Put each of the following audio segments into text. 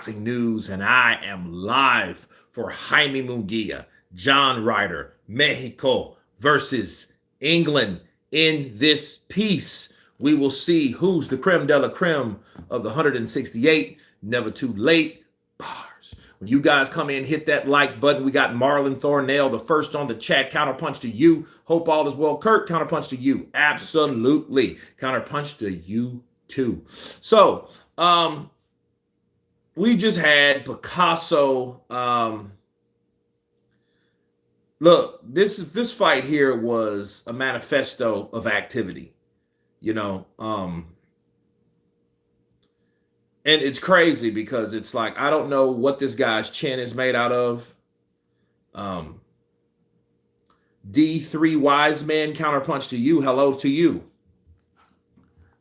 boxing news, and I am live for Jaime Munguia, John Ryder, Mexico versus England. In this piece, we will see who's the creme de la creme of the 168. Never too late. Bars. When you guys come in, hit that like button. We got Marlon Thornell, the first on the chat. Counterpunch to you. Hope all is well. Kurt, counterpunch to you. Absolutely. Counterpunch to you too. So, we just had Picasso. Look, this fight here was a manifesto of activity, and it's crazy because it's like I don't know what this guy's chin is made out of. D3 Wise Men, counterpunch to you. Hello to you.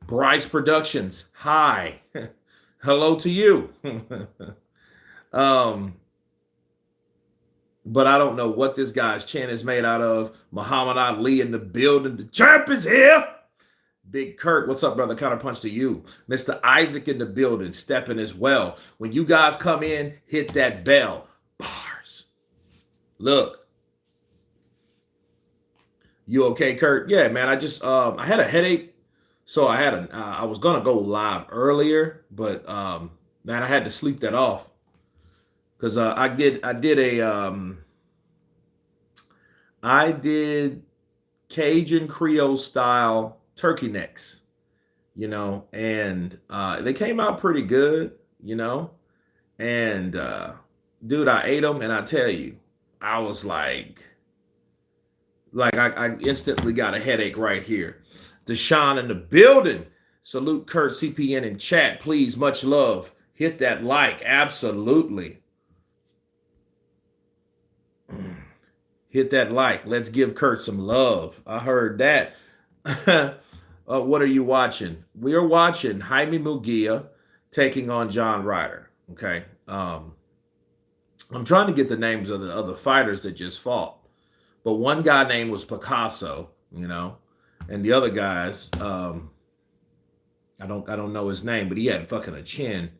Bryce Productions, hi. Hello to you. But I don't know what this guy's chin is made out of. Muhammad Ali in the building. The champ is here. Big Kurt, what's up, brother? Counterpunch to you. Mr. Isaac in the building, stepping as well. When you guys come in, hit that bell. Bars. Look. You okay, Kurt? Yeah, man. I just I had a headache, so I was gonna go live earlier, but man, I had to sleep that off because I did Cajun Creole style turkey necks, and they came out pretty good, and dude, I ate them, and I tell you, I was like I instantly got a headache right here. Deshaun in the building. Salute Kurt CPN in chat, please. Much love. Hit that like. Absolutely. Hit that like. Let's give Kurt some love. I heard that. What are you watching? We are watching Jaime Munguia taking on John Ryder. Okay. I'm trying to get the names of the other fighters that just fought. But one guy name was Picasso, and the other guys, I don't know his name, but he had fucking a chin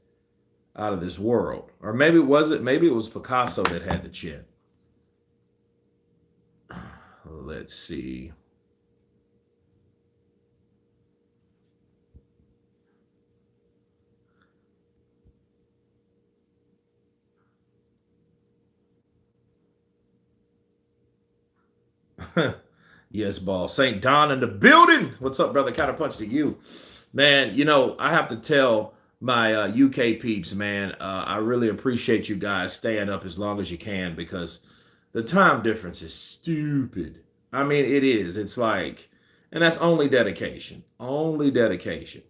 out of this world. Or maybe it was Picasso that had the chin. Let's see. Yes, ball. St. Don in the building. What's up, brother? Counterpunch to you. Man, I have to tell my UK peeps, man, I really appreciate you guys staying up as long as you can because the time difference is stupid. I mean, it is. It's like, and that's only dedication. Only dedication,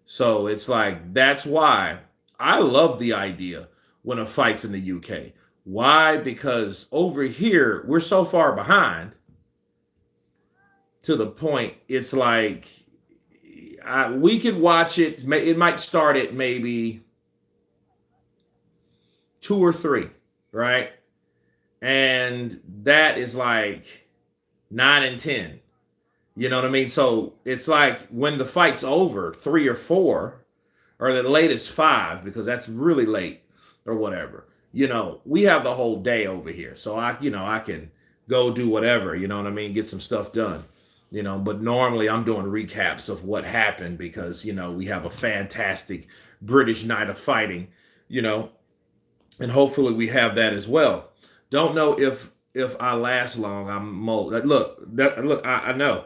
So it's like, that's why I love the idea when a fight's in the UK. Why? Because over here, we're so far behind to the point it's like we could watch it. It might start at maybe 2 or 3, right? And that is like 9 and 10. You know what I mean? So it's like when the fight's over, 3 or 4, or the latest 5, because that's really late or whatever. We have the whole day over here. So I can go do whatever, you know what I mean? Get some stuff done, but normally I'm doing recaps of what happened because, we have a fantastic British night of fighting, and hopefully we have that as well. Don't know if I last long. Look, I know.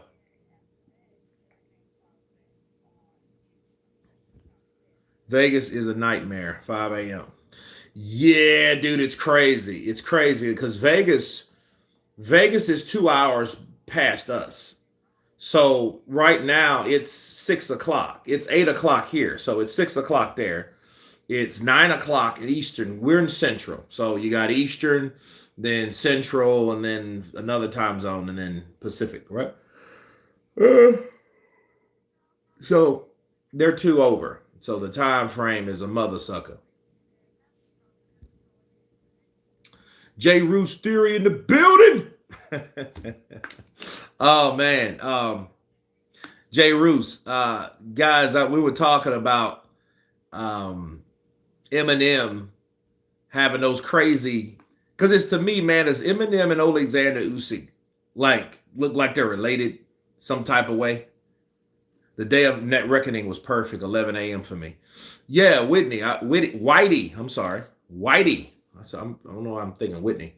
Vegas is a nightmare, 5 a.m. Yeah, dude, it's crazy. It's crazy because Vegas is 2 hours past us. So right now it's 6 o'clock. It's 8 o'clock here. So it's 6 o'clock there. It's 9 o'clock at Eastern. We're in Central. So you got Eastern, then Central, and then another time zone, and then Pacific, right? So they're 2 over. So the time frame is a mother sucker. J. Roos Theory in the building. Oh man, J. Roos, guys, we were talking about Eminem having those crazy, because it's to me, man, as Eminem and Alexander Usyk like look like they're related some type of way. The day of net reckoning was perfect, 11 a.m. for me. Yeah, Whitey. I'm sorry, Whitey. I don't know why I'm thinking Whitney.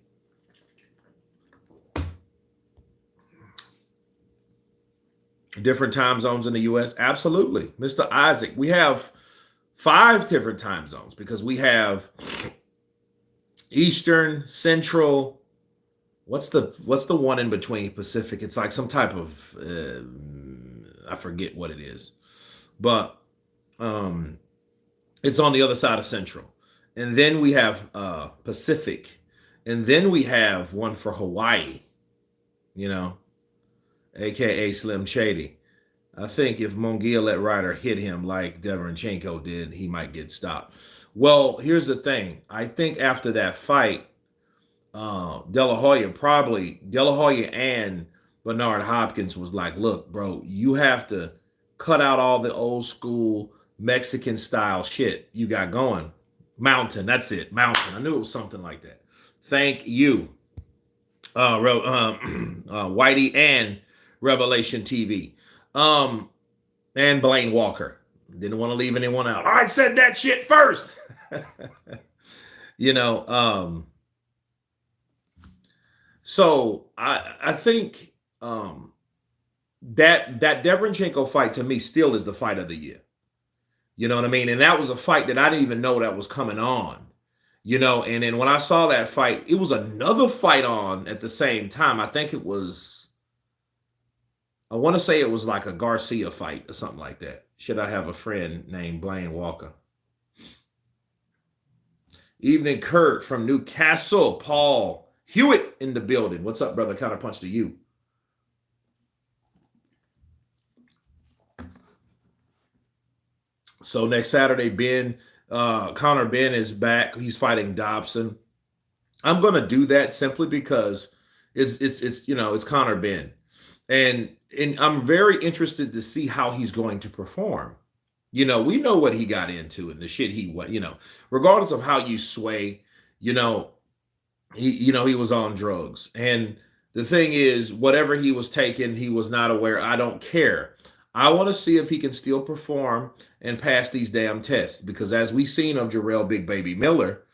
Different time zones in the U.S. Absolutely, Mr. Isaac. We have 5 different time zones because we have Eastern, Central. What's the one in between Pacific? It's like some type of I forget what it is, but um, it's on the other side of Central, and then we have Pacific, and then we have one for Hawaii. You know, aka Slim Shady. I think if Mongia let Ryder hit him like Deverenchenko did, he might get stopped. Well, here's the thing. I think after that fight, De La Hoya and Bernard Hopkins was like, look, bro, you have to cut out all the old school Mexican style shit you got going. Mountain, that's it. Mountain. I knew it was something like that. Thank you, Whitey and Revelation TV. And Blaine Walker. Didn't want to leave anyone out. I said that shit first. you know, so I think that Deverenchenko fight to me still is the fight of the year. You know what I mean? And that was a fight that I didn't even know that was coming on. And then when I saw that fight, it was another fight on at the same time. I want to say it was like a Garcia fight or something like that. Should I have a friend named Blaine Walker? Evening, Kurt from Newcastle. Paul Hewitt in the building. What's up, brother? Counterpunch to you. So next Saturday, Conor Benn is back. He's fighting Dobson. I'm gonna do that simply because it's Conor Benn, and I'm very interested to see how he's going to perform. We know what he got into and the shit he went. Regardless of how you sway, he was on drugs, and the thing is, whatever he was taking, he was not aware. I don't care. I want to see if he can still perform and pass these damn tests, because as we've seen of Jarrell Big Baby Miller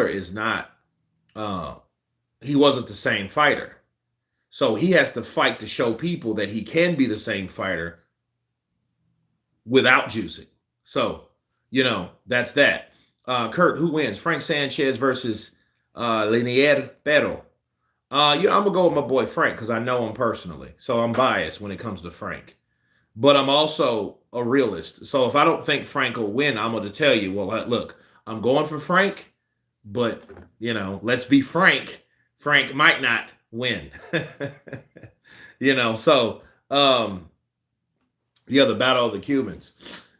is not, he wasn't the same fighter. So he has to fight to show people that he can be the same fighter without juicing. So, that's that. Kurt, who wins? Frank Sanchez versus Linier Pero. I'm going to go with my boy Frank because I know him personally. So I'm biased when it comes to Frank. But I'm also a realist. So if I don't think Frank will win, I'm going to tell you, well, look, I'm going for Frank, but, let's be frank. Frank might not win. So, the Battle of the Cubans.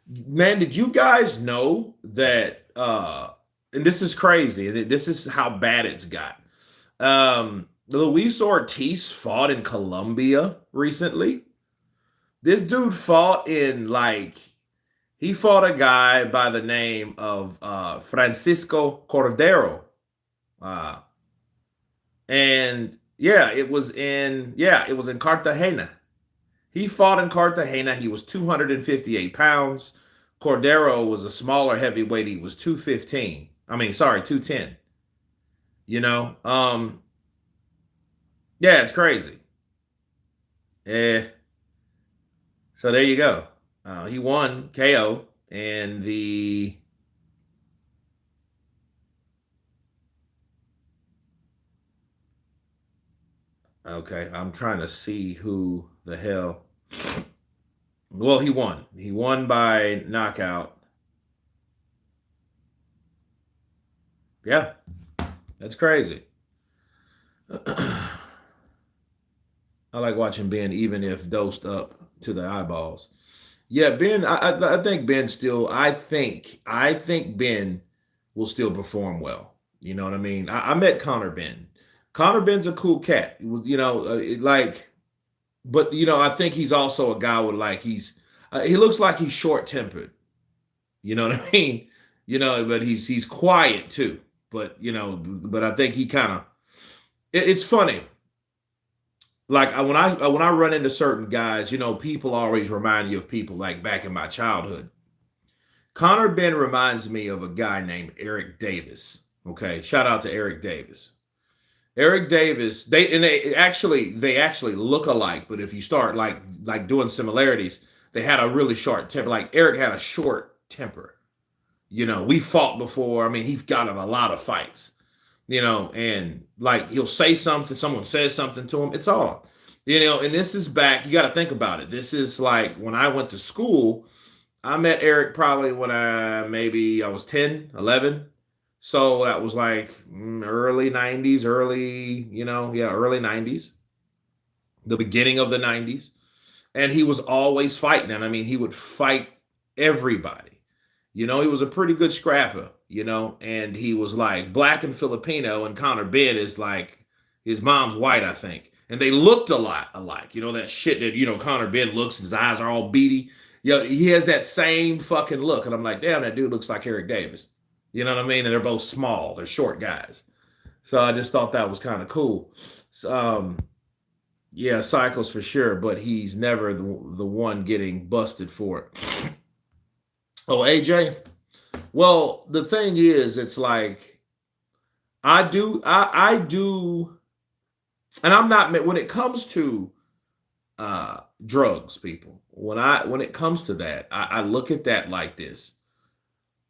Man, did you guys know that, and this is crazy, this is how bad it's got. Luis Ortiz fought in Colombia recently. This dude fought he fought a guy by the name of Francisco Cordero. It was in Cartagena. He fought in Cartagena. He was 258 pounds. Cordero was a smaller heavyweight. He was 215. 210. It's crazy. So there you go. He won KO, and I'm trying to see who the hell. Well, he won. He won by knockout. Yeah, that's crazy. I like watching Ben, even if dosed up to the eyeballs. Yeah, Ben. I think Ben still. I think Ben will still perform well. You know what I mean? I met Conor Benn. Conor Benn's a cool cat. But I think he's also a guy with he looks like he's short tempered. You know what I mean? but he's quiet too. But but I think he kind of it's funny. Like when I run into certain guys, people always remind you of people like back in my childhood. Connor Ben reminds me of a guy named Eric Davis. Okay, shout out to Eric Davis. Eric Davis, they actually look alike, but if you start like doing similarities, they had a really short temper. Like Eric had a short temper. We fought before. I mean, he's got in a lot of fights. And like he'll say something, someone says something to him, it's on. And this is back, you got to think about it. This is like when I went to school, I met Eric probably when I was 10, 11. So that was like early 90s, early 90s, the beginning of the 90s. And he was always fighting. And I mean, he would fight everybody. He was a pretty good scrapper, and he was like black and Filipino, and Connor Ben is like his mom's white, I think. And they looked a lot alike. That shit that, Connor Ben looks, his eyes are all beady. He has that same fucking look. And I'm like, damn, that dude looks like Eric Davis. You know what I mean? And they're both small. They're short guys. So I just thought that was kind of cool. So, yeah, cycles for sure, but he's never the one getting busted for it. Oh, AJ? Well, the thing is, it's like I do, and I'm not when it comes to drugs, people. When it comes to that, I look at that like this.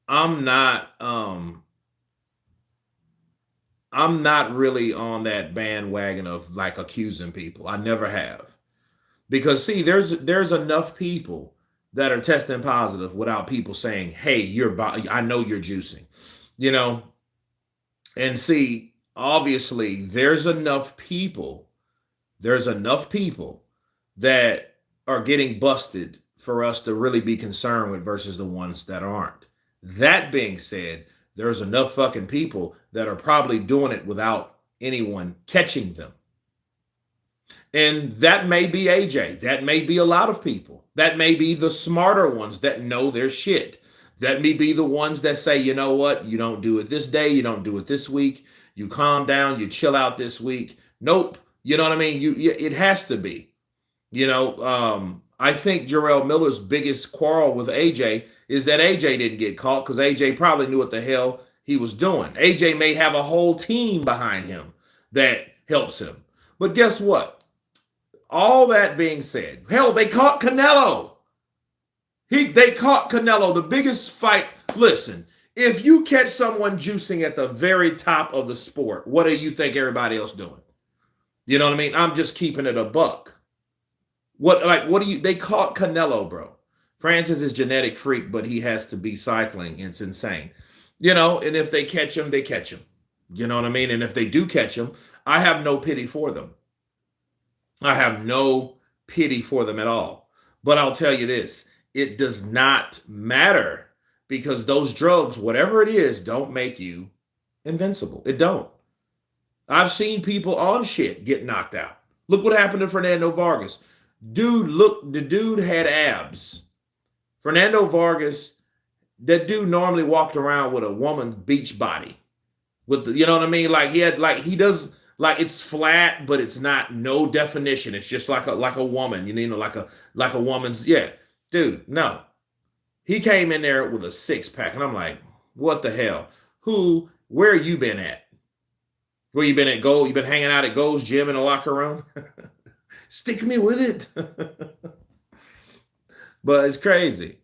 I'm not really on that bandwagon of like accusing people. I never have. Because see, there's enough people that are testing positive without people saying, "Hey, I know you're juicing." And see, obviously there's enough people that are getting busted for us to really be concerned with versus the ones that aren't. That being said, there's enough fucking people that are probably doing it without anyone catching them. And that may be AJ. That may be a lot of people. That may be the smarter ones that know their shit. That may be the ones that say, you know what? You don't do it this day. You don't do it this week. You calm down. You chill out this week. Nope. You know what I mean? It has to be. I think Jarrell Miller's biggest quarrel with AJ is that AJ didn't get caught because AJ probably knew what the hell he was doing. AJ may have a whole team behind him that helps him. But guess what? All that being said, hell, they caught Canelo. They caught Canelo, the biggest fight. Listen, if you catch someone juicing at the very top of the sport, what do you think everybody else doing? You know what I mean? I'm just keeping it a buck. They caught Canelo, bro. Francis is genetic freak, but he has to be cycling. It's insane. And if they catch him, they catch him. You know what I mean? And if they do catch him, I have no pity for them. I have no pity for them at all. But I'll tell you this, it does not matter because those drugs, whatever it is, don't make you invincible. It don't. I've seen people on shit get knocked out. Look what happened to Fernando Vargas. The dude had abs. Fernando Vargas, that dude normally walked around with a woman's beach body. You know what I mean? Like he does, like it's flat, but it's not no definition. It's just like a woman, like a woman's, yeah. Dude, no. He came in there with a six-pack, and I'm like, what the hell? Where you been at? Where you been at Gold? You been hanging out at Gold's gym in the locker room? Stick me with it. But it's crazy.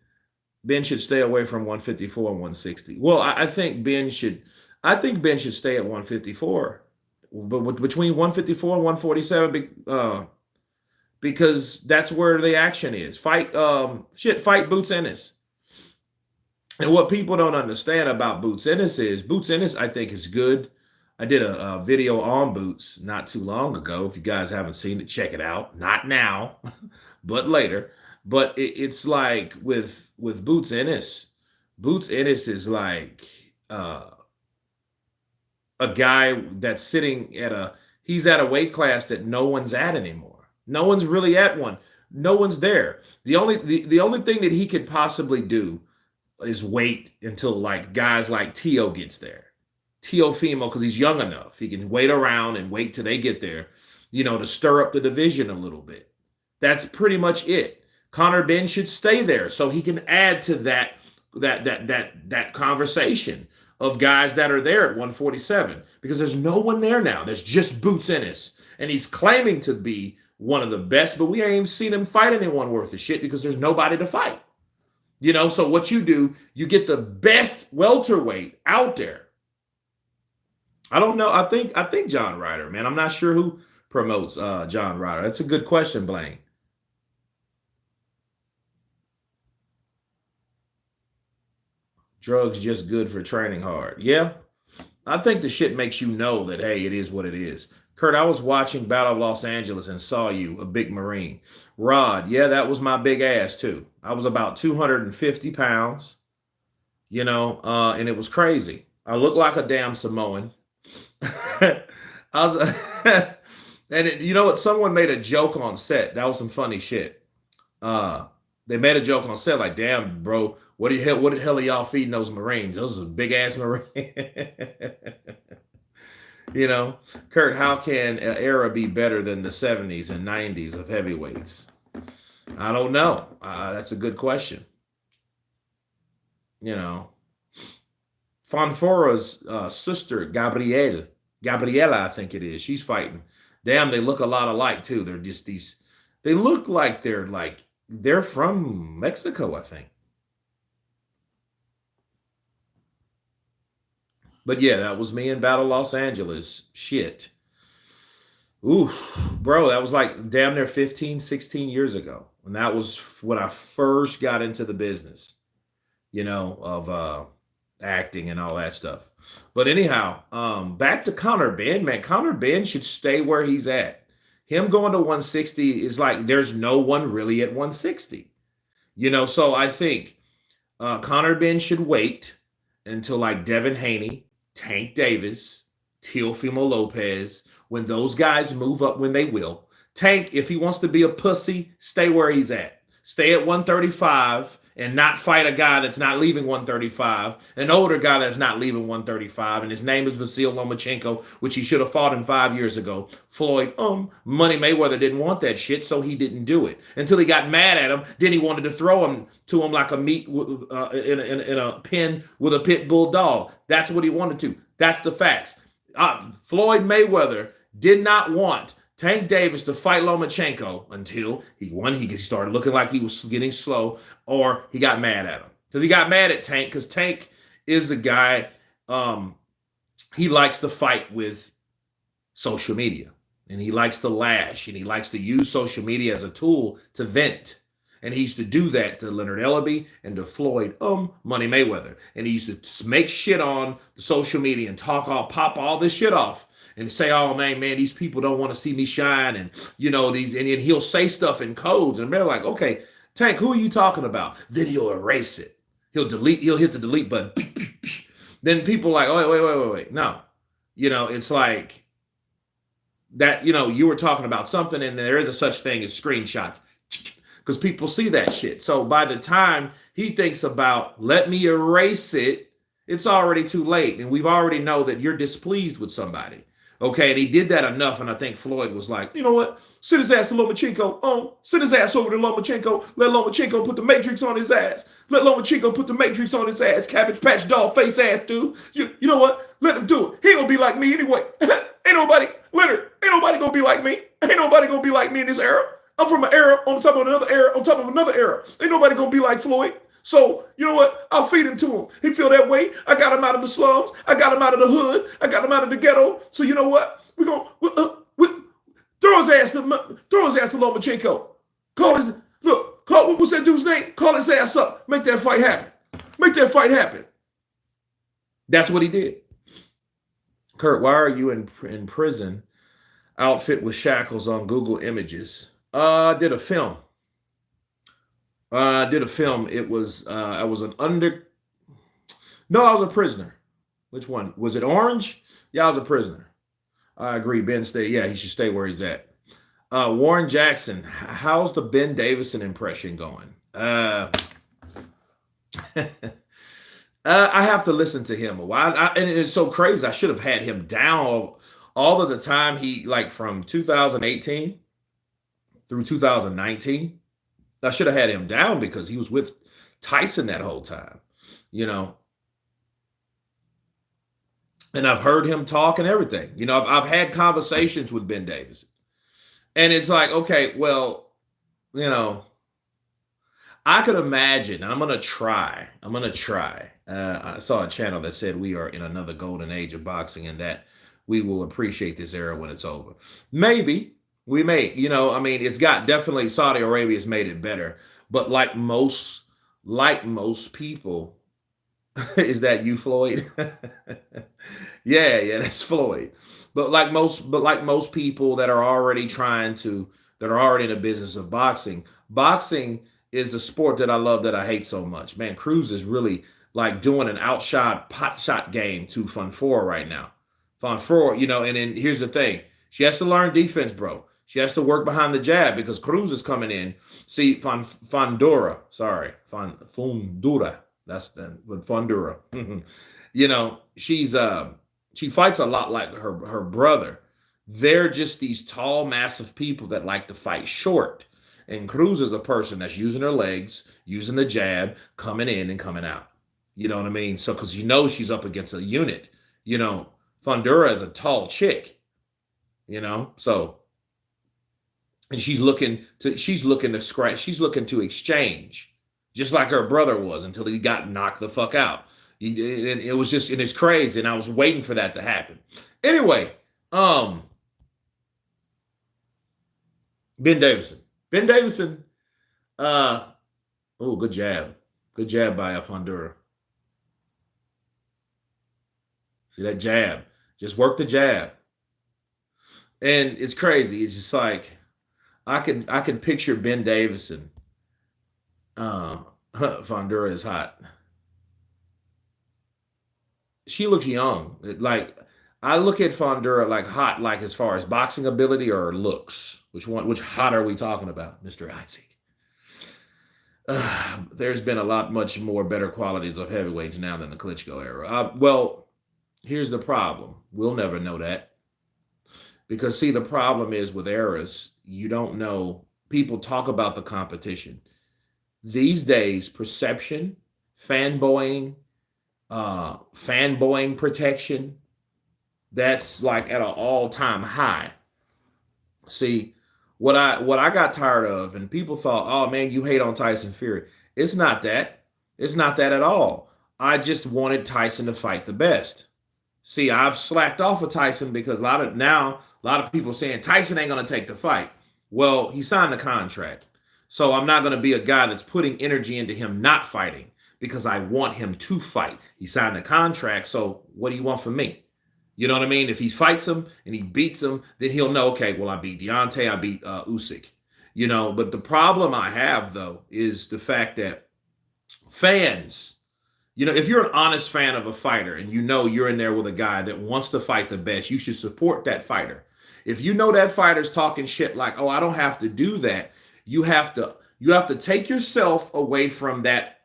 Ben should stay away from 154 and 160. Well, I think Ben should stay at 154. But between 154 and 147, because that's where the action is. Fight Boots Ennis. And what people don't understand about Boots Ennis is Boots Ennis, I think, is good. I did a video on Boots not too long ago. If you guys haven't seen it, check it out. Not now, but later. But it's like with Boots Ennis. Boots Ennis is like a guy that's sitting he's at a weight class that no one's at anymore. No one's really at one. No one's there. The only thing that he could possibly do is wait until like guys like Tio gets there. Teofimo, because he's young enough, he can wait around and wait till they get there, to stir up the division a little bit. That's pretty much it. Conor Benn should stay there so he can add to that conversation of guys that are there at 147, because there's no one there now. There's just Boots Ennis, and he's claiming to be one of the best, but we ain't even seen him fight anyone worth of shit because there's nobody to fight. So what you do, you get the best welterweight out there. I don't know. I think John Ryder, man. I'm not sure who promotes John Ryder. That's a good question, Blaine. Drugs just good for training hard. Yeah. I think the shit makes you know that, hey, it is what it is. Kurt, I was watching Battle of Los Angeles and saw you, a big Marine. Rod, yeah, that was my big ass too. I was about 250 pounds, and it was crazy. I looked like a damn Samoan. I was, and you know what? Someone made a joke on set. That was some funny shit. They made a joke on set, like, "Damn, bro, what the hell are y'all feeding those Marines? Those are big ass Marines." Kurt, how can an era be better than the 70s and 90s of heavyweights? I don't know. That's a good question. Fonfora's sister, Gabriela, I think it is. She's fighting. Damn, they look a lot alike too. They're just they look like they're from Mexico, I think. But yeah, that was me in Battle Los Angeles. Shit. Ooh, bro, that was like damn near 15, 16 years ago. And that was when I first got into the business, of acting and all that stuff. But anyhow, back to Conor Benn, man. Conor Benn should stay where he's at. Him going to 160 is like there's no one really at 160. So I think Conor Benn should wait until like Devin Haney, Tank Davis, Teofimo Lopez, when those guys move up, when they will. Tank, if he wants to be a pussy, stay where he's at. Stay at 135 and not fight a guy that's not leaving 135, an older guy that's not leaving 135, and his name is Vasil Lomachenko, which he should have fought him 5 years ago. Floyd, Money Mayweather didn't want that shit, so he didn't do it. Until he got mad at him, then he wanted to throw him to him like a meat in a pen with a pit bull dog. That's what he wanted to. That's the facts. Floyd Mayweather did not want Tank Davis to fight Lomachenko until he won. He started looking like he was getting slow, or he got mad at him. Because he got mad at Tank, because Tank is a guy, he likes to fight with social media. And he likes to lash, and he likes to use social media as a tool to vent. And he used to do that to Leonard Ellaby and to Floyd Money Mayweather. And he used to make shit on the social media and pop all this shit off. And say, oh, man, these people don't want to see me shine. And, and he'll say stuff in codes. And they're like, okay, Tank, who are you talking about? Then he'll erase it. He'll hit the delete button. Then people are like, oh, wait. No. It's like that, you were talking about something, and there is a such thing as screenshots. Because people see that shit. So by the time he thinks about, let me erase it, it's already too late. And we've already know that you're displeased with somebody. Okay, and he did that enough, and I think Floyd was like, you know what? Send his ass to Lomachenko. Send his ass over to Lomachenko. Let Lomachenko put the Matrix on his ass. Let Lomachenko put the Matrix on his ass. Cabbage Patch Doll face ass dude. You know what? Let him do it. He ain't gonna be like me anyway. Ain't nobody, Leonard, ain't nobody gonna be like me. Ain't nobody gonna be like me in this era. I'm from an era on top of another era on top of another era. Ain't nobody gonna be like Floyd. So, you know what? I'll feed him to him. He feel that way. I got him out of the slums. I got him out of the hood. I got him out of the ghetto. So, you know what? We're going to throw his ass to Lomachenko. What's that dude's name? Call his ass up. Make that fight happen. Make that fight happen. That's what he did. Kurt, why are you in prison outfit with shackles on Google Images? I did a film. It was, I was I was a prisoner. Which one? Was it orange? Yeah, I was a prisoner. I agree. Ben he should stay where he's at. Warren Jackson, how's the Ben Davison impression going? I have to listen to him a while, and it's so crazy. I should have had him down all of the time. He like from 2018 through 2019. I should have had him down because he was with Tyson that whole time, you know. And I've heard him talk and everything. I've had conversations with Ben Davis, and it's like, okay, well, you know, I could imagine. I'm gonna try. I'm gonna try. I saw a channel that said we are in another golden age of boxing, and that we will appreciate this era when it's over. Maybe we may. I mean, it's got definitely Saudi Arabia's made it better, but like most people, is that you, Floyd? Yeah, that's Floyd. But like most people that are already that are already in the business of boxing, boxing is the sport that I love that I hate so much. Man, Cruz is really like doing an outshot pot shot game to Fonfora right now. Fonfora, and then here's the thing. She has to learn defense, bro. She has to work behind the jab because Cruz is coming in. See, Fondura, sorry, Fundura. That's the Fondura. She fights a lot like her brother. They're just these tall, massive people that like to fight short. And Cruz is a person that's using her legs, using the jab, coming in and coming out. You know what I mean? So, because she's up against a unit. Fondura is a tall chick. So, and she's looking to scratch. She's looking to exchange, just like her brother was until he got knocked the fuck out. And it was just, and it's crazy. And I was waiting for that to happen. Anyway, Ben Davison. Ben Davison, good jab. Good jab by Fondura. See that jab. Just work the jab. And it's crazy. It's just like I can picture Ben Davison. Fondura is hot. She looks young. Like I look at Fondura like hot, like as far as boxing ability or looks. Which hot are we talking about, Mr. Isaac? There's been much more better qualities of heavyweights now than the Klitschko era. Well, here's the problem. We'll never know that. Because, see, the problem is with eras, you don't know. People talk about the competition. These days, perception, fanboying protection, that's like at an all-time high. See, what I got tired of, and people thought, oh man, you hate on Tyson Fury. It's not that. It's not that at all. I just wanted Tyson to fight the best. See, I've slacked off of Tyson because a lot of people saying Tyson ain't gonna take the fight. Well, he signed the contract. So I'm not gonna be a guy that's putting energy into him not fighting because I want him to fight. He signed the contract, so what do you want from me? You know what I mean? If he fights him and he beats him, then he'll know, okay, well, I beat Deontay, I beat Usyk. But the problem I have, though, is the fact that fans, if you're an honest fan of a fighter and you're in there with a guy that wants to fight the best, you should support that fighter. If you know that fighter's talking shit like, oh, I don't have to do that, you have to take yourself away from that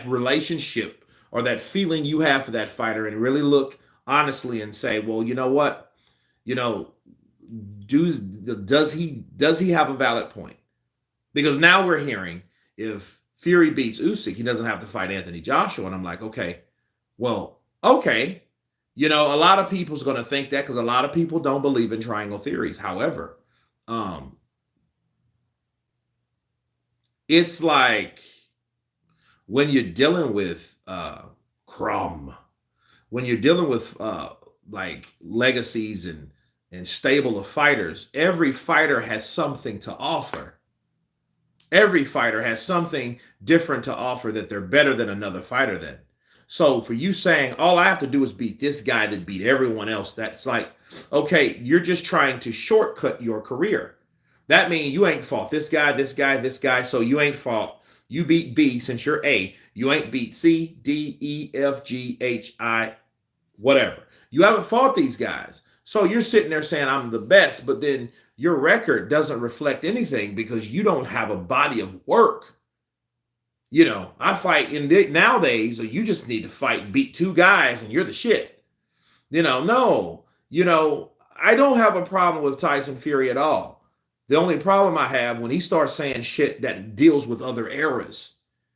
relationship or that feeling you have for that fighter and really look honestly and say, well, you know what? Does he have a valid point? Because now we're hearing if Fury beats Usyk, he doesn't have to fight Anthony Joshua. And I'm like, okay. A lot of people's going to think that because a lot of people don't believe in triangle theories. However, it's like when you're dealing with Crum, when you're dealing with like legacies and stable of fighters, every fighter has something to offer. Every fighter has something different to offer that they're better than another fighter then. So for you saying, all I have to do is beat this guy that beat everyone else, that's like, okay, you're just trying to shortcut your career. That means you ain't fought this guy, this guy, this guy, so you ain't fought. You beat B since you're A. You ain't beat C, D, E, F, G, H, I, whatever. You haven't fought these guys. So you're sitting there saying I'm the best, but then your record doesn't reflect anything because you don't have a body of work. I fight nowadays, or you just need to fight and beat two guys and you're the shit. No. I don't have a problem with Tyson Fury at all. The only problem I have when he starts saying shit that deals with other eras.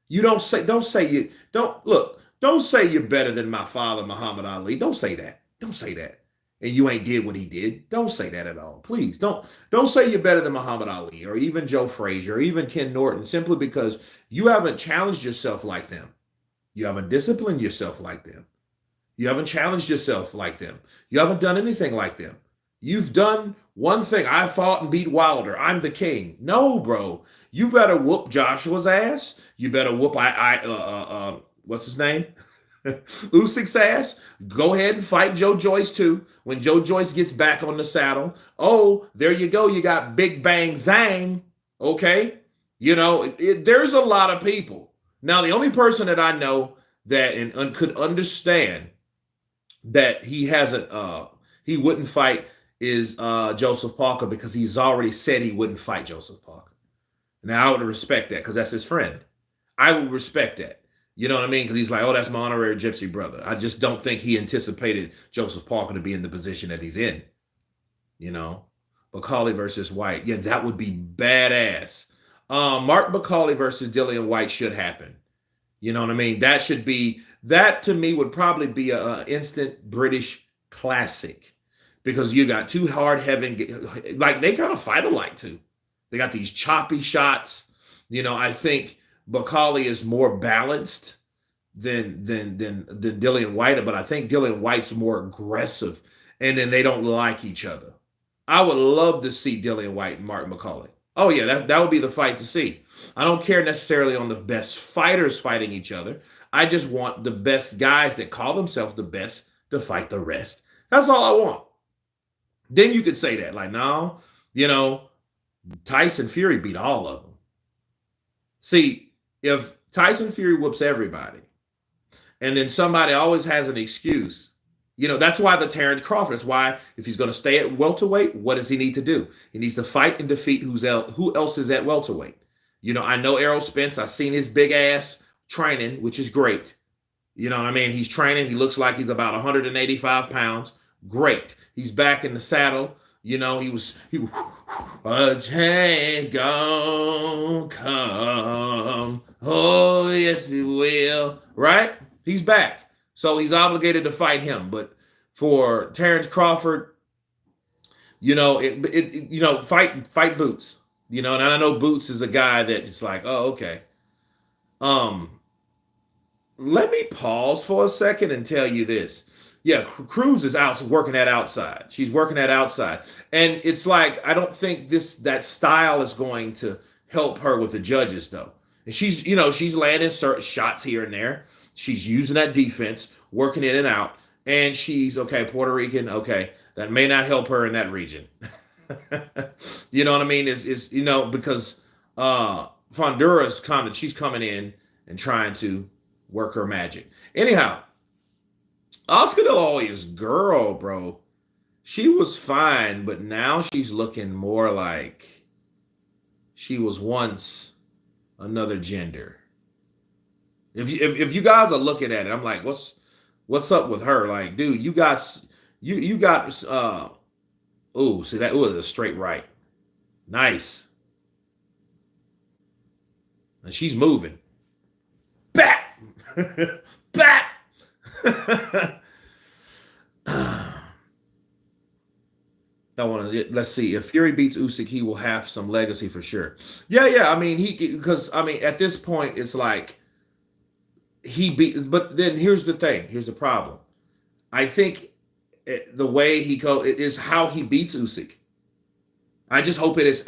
You don't say you don't look, don't say you're better than my father, Muhammad Ali. Don't say that. Don't say that. And you ain't did what he did. Don't say that at all. Please don't say you're better than Muhammad Ali or even Joe Frazier or even Ken Norton simply because you haven't challenged yourself like them. You haven't disciplined yourself like them. You haven't challenged yourself like them. You haven't done anything like them. You've done one thing. I fought and beat Wilder. I'm the king. No, bro. You better whoop Joshua's ass. You better whoop what's his name? Usyk's ass. Go ahead and fight Joe Joyce too. When Joe Joyce gets back on the saddle, oh, there you go. You got Big Bang Zang. Okay, there's a lot of people. Now, the only person that I know that could understand that he wouldn't fight is Joseph Parker, because he's already said he wouldn't fight Joseph Parker. Now, I would respect that because that's his friend. I would respect that. You know what I mean? Because he's like, oh, that's my honorary gypsy brother. I just don't think he anticipated Joseph Parker to be in the position that he's in. Buckley versus White. Yeah, that would be badass. Mark Buckley versus Dillian White should happen. You know what I mean? That to me would probably be an instant British classic, because you got two hard heavy, like they kind of fight alike too. They got these choppy shots. I think Buckley is more balanced than Dillian White, but I think Dillian White's more aggressive, and then they don't like each other. I would love to see Dillian White and Martin McCauley. Oh yeah, that would be the fight to see. I don't care necessarily on the best fighters fighting each other. I just want the best guys that call themselves the best to fight the rest. That's all I want. Then you could say that, like, no, Tyson Fury beat all of them. See, if Tyson Fury whoops everybody, and then somebody always has an excuse, that's why the Terrence Crawford. That's why if he's going to stay at welterweight, what does he need to do? He needs to fight and defeat who else is at welterweight. I know Errol Spence. I've seen his big ass training, which is great. You know what I mean? He's training. He looks like he's about 185 pounds. Great. He's back in the saddle. He a change gonna come. Oh, yes, it will. Right? He's back. So he's obligated to fight him. But for Terrence Crawford, fight Boots. And I know Boots is a guy that it's like, oh, okay. Let me pause for a second and tell you this. Yeah, Cruz is out working that outside. She's working that outside. And it's like, I don't think that style is going to help her with the judges, though. And she's landing certain shots here and there. She's using that defense, working in and out. And she's, okay, Puerto Rican, okay, that may not help her in that region. You know what I mean? Because Honduras she's coming in and trying to work her magic. Anyhow, Oscar De La Hoya's girl, bro, she was fine, but now she's looking more like she was once another gender. If you guys are looking at it, I'm like, what's up with her? Like, dude, you got see, that was a straight right. Nice. And she's moving. Back. Back. Let's see. If Fury beats Usyk, he will have some legacy for sure. Yeah. I mean, at this point, it's like but then here's the thing. Here's the problem. I think the way it is how he beats Usyk. I just hope it is.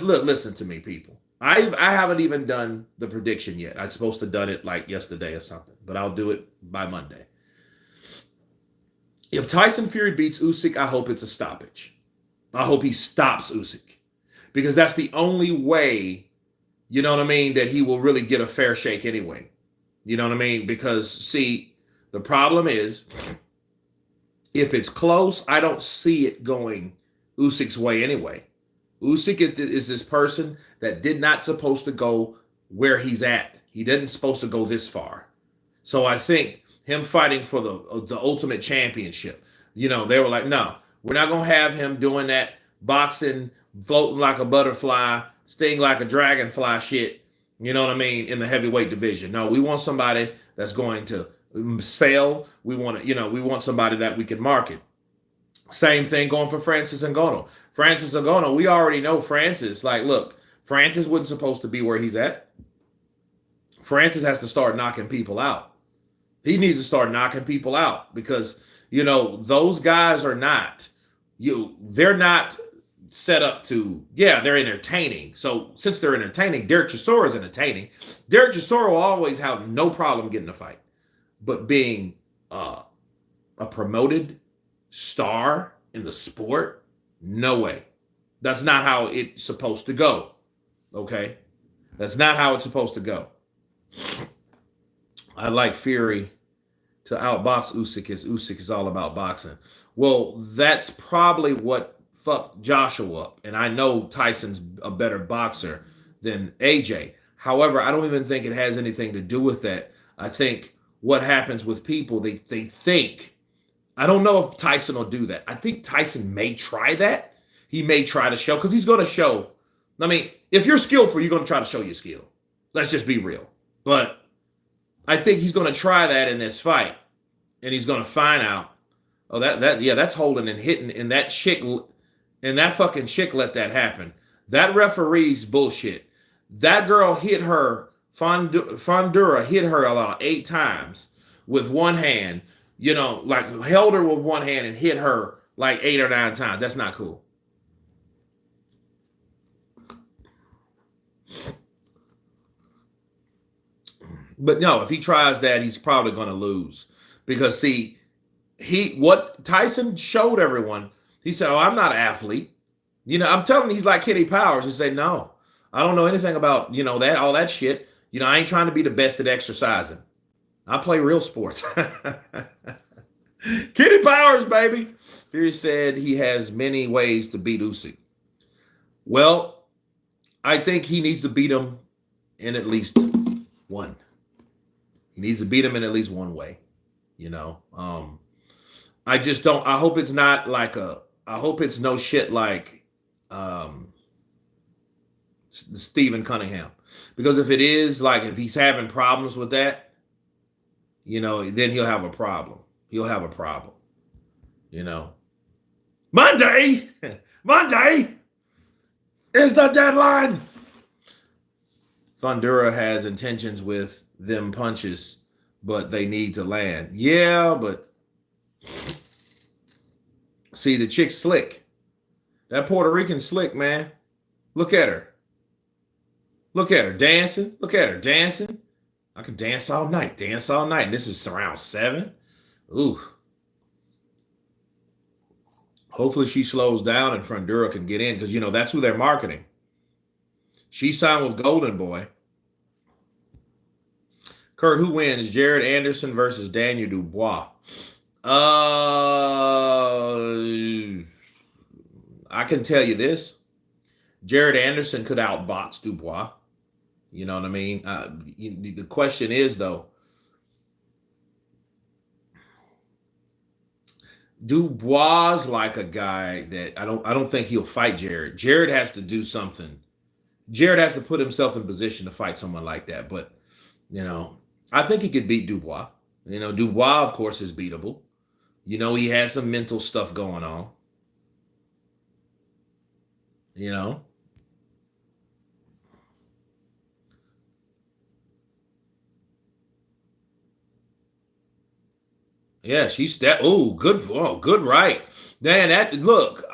Look, listen to me, people. I haven't even done the prediction yet. I'm supposed to have done it like yesterday or something, but I'll do it by Monday. If Tyson Fury beats Usyk, I hope it's a stoppage. I hope he stops Usyk, because that's the only way, you know what I mean, that he will really get a fair shake anyway. You know what I mean? Because, see, the problem is, if it's close, I don't see it going Usyk's way anyway. Usyk is this person that did not supposed to go where he's at. He didn't supposed to go this far. So I think him fighting for the ultimate championship, they were like, no, we're not gonna have him doing that boxing, floating like a butterfly, sting like a dragonfly shit. You know what I mean? In the heavyweight division. No, we want somebody that's going to sell. We want we want somebody that we can market. Same thing going for Francis Ngannou. Francis Ngannou, we already know Francis. Like, look, Francis wasn't supposed to be where he's at. Francis has to start knocking people out. He needs to start knocking people out because, those guys are not, they're not set up to, they're entertaining. So since they're entertaining, Derek Chisora is entertaining. Derek Chisora will always have no problem getting a fight. But being a promoted star in the sport, no way. That's not how it's supposed to go. Okay? That's not how it's supposed to go. I like Fury to outbox Usyk as Usyk is all about boxing. Well, that's probably what fucked Joshua up. And I know Tyson's a better boxer than AJ. However, I don't even think it has anything to do with that. I think what happens with people, they think, I don't know if Tyson will do that. I think Tyson may try that. He may try to show, because he's going to show. I mean, if you're skillful, you're going to try to show your skill. Let's just be real. But I think he's going to try that in this fight. And he's going to find out, that's holding and hitting. And that fucking chick let that happen. That referee's bullshit. That girl hit her, Fondura hit her about 8 times with one hand, like held her with one hand and hit her like 8 or 9 times. That's not cool. But no, if he tries that, he's probably going to lose. Because, see, what Tyson showed everyone, he said, I'm not an athlete. I'm telling him he's like Kenny Powers. He said, no, I don't know anything about, that, all that shit. I ain't trying to be the best at exercising. I play real sports. Kenny Powers, baby. Fury said he has many ways to beat Usyk. Well, I think he needs to beat him in at least one. He needs to beat him in at least one way. I just don't. I hope it's not like I hope it's no shit like Stephen Cunningham. Because if it is, like, if he's having problems with that, then he'll have a problem. He'll have a problem. Monday is the deadline. Fondura has intentions with them punches, but they need to land. Yeah, but see, the chick's slick. That Puerto Rican slick, man. Look at her. Look at her dancing. Look at her dancing. I can dance all night. Dance all night. And this is around 7. Ooh. Hopefully she slows down and Fondura can get in because, that's who they're marketing. She signed with Golden Boy. Kurt, who wins? Jared Anderson versus Daniel Dubois. I can tell you this. Jared Anderson could outbox Dubois. You know what I mean? The question is, though, Dubois like a guy that I don't think he'll fight Jared. Jared has to do something. Jared has to put himself in position to fight someone like that. But, I think he could beat Dubois. Dubois, of course, is beatable. He has some mental stuff going on. Yeah, she's that. Oh, good. Oh, good. Right. Man, look,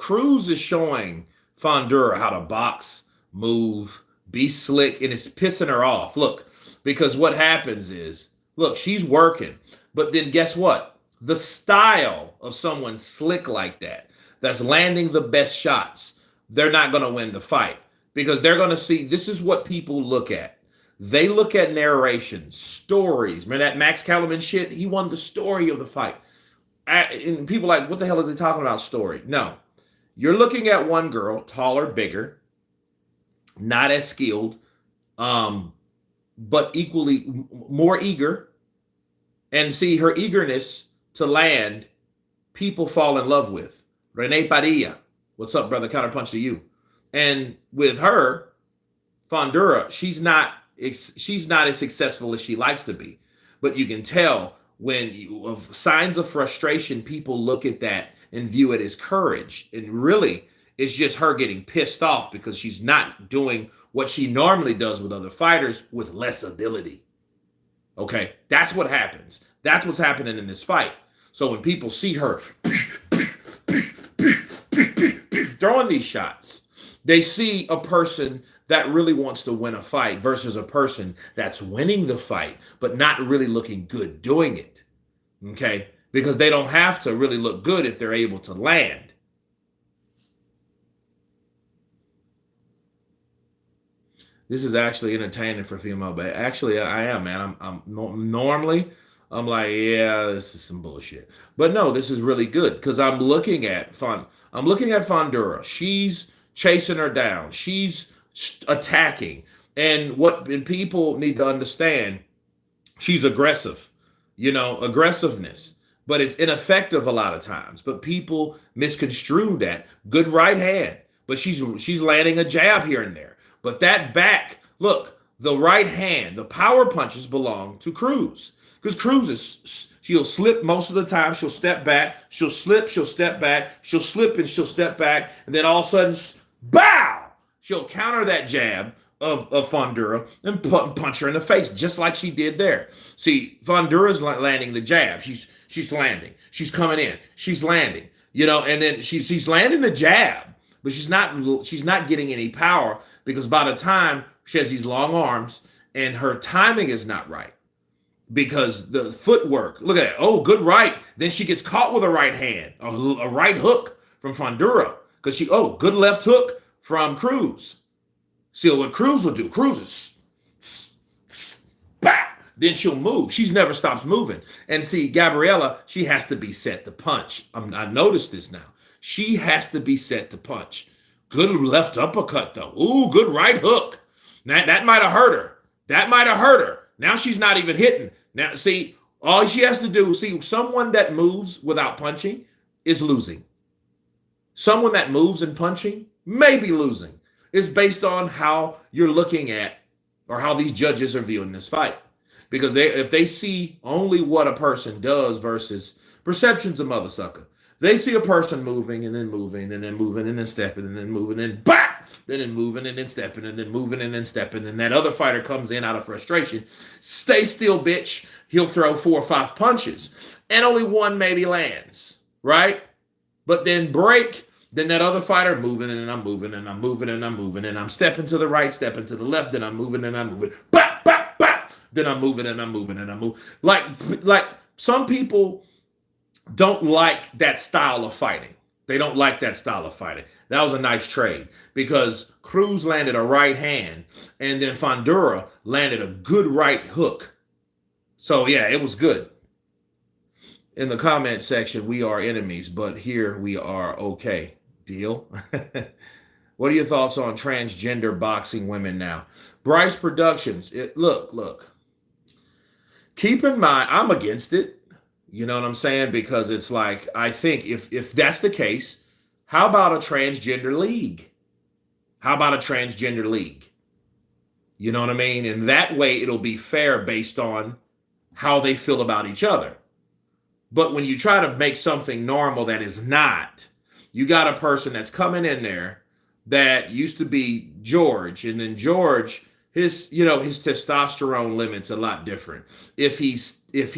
Cruz is showing Fondura how to box, move, be slick, and it's pissing her off. Look, because what happens is, look, she's working, but then guess what? The style of someone slick like that's landing the best shots, they're not going to win the fight because they're going to see, this is what people look at. They look at narration, stories. Remember that Max Kellerman shit? He won the story of the fight. And people are like, what the hell is he talking about story? No. You're looking at one girl, taller, bigger, not as skilled, um, but equally more eager. And see, her eagerness to land, people fall in love with. Renee Padilla, what's up, brother? Counterpunch to you. And with her, Fondura, she's not as successful as she likes to be. But you can tell when of signs of frustration, people look at that and view it as courage. And really, it's just her getting pissed off because she's not doing what she normally does with other fighters with less ability. Okay, that's what happens. That's what's happening in this fight. So when people see her throwing these shots, they see a person that really wants to win a fight versus a person that's winning the fight, but not really looking good doing it. Okay, because they don't have to really look good if they're able to land. This is actually entertaining for female, but actually I am, man. Normally I'm like, yeah, this is some bullshit. But no, this is really good because I'm looking at Fondura. She's chasing her down. She's attacking. And people need to understand, she's aggressive. Aggressiveness. But it's ineffective a lot of times. But people misconstrue that. Good right hand, but she's landing a jab here and there. But that back, look, the right hand, the power punches belong to Cruz. Because she'll slip most of the time. She'll step back. She'll slip. She'll step back. She'll slip and she'll step back. And then all of a sudden, bow! She'll counter that jab of Fondura and punch her in the face, just like she did there. See, Fondura's landing the jab. She's landing. She's coming in. She's landing. And then she's landing the jab, but she's not getting any power because by the time she has these long arms and her timing is not right because the footwork. Look at it. Oh, good right. Then she gets caught with a right hand, a right hook from Fondura because good left hook from Cruz. See what Cruz will do. Cruz is bah! Then she'll move. She's never stops moving. And see, Gabriella, she has to be set to punch. I noticed this now. She has to be set to punch. Good left uppercut, though. Ooh, good right hook. That might have hurt her. That might have hurt her. Now she's not even hitting. Now, see, all she has to do, someone that moves without punching is losing. Someone that moves and punching may be losing. It's based on how you're looking at or how these judges are viewing this fight. Because if they see only what a person does versus perception's a mother sucker. They see a person moving and then moving and then moving and then stepping and then moving and then bap, then moving and then stepping and then moving and then stepping. And that other fighter comes in out of frustration. Stay still, bitch. He'll throw 4 or 5 punches and only one maybe lands, right? But then break. Then that other fighter moving and I'm moving and I'm moving and I'm moving and I'm stepping to the right, stepping to the left, then I'm moving and I'm moving. Bap, bap, bap. Then I'm moving and I'm moving and I'm moving. Like some people don't like that style of fighting. They don't like that style of fighting. That was a nice trade because Cruz landed a right hand and then Fondura landed a good right hook. So yeah, it was good. In the comment section, we are enemies, but here we are okay. Deal. What are your thoughts on transgender boxing women now? Bryce Productions. Look. Keep in mind, I'm against it. You know what I'm saying? Because it's like, I think if that's the case, how about a transgender league? How about a transgender league? You know what I mean? And that way it'll be fair based on how they feel about each other. But when you try to make something normal that is not, you got a person that's coming in there that used to be George, and then George, his testosterone limit's a lot different. If he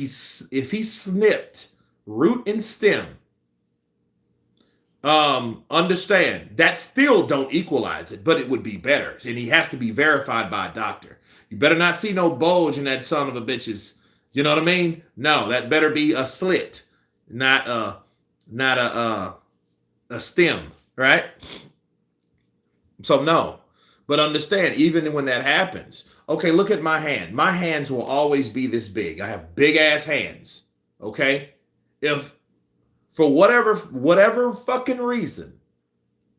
snipped root and stem, understand that still don't equalize it, but it would be better. And he has to be verified by a doctor. You better not see no bulge in that son of a bitch's. You know what I mean? No, that better be a slit, not a stem, right? So no, but understand, even when that happens, okay, look at my hand. My hands will always be this big. I have big ass hands. Okay, if for whatever fucking reason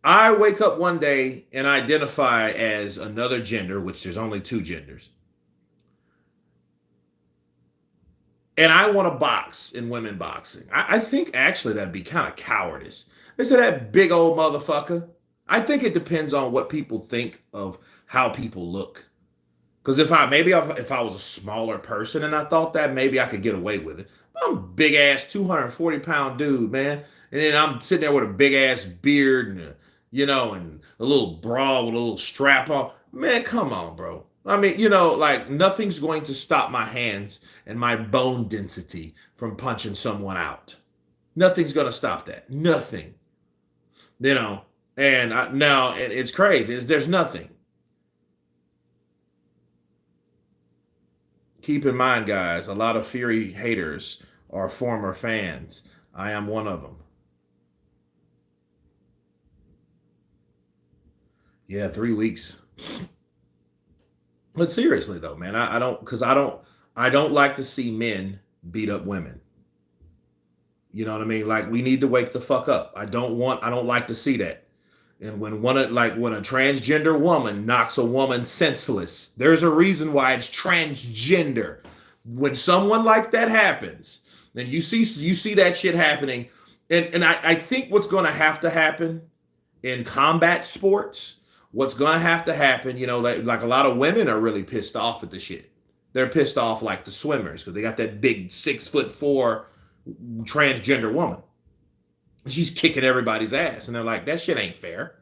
I wake up one day and identify as another gender, which there's only two genders, and I want to box in women boxing. I think actually that'd be kind of cowardice. They said that big old motherfucker. I think it depends on what people think of how people look. Because if I was a smaller person and I thought that, maybe I could get away with it. I'm a big ass 240-pound dude, man. And then I'm sitting there with a big ass beard and and a little bra with a little strap on. Man, come on, bro. I mean, like nothing's going to stop my hands and my bone density from punching someone out. Nothing's going to stop that. Nothing. You know, and now it's crazy. There's nothing. Keep in mind, guys, a lot of Fury haters are former fans. I am one of them. Yeah, 3 weeks. But seriously though, man, I don't because I don't like to see men beat up women. You know what I mean? Like we need to wake the fuck up. I don't like to see that. And when a transgender woman knocks a woman senseless, there's a reason why it's transgender. When someone like that happens, then you see that shit happening. And I think what's gonna have to happen in combat sports, what's gonna have to happen, like a lot of women are really pissed off at the shit. They're pissed off like the swimmers because they got that big 6'4" transgender woman. She's kicking everybody's ass. And they're like, that shit ain't fair.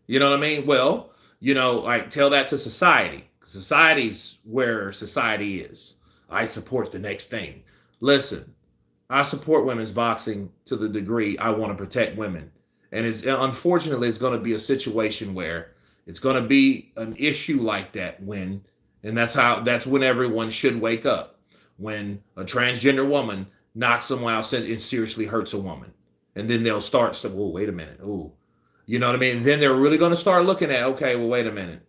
You know what I mean? Well, like tell that to society. Society's where society is. I support the next thing. Listen, I support women's boxing to the degree I want to protect women. And unfortunately, it's going to be a situation where it's going to be an issue like that and that's when everyone should wake up. When a transgender woman knocks someone out and seriously hurts a woman. And then they'll start saying, well, wait a minute. Oh, you know what I mean? And then they're really going to start looking at, okay, well, wait a minute.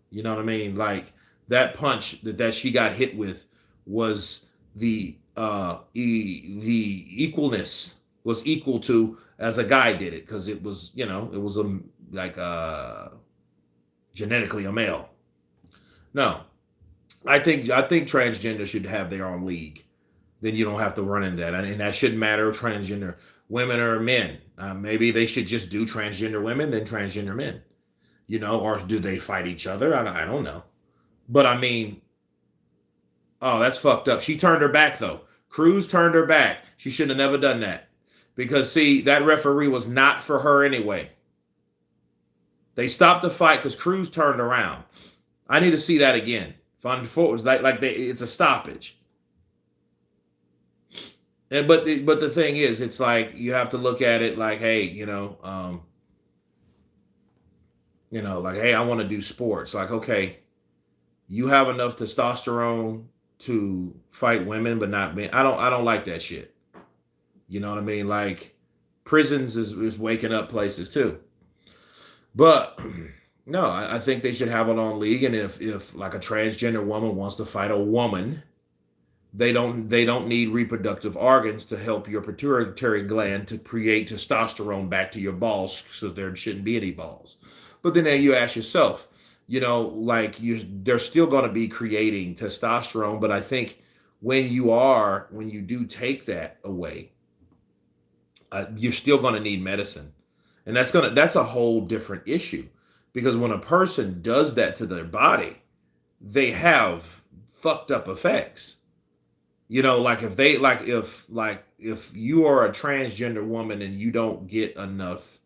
You know what I mean? Like that punch that she got hit with was the equalness was equal to as a guy did it because it was, it was genetically a male. No, I think transgender should have their own league. Then you don't have to run into that. And that shouldn't matter transgender women or men. Maybe they should just do transgender women, then transgender men, or do they fight each other? I don't know. But I mean, oh, that's fucked up. She turned her back, though. Cruz turned her back. She shouldn't have never done that. Because, see, that referee was not for her anyway. They stopped the fight because Cruz turned around. I need to see that again. It's a stoppage. But the thing is, it's like you have to look at it like, hey, like, hey, I want to do sports. Like, okay, you have enough testosterone to fight women, but not men. I don't like that shit. You know what I mean? Like, prisons is waking up places too. But no, I think they should have an own league. And if like a transgender woman wants to fight a woman, they don't need reproductive organs to help your pituitary gland to create testosterone back to your balls because there shouldn't be any balls. But then you ask yourself, they're still going to be creating testosterone. But I think when you do take that away, you're still going to need medicine. And that's a whole different issue because when a person does that to their body, they have fucked up effects. If you are a transgender woman and you don't get enough,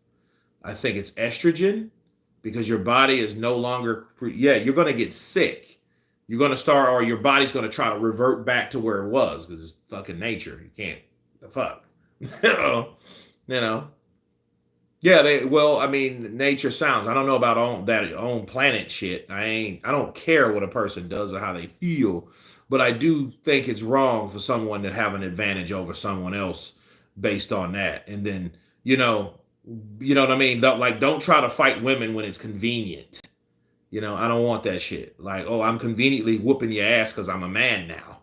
I think it's estrogen because your body is no longer, you're going to get sick. You're going to start, or your body's going to try to revert back to where it was because it's fucking nature. You can't, the fuck, Yeah, nature sounds. I don't know about own planet shit. I don't care what a person does or how they feel. But I do think it's wrong for someone to have an advantage over someone else based on that. And then, you know what I mean? Don't try to fight women when it's convenient. I don't want that shit. Like, oh, I'm conveniently whooping your ass because I'm a man now.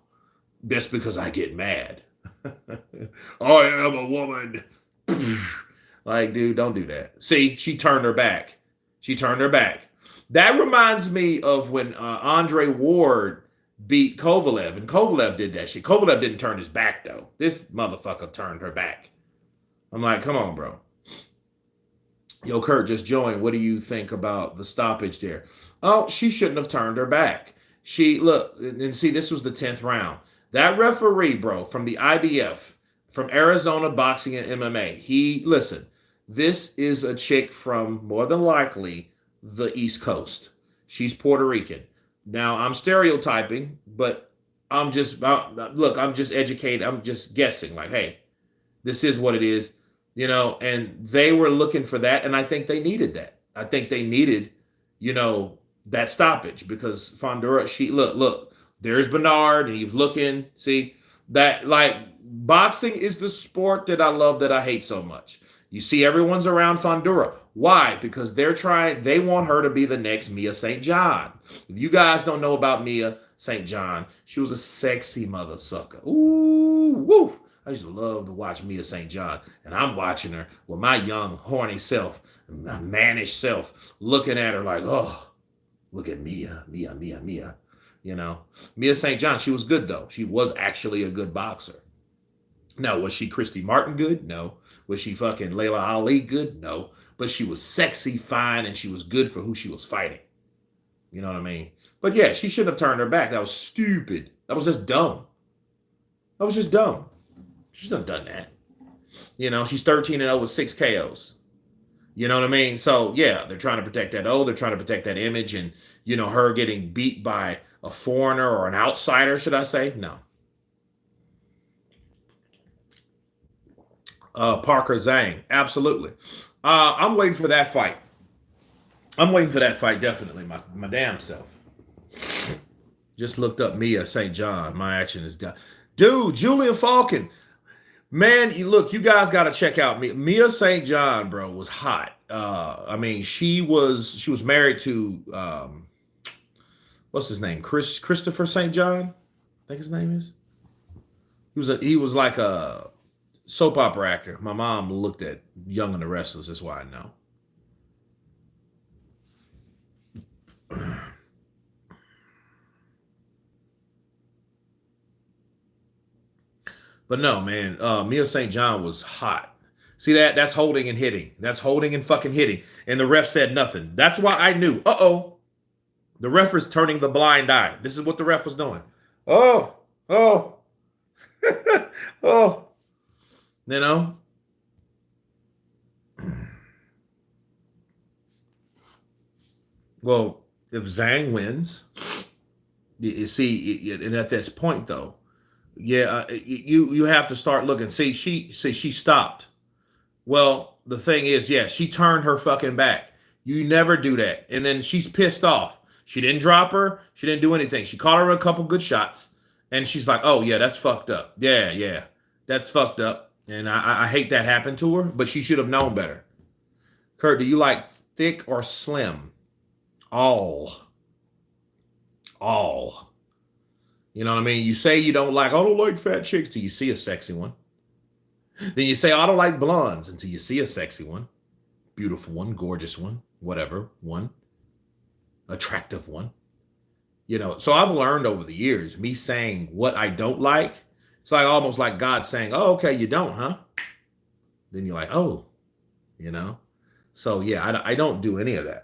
Just because I get mad. I am a woman. Like, dude, don't do that. See, she turned her back. She turned her back. That reminds me of when Andre Ward beat Kovalev, and Kovalev did that shit. Kovalev didn't turn his back though. This motherfucker turned her back. I'm like, come on, bro. Yo, Kurt just joined. What do you think about the stoppage there? Oh, she shouldn't have turned her back. She look and see, this was the 10th round. That referee, bro, from the IBF, from Arizona Boxing and MMA, he listen. This is a chick from more than likely the East Coast. She's Puerto Rican. Now I'm stereotyping, but look. I'm just educated. I'm just guessing. Like, hey, this is what it is, and they were looking for that, and I think they needed that. I think they needed, that stoppage because Fondura, look, there's Bernard, and he was looking, see, that, like, boxing is the sport that I love that I hate so much. You see everyone's around Fondura. Why? Because they want her to be the next Mia St. John. If you guys don't know about Mia St. John, she was a sexy mother sucker. Ooh, woo. I used to love to watch Mia St. John, and I'm watching her with my young, horny self, my mannish self, looking at her like, oh, look at Mia. Mia St. John, she was good, though. She was actually a good boxer. Now, was she Christy Martin good? No. Was she fucking Layla Ali good? No. But she was sexy, fine, and she was good for who she was fighting. You know what I mean? But yeah, she shouldn't have turned her back. That was stupid. That was just dumb. She's not done that. She's 13-0 with 6 KOs. You know what I mean? So, yeah, they're trying to protect that. They're trying to protect that image and, her getting beat by a foreigner or an outsider, should I say? No. Parker Zhang, absolutely. I'm waiting for that fight. Definitely, my damn self. Just looked up Mia St. John. My action is done. Dude, Julian Falcon. Man, you guys got to check out Mia St. John, bro, was hot. She was married to what's his name? Christopher St. John, I think his name is. He was like a soap opera actor. My mom looked at Young and the Restless. That's why I know. But no, man, Mia St. John was hot. See that's holding and hitting. That's holding and fucking hitting. And the ref said nothing. That's why I knew. The ref is turning the blind eye. This is what the ref was doing. Oh. Oh. Well, if Zhang wins, you see, and at this point though, yeah, you have to start looking. See, she stopped. Well, the thing is, yeah, she turned her fucking back. You never do that. And then she's pissed off. She didn't drop her. She didn't do anything. She caught her a couple good shots. And she's like, oh, yeah, that's fucked up. Yeah, that's fucked up. And I hate that happened to her, but she should have known better. Kurt, do you like thick or slim? All. You know what I mean? You say you don't like fat chicks till you see a sexy one. Then you say, I don't like blondes until you see a sexy one. Beautiful one, gorgeous one, whatever one. Attractive one. So I've learned over the years, me saying what I don't like, it's like almost like God saying, oh, okay, you don't, huh? Then you're like, oh, So yeah, I don't do any of that.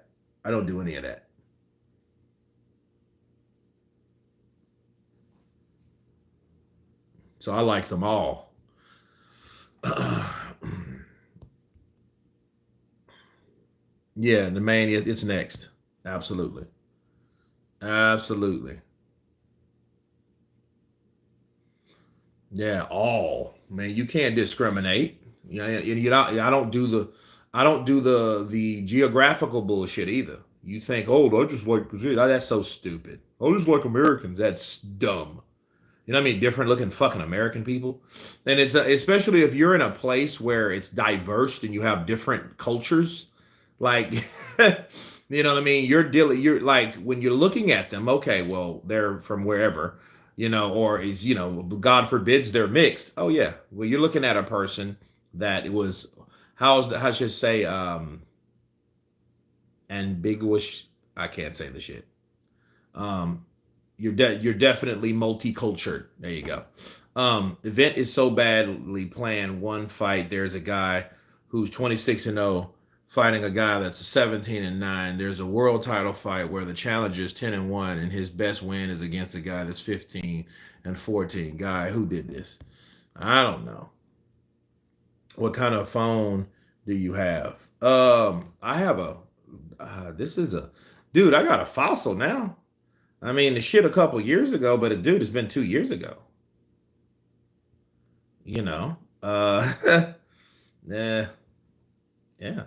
So I like them all. Yeah, the main, it's next. Absolutely. Yeah, all. Man, you can't discriminate. Yeah, and I don't do the geographical bullshit either. You think, oh, I just like Brazil. Oh, that's so stupid. I just like Americans. That's dumb. You know what I mean? Different looking fucking American people. And it's especially if you're in a place where it's diverse and you have different cultures. Like, you know what I mean? You're like, when you're looking at them, okay, well, they're from wherever, or is, God forbids they're mixed. Oh, yeah. Well, you're looking at a person that was how should I say ambiguous. I can't say the shit. Um, you're definitely multicultural. There you go. Event is so badly planned. One fight, there's a guy who's 26-0 fighting a guy that's 17-9. There's a world title fight where the challenger is 10-1, and his best win is against a guy that's 15-14. Guy, who did this? I don't know. What kind of phone do you have? I have a. This is a dude. I got a fossil now. I mean, the shit a couple years ago, but a dude, it's been 2 years ago. You know. Yeah, yeah.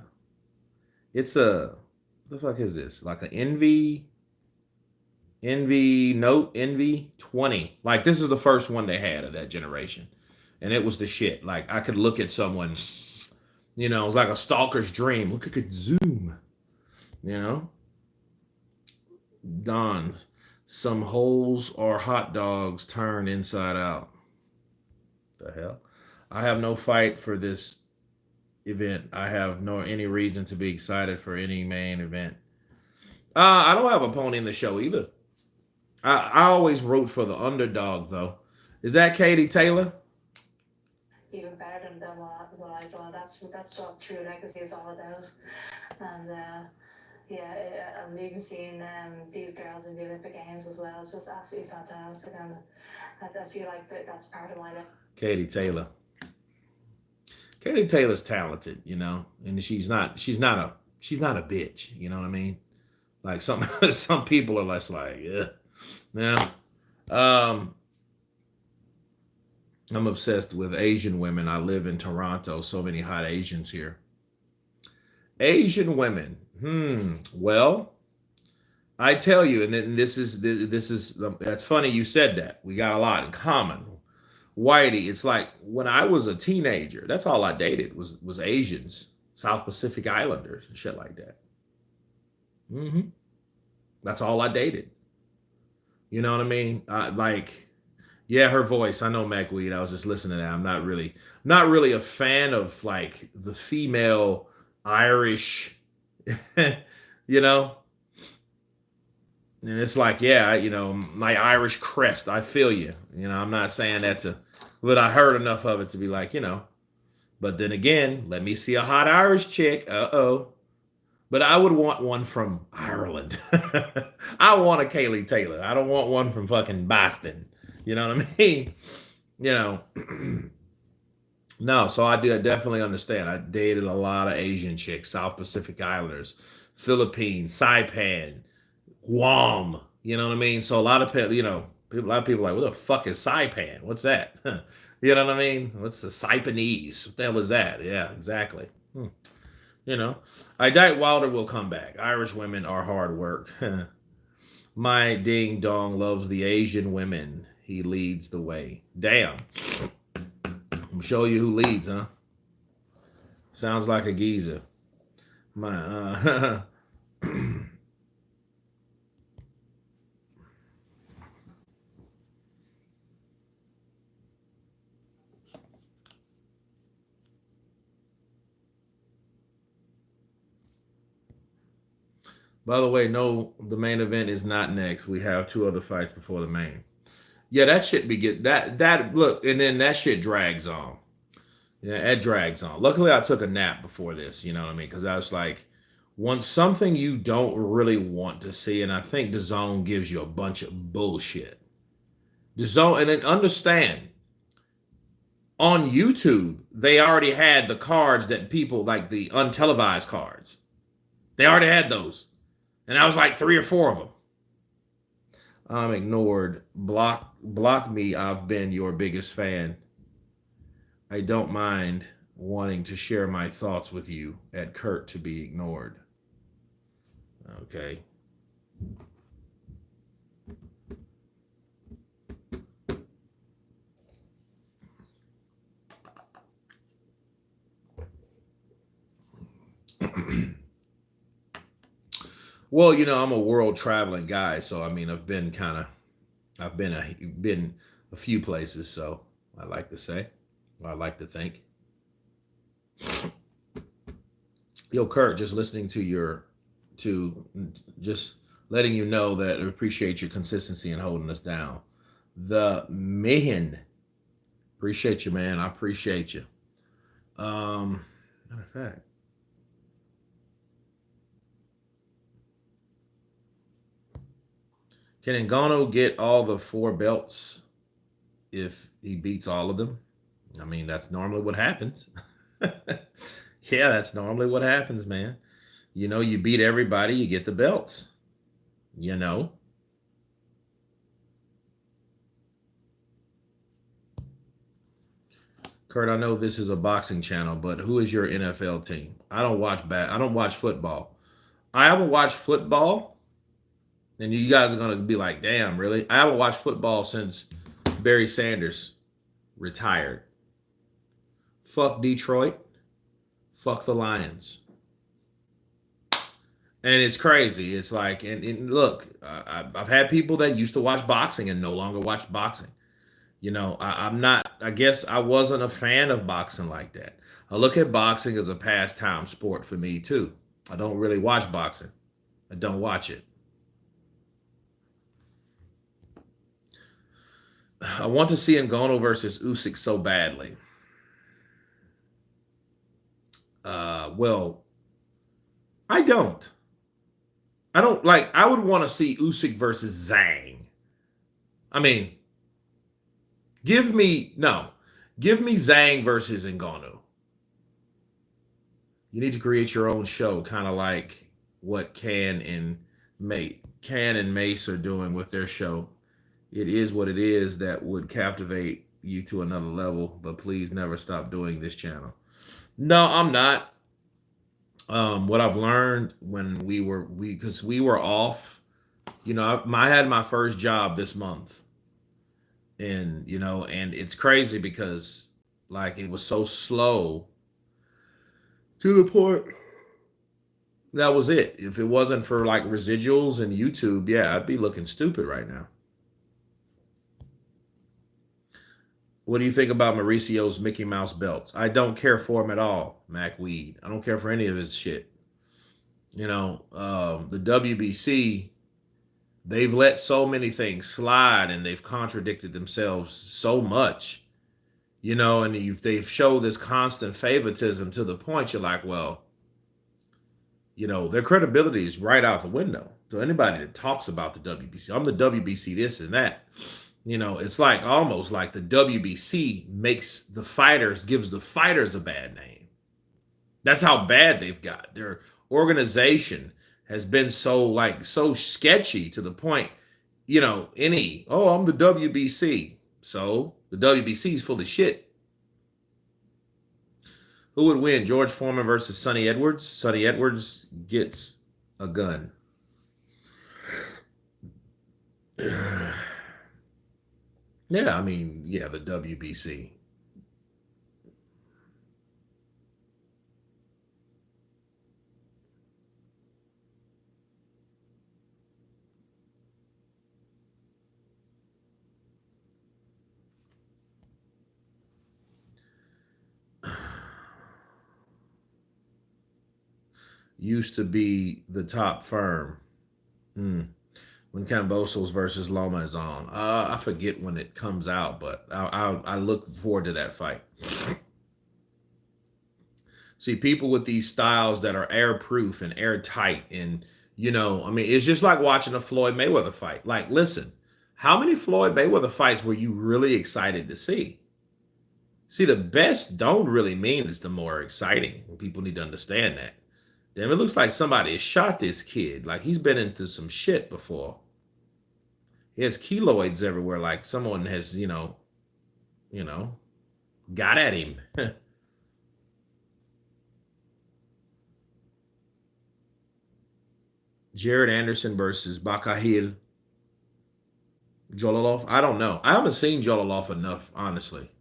It's a. What the fuck is this? Like an Envy Note Envy 20. Like this is the first one they had of that generation, and it was the shit. Like I could look at someone. It was like a stalker's dream. Look, I could zoom. You know, Don. Some holes or hot dogs turned inside out. The hell? I have no fight for this event. I have no any reason to be excited for any main event. I don't have a pony in the show either. I always root for the underdog though. Is that Katie Taylor? Even better than what I thought. That's what true legacy is all about. And yeah, I'm even seeing these girls in the Olympic Games as well. It's just absolutely fantastic, and I feel like that's part of my life. Katie Taylor. Katie Taylor's talented, and she's not a bitch. You know what I mean? Like some some people are less like, yeah, yeah. Um, I'm obsessed with Asian women. I live in Toronto. So many hot Asians here. Asian women. Well, I tell you, and then this is that's funny you said that. We got a lot in common. Whitey, it's like when I was a teenager, that's all I dated was Asians, South Pacific Islanders and shit like that. hmm That's all I dated. You know what I mean? Like, yeah, her voice. I know Macweed. I was just listening to that. I'm not really a fan of like the female Irish, you know. And it's like, yeah, my Irish crest. I feel you. I'm not saying that but I heard enough of it to be like. But then again, let me see a hot Irish chick. Uh-oh. But I would want one from Ireland. I want a Kaylee Taylor. I don't want one from fucking Boston. You know what I mean? You know. No, so I definitely understand. I dated a lot of Asian chicks, South Pacific Islanders, Philippines, Saipan, Guam. You know what I mean? So a lot of a lot of people are like, what the fuck is Saipan? What's that? You know what I mean? What's the Saipanese? What the hell is that? Yeah, exactly. You know, I doubt Wilder will come back. Irish women are hard work. My ding dong loves the Asian women. He leads the way. Damn. I'm show you who leads, huh? Sounds like a geezer. My By the way, no, the main event is not next. We have two other fights before the main. Yeah, that shit be good. That look, and then that shit drags on. Yeah, it drags on. Luckily, I took a nap before this. You know what I mean? Because I was like, once something you don't really want to see, and I think the zone gives you a bunch of bullshit. The zone, and then understand on YouTube, they already had the cards that people like the untelevised cards. They already had those, and I was like three or four of them. I'm ignored. Block me. I've been your biggest fan. I don't mind wanting to share my thoughts with you at Kurt to be ignored. Okay. Well, I'm a world traveling guy, so I mean, I've been a few places, so I like to say, I like to think. Yo, Kurt, just listening to just letting you know that I appreciate your consistency and holding us down. The Mehin, appreciate you, man. I appreciate you. Matter of fact, can Ngannou get all the four belts if he beats all of them? I mean, that's normally what happens. Yeah, that's normally what happens, man. You beat everybody, you get the belts. You know, Kurt, I know this is a boxing channel, but who is your NFL team? I don't watch football. I haven't watched football, and you guys are gonna be like, "Damn, really?" I haven't watched football since Barry Sanders retired. Fuck Detroit. Fuck the Lions. And it's crazy. It's like, and look, I've had people that used to watch boxing and no longer watch boxing. I'm not, I guess I wasn't a fan of boxing like that. I look at boxing as a pastime sport for me too. I don't really watch boxing. I don't watch it. I want to see Ngannou versus Usyk so badly. Well, I don't. I don't like. I would want to see Usyk versus Zhang. I mean, give me no, give me Zhang versus Ngannou. You need to create your own show, kind of like what Can and Mace are doing with their show. It is what it is that would captivate you to another level, but please never stop doing this channel. No, I'm not. What I've learned when because we were off, I had my first job this month, and and it's crazy because like it was so slow to the point that was it. If it wasn't for like residuals and YouTube, yeah, I'd be looking stupid right now. What do you think about Mauricio's Mickey Mouse belts? I don't care for him at all, Mac Weed. I don't care for any of his shit. The WBC, they've let so many things slide and they've contradicted themselves so much, and they've showed this constant favoritism to the point you're like, well, their credibility is right out the window. So anybody that talks about the WBC, I'm the WBC this and that. It's like almost like the WBC gives the fighters a bad name. That's how bad they've got. Their organization has been so sketchy to the point, I'm the WBC. So the WBC is full of shit. Who would win, George Foreman versus Sonny Edwards? Sonny Edwards gets a gun. Yeah, I mean, yeah, the WBC. Used to be the top firm. Hmm. When Cambosos versus Loma is on. I forget when it comes out, but I look forward to that fight. See, people with these styles that are airproof and airtight, and I mean, it's just like watching a Floyd Mayweather fight. Like, listen, how many Floyd Mayweather fights were you really excited to see? See, the best don't really mean it's the more exciting. People need to understand that. Damn, it looks like somebody has shot this kid. Like he's been into some shit before. He has keloids everywhere, like someone has, you know, got at him. Jared Anderson versus Bakahil Jolalov. I don't know. I haven't seen Jolalov enough, honestly.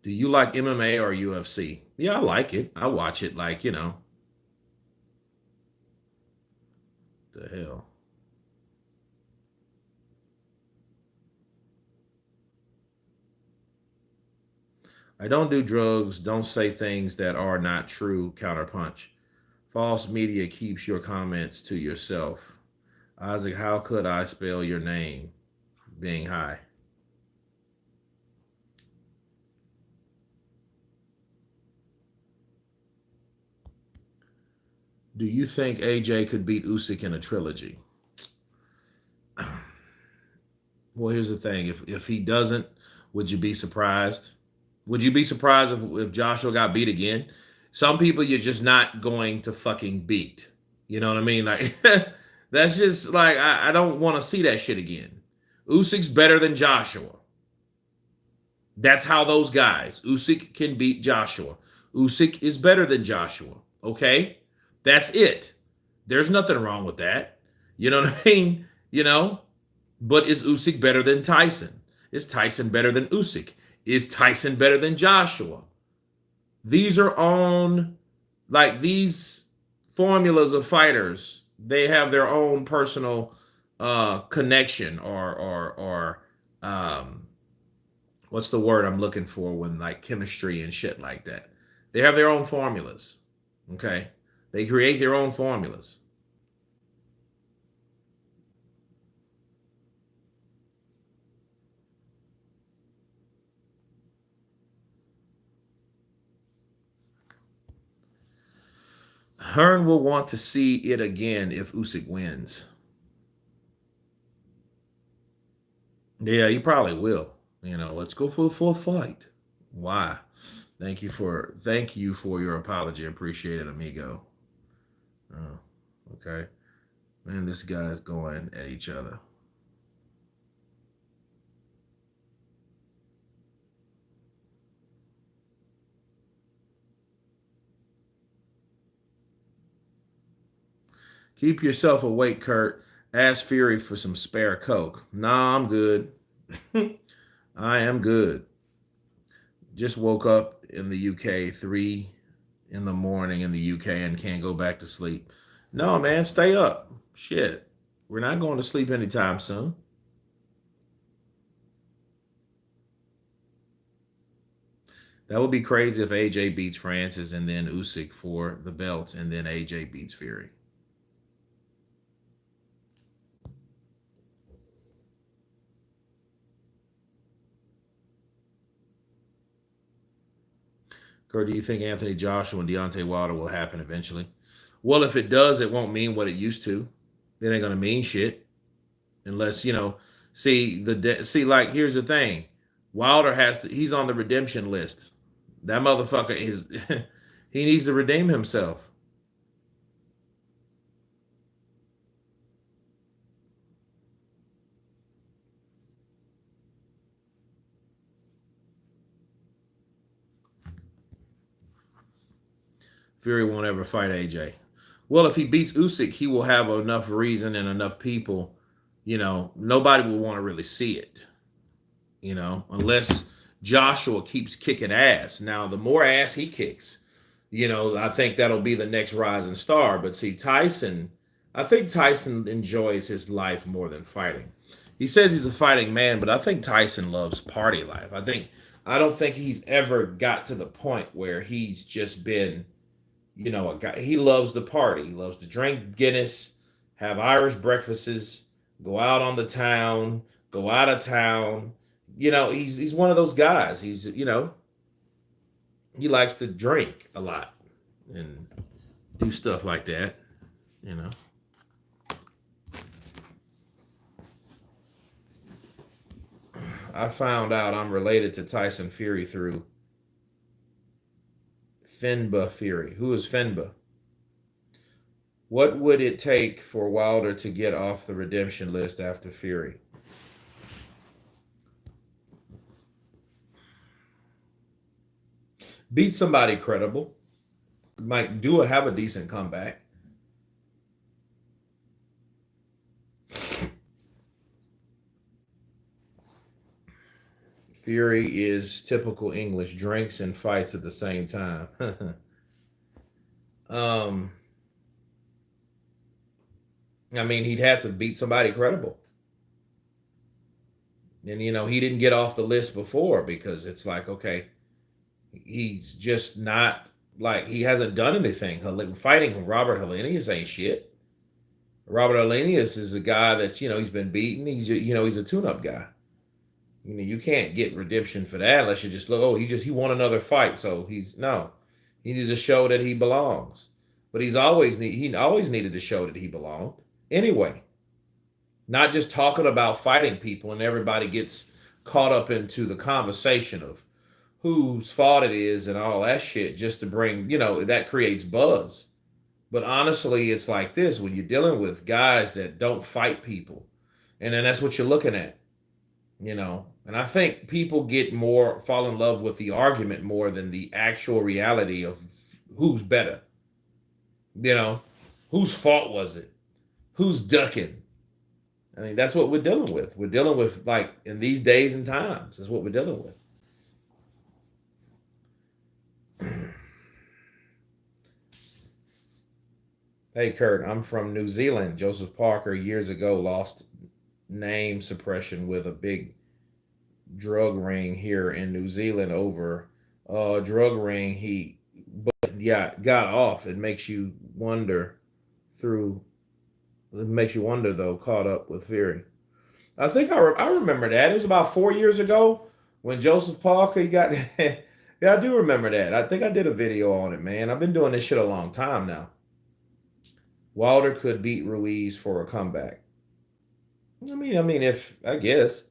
Do you like MMA or UFC? Yeah, I like it. I watch it like, The hell? I don't do drugs. Don't say things that are not true. Counterpunch. False media keeps your comments to yourself. Isaac, how could I spell your name? Being high. Do you think AJ could beat Usyk in a trilogy? Well, here's the thing. If he doesn't, would you be surprised? Would you be surprised if Joshua got beat again? Some people you're just not going to fucking beat. You know what I mean? Like that's just like I don't want to see that shit again. Usyk's better than Joshua. That's how those guys. Usyk can beat Joshua. Usyk is better than Joshua. Okay? That's it. There's nothing wrong with that. You know what I mean? You know? But is Usyk better than Tyson? Is Tyson better than Usyk? Is Tyson better than Joshua? These are on like these formulas of fighters. They have their own personal connection or what's the word I'm looking for when like chemistry and shit like that. They have their own formulas. Okay? They create their own formulas. Hearn will want to see it again if Usyk wins. Yeah, he probably will. You know, let's go for the full fight. Why? Thank you for your apology. Appreciate it, amigo. Oh, okay. Man, this guy's going at each other. Keep yourself awake, Kurt. Ask Fury for some spare coke. Nah, I'm good. I am good. Just woke up in the UK 3 in the morning in the UK and can't go back to sleep. No, man, stay up. Shit. We're not going to sleep anytime soon. That would be crazy if AJ beats Francis and then Usyk for the belt and then AJ beats Fury. Kurt, do you think Anthony Joshua and Deontay Wilder will happen eventually? Well, if it does, it won't mean what it used to. It ain't gonna mean shit unless see like here's the thing. Wilder he's on the redemption list. That motherfucker is he needs to redeem himself. Fury won't ever fight AJ. Well, if he beats Usyk, he will have enough reason and enough people. Nobody will want to really see it. Unless Joshua keeps kicking ass. Now, the more ass he kicks, I think that'll be the next rising star. But see, I think Tyson enjoys his life more than fighting. He says he's a fighting man, but I think Tyson loves party life. I don't think he's ever got to the point where he's just been, a guy. He loves the party. He loves to drink Guinness, have Irish breakfasts, go out on the town, go out of town. He's one of those guys. He likes to drink a lot and do stuff like that. You know. I found out I'm related to Tyson Fury through Finba Fury. Who is Finba? What would it take for Wilder to get off the redemption list after Fury? Beat somebody credible. Might have a decent comeback. Fury is typical English, drinks and fights at the same time. um, I mean, he'd have to beat somebody credible. And, he didn't get off the list before because it's like, okay, he's just not like he hasn't done anything. Fighting Robert Helenius ain't shit. Robert Helenius is a guy that's, he's been beaten. He's a tune-up guy. You can't get redemption for that unless you just look, oh, he won another fight. So he needs to show that he belongs. But he always needed to show that he belonged. Anyway, not just talking about fighting people and everybody gets caught up into the conversation of whose fault it is and all that shit just to bring, that creates buzz. But honestly, it's like this when you're dealing with guys that don't fight people. And then that's what you're looking at, And I think people fall in love with the argument more than the actual reality of who's better. Whose fault was it? Who's ducking? I mean, that's what we're dealing with. We're dealing with, like, in these days and times, that's what we're dealing with. Hey, Kurt, I'm from New Zealand. Joseph Parker years ago lost name suppression with a big drug ring here in New Zealand over a drug ring. Got off. It makes you wonder though, caught up with Fury. I think I remember that. It was about 4 years ago when Joseph Parker got. Yeah, I do remember that. I think I did a video on it, man. I've been doing this shit a long time now. Wilder could beat Ruiz for a comeback. If I guess.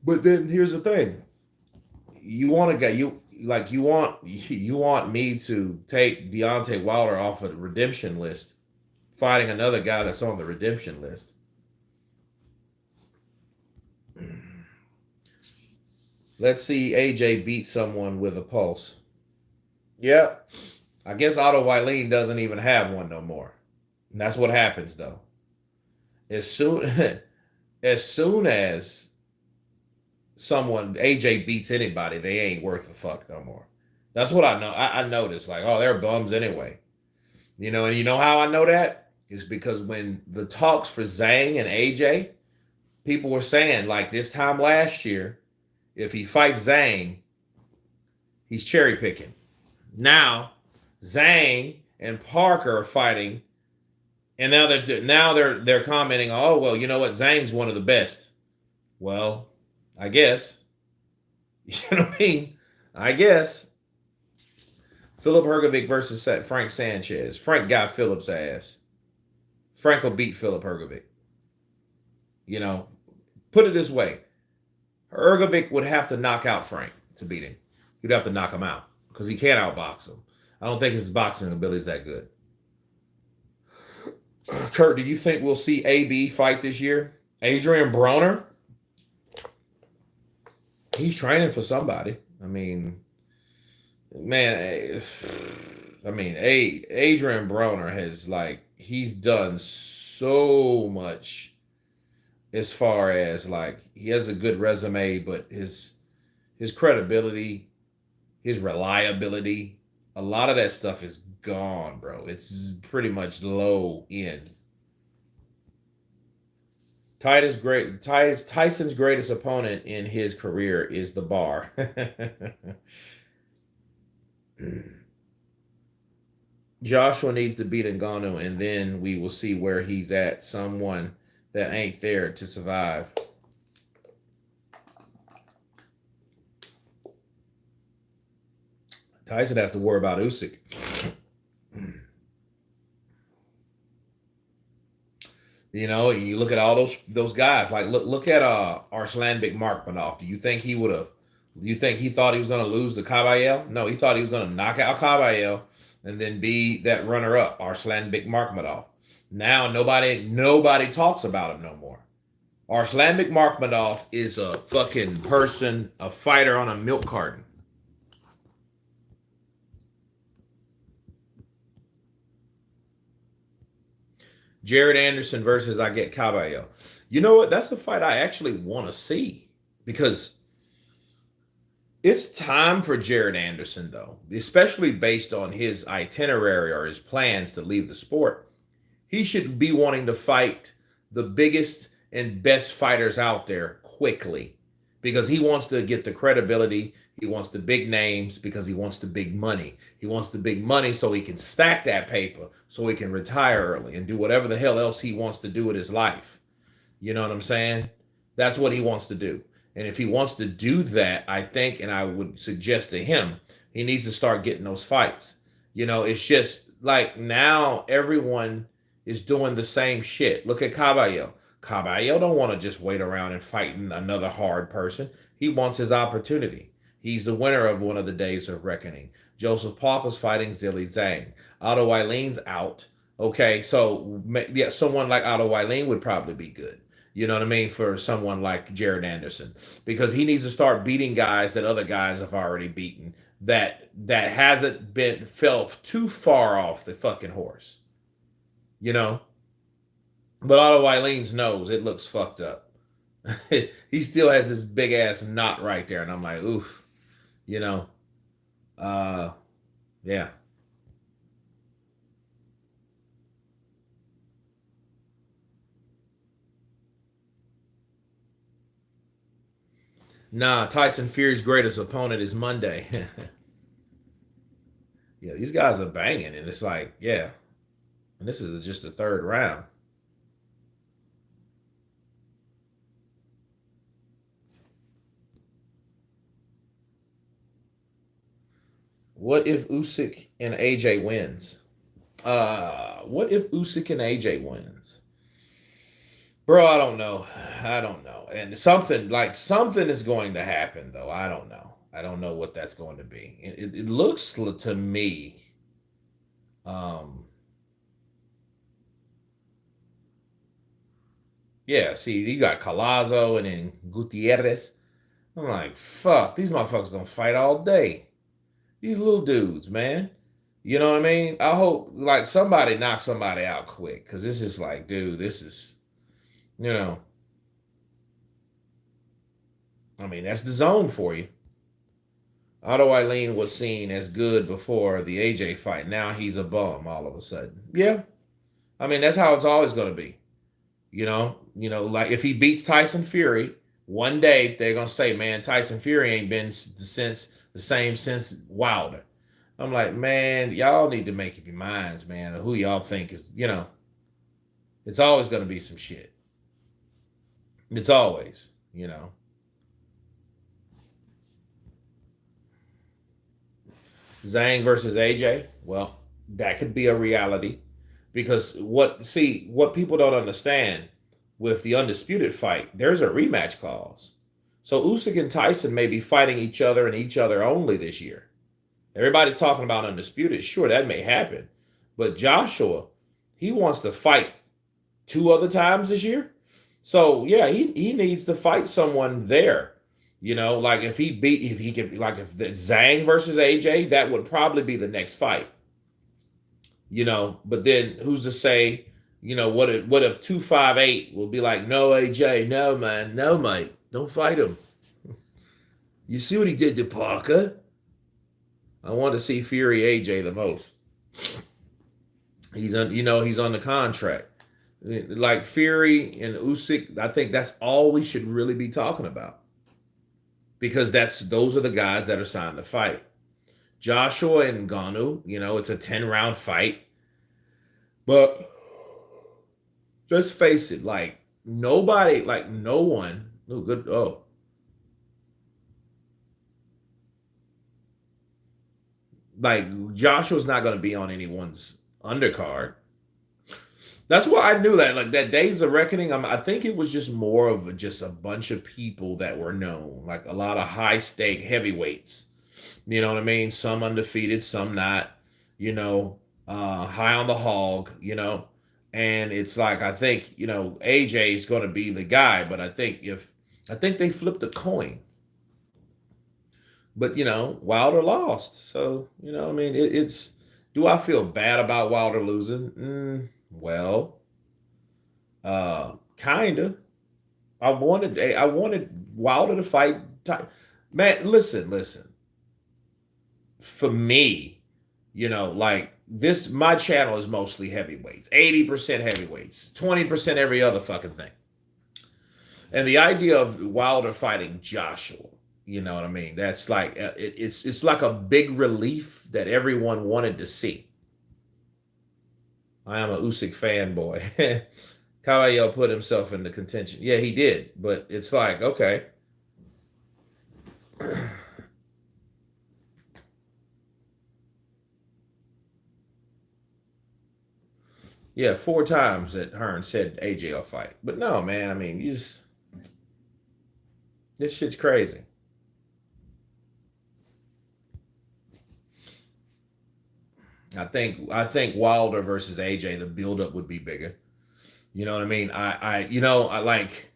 But then here's the thing. You want to get you want me to take Deontay Wilder off of the redemption list, fighting another guy that's on the redemption list. Let's see AJ beat someone with a pulse. Yeah. I guess Otto Wylene doesn't even have one no more. And that's what happens though. As soon as someone AJ beats anybody, they ain't worth a fuck no more. That's what I know. I noticed, like, oh, they're bums anyway. And you know how I know that? Is because when the talks for Zhang and AJ, people were saying, like, this time last year, if he fights Zhang, he's cherry picking. Now, Zhang and Parker are fighting, and now they're commenting, oh, well, you know what? Zhang's one of the best. Well, I guess. You know what I mean? I guess. Philip Hrgovic versus Frank Sanchez. Frank got Philip's ass. Frank will beat Philip Hrgovic. Put it this way. Hrgovic would have to knock out Frank to beat him. He'd have to knock him out because he can't outbox him. I don't think his boxing ability is that good. Kurt, do you think we'll see AB fight this year? Adrian Broner? He's training for somebody. Adrian Broner has, he's done so much as far as, he has a good resume, but his credibility, his reliability, a lot of that stuff is gone, bro. It's pretty much low end. Tyson's greatest opponent in his career is the bar. Joshua needs to beat Ngannou, and then we will see where he's at. Someone that ain't there to survive. Tyson has to worry about Usyk. You look at all those guys. Like look at Arslan Bikmarkmanov. Do you think he thought he was going to lose to Caballero? No, he thought he was going to knock out Caballero and then be that runner-up, Arslan Bikmarkmanov. Now nobody talks about him no more. Arslan Bikmarkmanov is a fucking person, a fighter on a milk carton. Jared Anderson versus I get Caballero. You know what? That's the fight I actually want to see because it's time for Jared Anderson, though, especially based on his itinerary or his plans to leave the sport. He should be wanting to fight the biggest and best fighters out there quickly because he wants to get the credibility. He wants the big names because he wants the big money. He wants the big money so he can stack that paper so he can retire early and do whatever the hell else he wants to do with his life. You know what I'm saying? That's what he wants to do. And if he wants to do that, I think, and I would suggest to him, he needs to start getting those fights. It's just like now everyone is doing the same shit. Look at Caballo. Caballo don't want to just wait around and fight another hard person. He wants his opportunity. He's the winner of one of the days of reckoning. Joseph Parker's fighting Zilly Zhang. Otto Eileen's out. Okay, so yeah, someone like Otto Eileen would probably be good. You know what I mean? For someone like Jared Anderson, because he needs to start beating guys that other guys have already beaten. That hasn't been fell too far off the fucking horse. You know, but Otto Eileen's nose, it looks fucked up. He still has this big ass knot right there, and I'm like, oof. You know, uh, yeah. Nah, Tyson Fury's greatest opponent is Monday. Yeah, these guys are banging, and it's like, yeah, and this is just the third round. What if Usyk and AJ wins? What if Usyk and AJ wins? Bro, I don't know. I don't know. And something is going to happen though. I don't know. I don't know what that's going to be. It looks to me um yeah, see, you got Colazo and then Gutierrez. I'm like, fuck, these motherfuckers gonna fight all day. These little dudes, man. You know what I mean? I hope like somebody knocks somebody out quick because this is like, dude, this is, you know, I mean, that's the zone for you. Otto Eileen was seen as good before the AJ fight. Now he's a bum all of a sudden. Yeah. I mean, that's how it's always going to be. Like if he beats Tyson Fury, one day they're going to say, man, Tyson Fury ain't been since the same since Wilder. I'm like, man, y'all need to make up your minds, man, of who y'all think is, it's always going to be some shit. It's always. Zhang versus AJ. Well, that could be a reality because what people don't understand with the undisputed fight, there's a rematch clause. So Usyk and Tyson may be fighting each other and each other only this year. Everybody's talking about undisputed. Sure, that may happen. But Joshua, he wants to fight two other times this year. So yeah, he needs to fight someone there. Like if he could, like if the Zhang versus AJ, that would probably be the next fight. But then who's to say, what if 258 will be like, no, AJ, no, man, no, mate, don't fight him. You see what he did to Parker? I want to see Fury AJ the most. He's on the contract. Like Fury and Usyk, I think that's all we should really be talking about. Because those are the guys that are signed to fight. Joshua and Ganu, it's a 10-round fight. But let's face it, like nobody, like no one, oh good, oh. Like Joshua's not gonna be on anyone's undercard. That's why I knew that. Like that Days of Reckoning, I think it was just more of just a bunch of people that were known, like a lot of high stake heavyweights. You know what I mean? Some undefeated, some not. High on the hog. And it's like I think AJ is going to be the guy, but I think they flipped a coin. But Wilder lost, so I mean it's. Do I feel bad about Wilder losing? Well, kinda. I wanted Wilder to fight. Man, listen. For me, You know, like this, my channel is mostly heavyweights, 80% heavyweights, 20% every other fucking thing. And the idea of Wilder fighting Joshua, you know what I mean? That's like it's like a big relief that everyone wanted to see. I am a Usyk fanboy. Caballero put himself into contention. Yeah, he did, but it's like okay. Yeah, 4 times that Hearn said AJ will fight, but no, man. I mean, you just this shit's crazy. I think Wilder versus AJ, the buildup would be bigger. You know what I mean? I like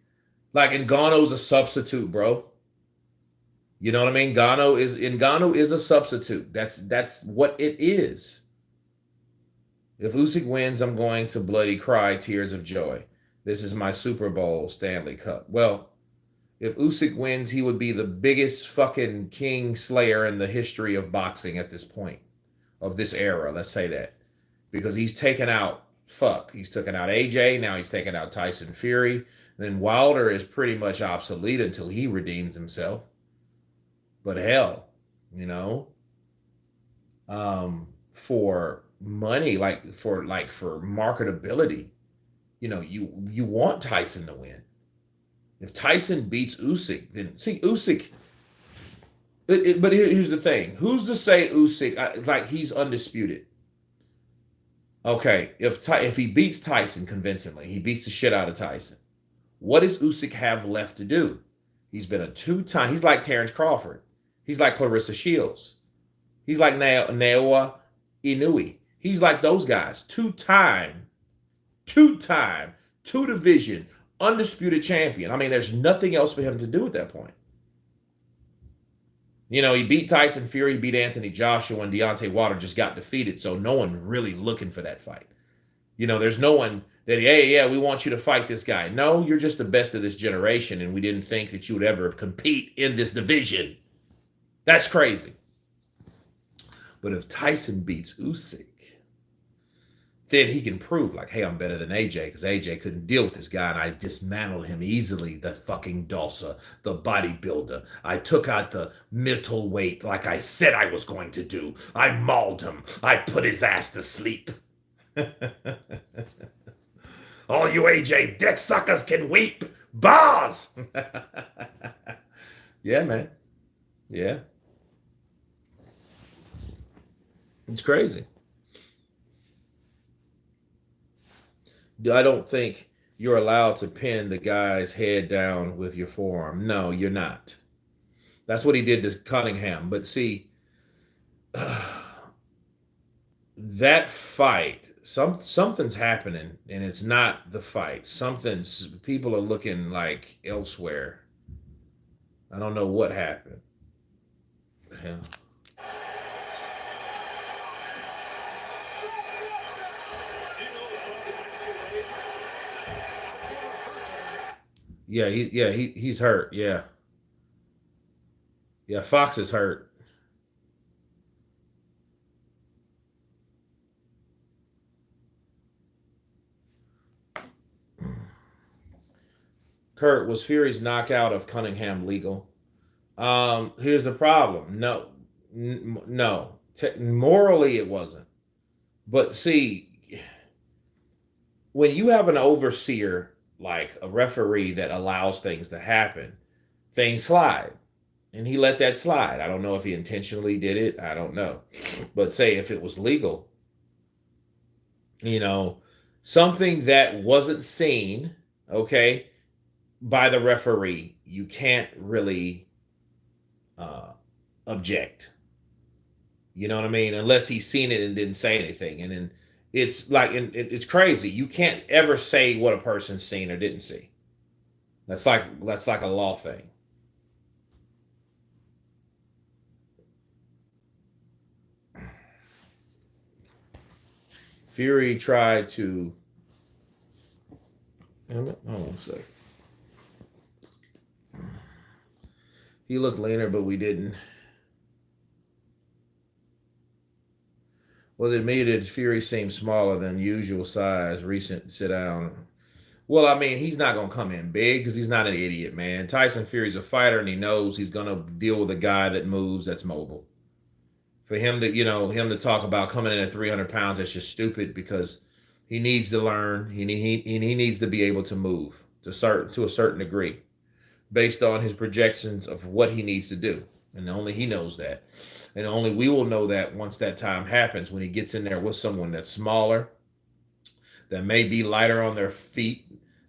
Ngannou's a substitute, bro. You know what I mean? Ngannou is a substitute. That's what it is. If Usyk wins, I'm going to bloody cry tears of joy. This is my Super Bowl Stanley Cup. Well, if Usyk wins, he would be the biggest fucking king slayer in the history of boxing at this point of this era. Let's say that because he's taken out he's taken out AJ. Now he's taken out Tyson Fury. Then Wilder is pretty much obsolete until he redeems himself. But hell, you know, for money, for marketability, you know, you want Tyson to win. If Tyson beats Usyk, then see Usyk. But here's the thing: who's to say Usyk like he's undisputed? Okay, if he beats Tyson convincingly, he beats the shit out of Tyson. What does Usyk have left to do? He's been a 2-time. He's like Terrence Crawford. He's like Clarissa Shields. He's like Naoya Inoue. He's like those guys. 2-time, 2-division, undisputed champion. I mean, there's nothing else for him to do at that point. You know, he beat Tyson Fury, beat Anthony Joshua, and Deontay Wilder just got defeated. So no one really looking for that fight. You know, there's no one that, hey, yeah, we want you to fight this guy. No, you're just the best of this generation, and we didn't think that you would ever compete in this division. That's crazy. But if Tyson beats Usyk, then he can prove, like, hey, I'm better than AJ, because AJ couldn't deal with this guy, and I dismantled him easily, the fucking Dulce, the bodybuilder. I took out the middleweight like I said I was going to do. I mauled him. I put his ass to sleep. All you AJ dick suckers can weep. Bars! Yeah, man. Yeah. It's crazy. I don't think you're allowed to pin the guy's head down with your forearm. No, you're not. That's what he did to Cunningham. But see, that fight, something's happening, and it's not the fight. People are looking like elsewhere. I don't know what happened. Yeah. He's hurt. Yeah. Yeah, Fox is hurt. Kurt, was Fury's knockout of Cunningham legal? Here's the problem. No. Morally, it wasn't. But see, when you have an overseer like a referee that allows things to happen, things slide. And he let that slide. I don't know if he intentionally did it. I don't know. But say if it was legal, you know, something that wasn't seen, okay, by the referee, you can't really object. You know what I mean? Unless he's seen it and didn't say anything. And then it's like, it's crazy. You can't ever say what a person's seen or didn't see. That's like a law thing. Fury tried to. Hold on a sec. He looked leaner, but we didn't. Well, admitted Fury seems smaller than usual size. Recent sit down. Well, I mean, he's not gonna come in big because he's not an idiot, man. Tyson Fury's a fighter, and he knows he's gonna deal with a guy that moves, that's mobile. For him to, him to talk about coming in at 300 pounds, that's just stupid because he needs to learn. He needs to be able to move to a certain degree based on his projections of what he needs to do, and only he knows that, and only we will know that once that time happens when he gets in there with someone that's smaller, that may be lighter on their feet,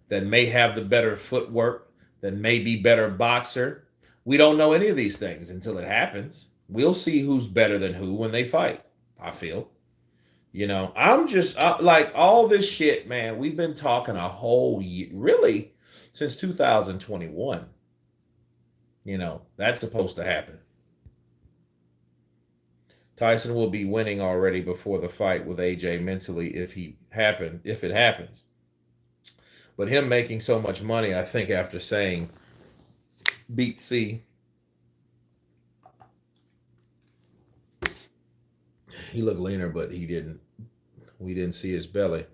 that may have the better footwork, that may be better boxer. We don't know any of these things until it happens. We'll see who's better than who when they fight. I feel. I'm just like all this shit, man. We've been talking a whole year, really, since 2021. That's supposed to happen. Tyson will be winning already before the fight with AJ mentally if it happens. But him making so much money, I think after saying beat C, he looked leaner, but he didn't. We didn't see his belly.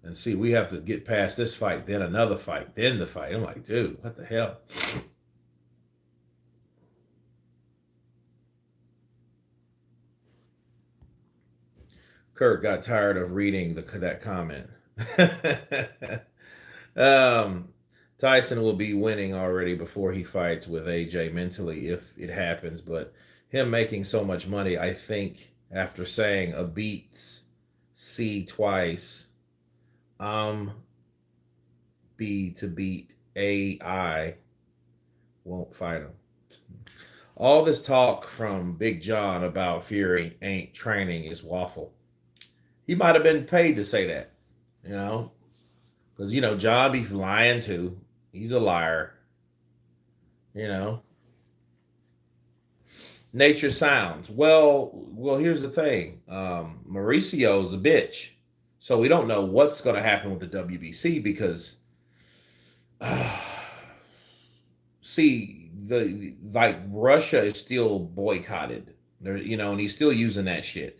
And see, we have to get past this fight, then another fight, then the fight. I'm like, dude, what the hell? Kurt got tired of reading that comment. Tyson will be winning already before he fights with AJ mentally if it happens. But him making so much money, I think, after saying a beats C twice, B to beat AI won't fight him. All this talk from Big John about Fury ain't training is waffle. He might have been paid to say that, because John be lying too. He's a liar, you know. Nature sounds. Well. Here's the thing. Mauricio's a bitch, so we don't know what's going to happen with the WBC because, see, Russia is still boycotted. There, and he's still using that shit.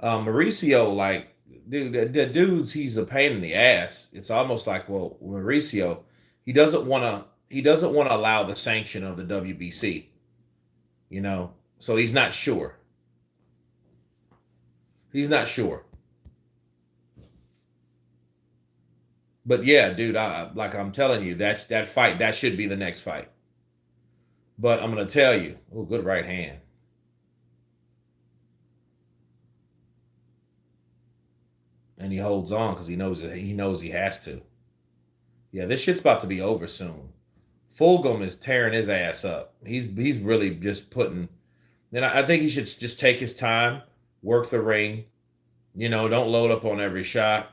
Mauricio, dude, the dude's he's a pain in the ass. It's almost like, well, Mauricio, he doesn't want to allow the sanction of the WBC, so he's not sure. He's not sure. But yeah, dude, I'm telling you, that fight, that should be the next fight. But I'm gonna tell you, oh, good right hand. And he holds on because he knows he has to. Yeah, this shit's about to be over soon. Fulgham is tearing his ass up. He's really just putting. And I think he should just take his time, work the ring. Don't load up on every shot.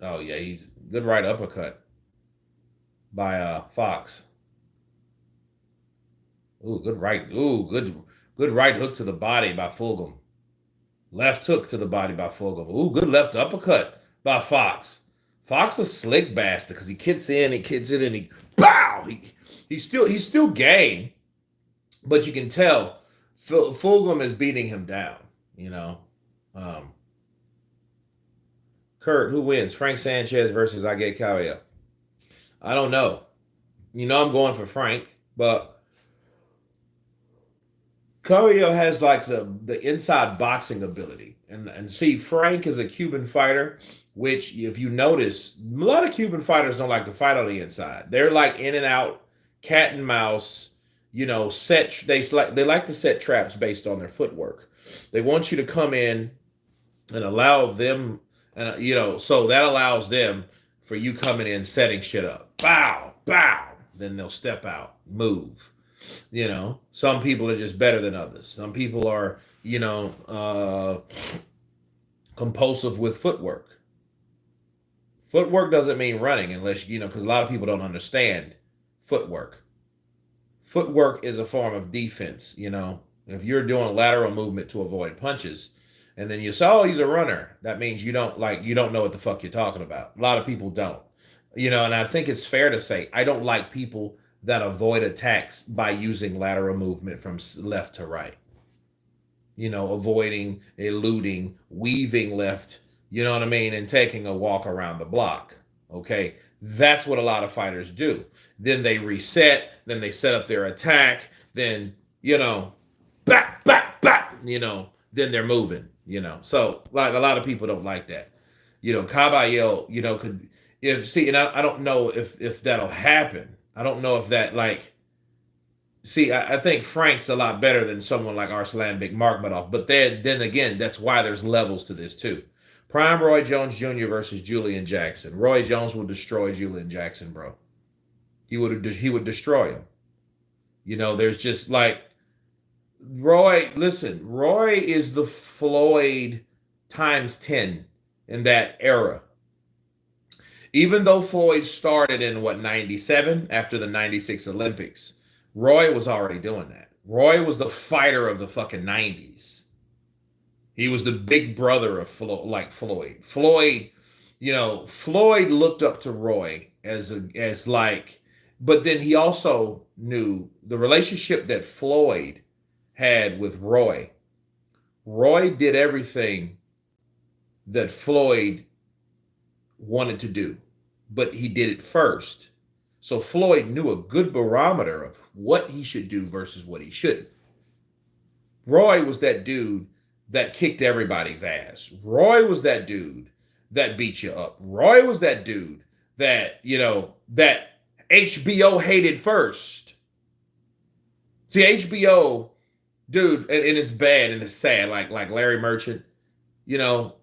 Oh yeah, he's good right uppercut by Fox. Ooh, good right. Ooh, good right hook to the body by Fulgham. Left hook to the body by Fulgham. Ooh, good left uppercut by Fox. Fox a slick bastard because he kicks in, and he bow. He's still game, but you can tell Fulgham is beating him down. Kurt, who wins? Frank Sanchez versus Age Carrillo. I don't know. I'm going for Frank, but Carrillo has the inside boxing ability. And see, Frank is a Cuban fighter, which if you notice, a lot of Cuban fighters don't like to fight on the inside. They're like in and out, cat and mouse, set they like to set traps based on their footwork. They want you to come in and allow them, and so that allows them for you coming in setting shit up. Bow, bow. Then they'll step out, move. Some people are just better than others. Some people are, compulsive with footwork. Footwork doesn't mean running unless, because a lot of people don't understand footwork. Footwork is a form of defense, If you're doing lateral movement to avoid punches, and then you say, oh, he's a runner, that means you don't know what the fuck you're talking about. A lot of people don't. And I think it's fair to say I don't like people that avoid attacks by using lateral movement from left to right. Avoiding, eluding, weaving left, you know what I mean, and taking a walk around the block. Okay. That's what a lot of fighters do. Then they reset, then they set up their attack, then, back, back, back, then they're moving, So, like, a lot of people don't like that. Caballero, could, if, see, and I don't know if that'll happen. I don't know if that, like, see, I think Frank's a lot better than someone like Arslan Big Markmadov. But then again, that's why there's levels to this too. Prime Roy Jones Jr. versus Julian Jackson. Roy Jones will destroy Julian Jackson, bro. He would destroy him. There's just like Roy. Listen, Roy is the Floyd times 10 in that era. Even though Floyd started in 97 after the 96 Olympics, Roy was already doing that. Roy was the fighter of the fucking 90s. He was the big brother of Floyd. Floyd looked up to Roy as like, but then he also knew the relationship that Floyd had with Roy. Roy did everything that Floyd wanted to do, but he did it first. So Floyd knew a good barometer of what he should do versus what he shouldn't. Roy was that dude that kicked everybody's ass. Roy was that dude that beat you up. Roy was that dude that, that HBO hated first. See, HBO, dude, and it's bad and it's sad, like Larry Merchant.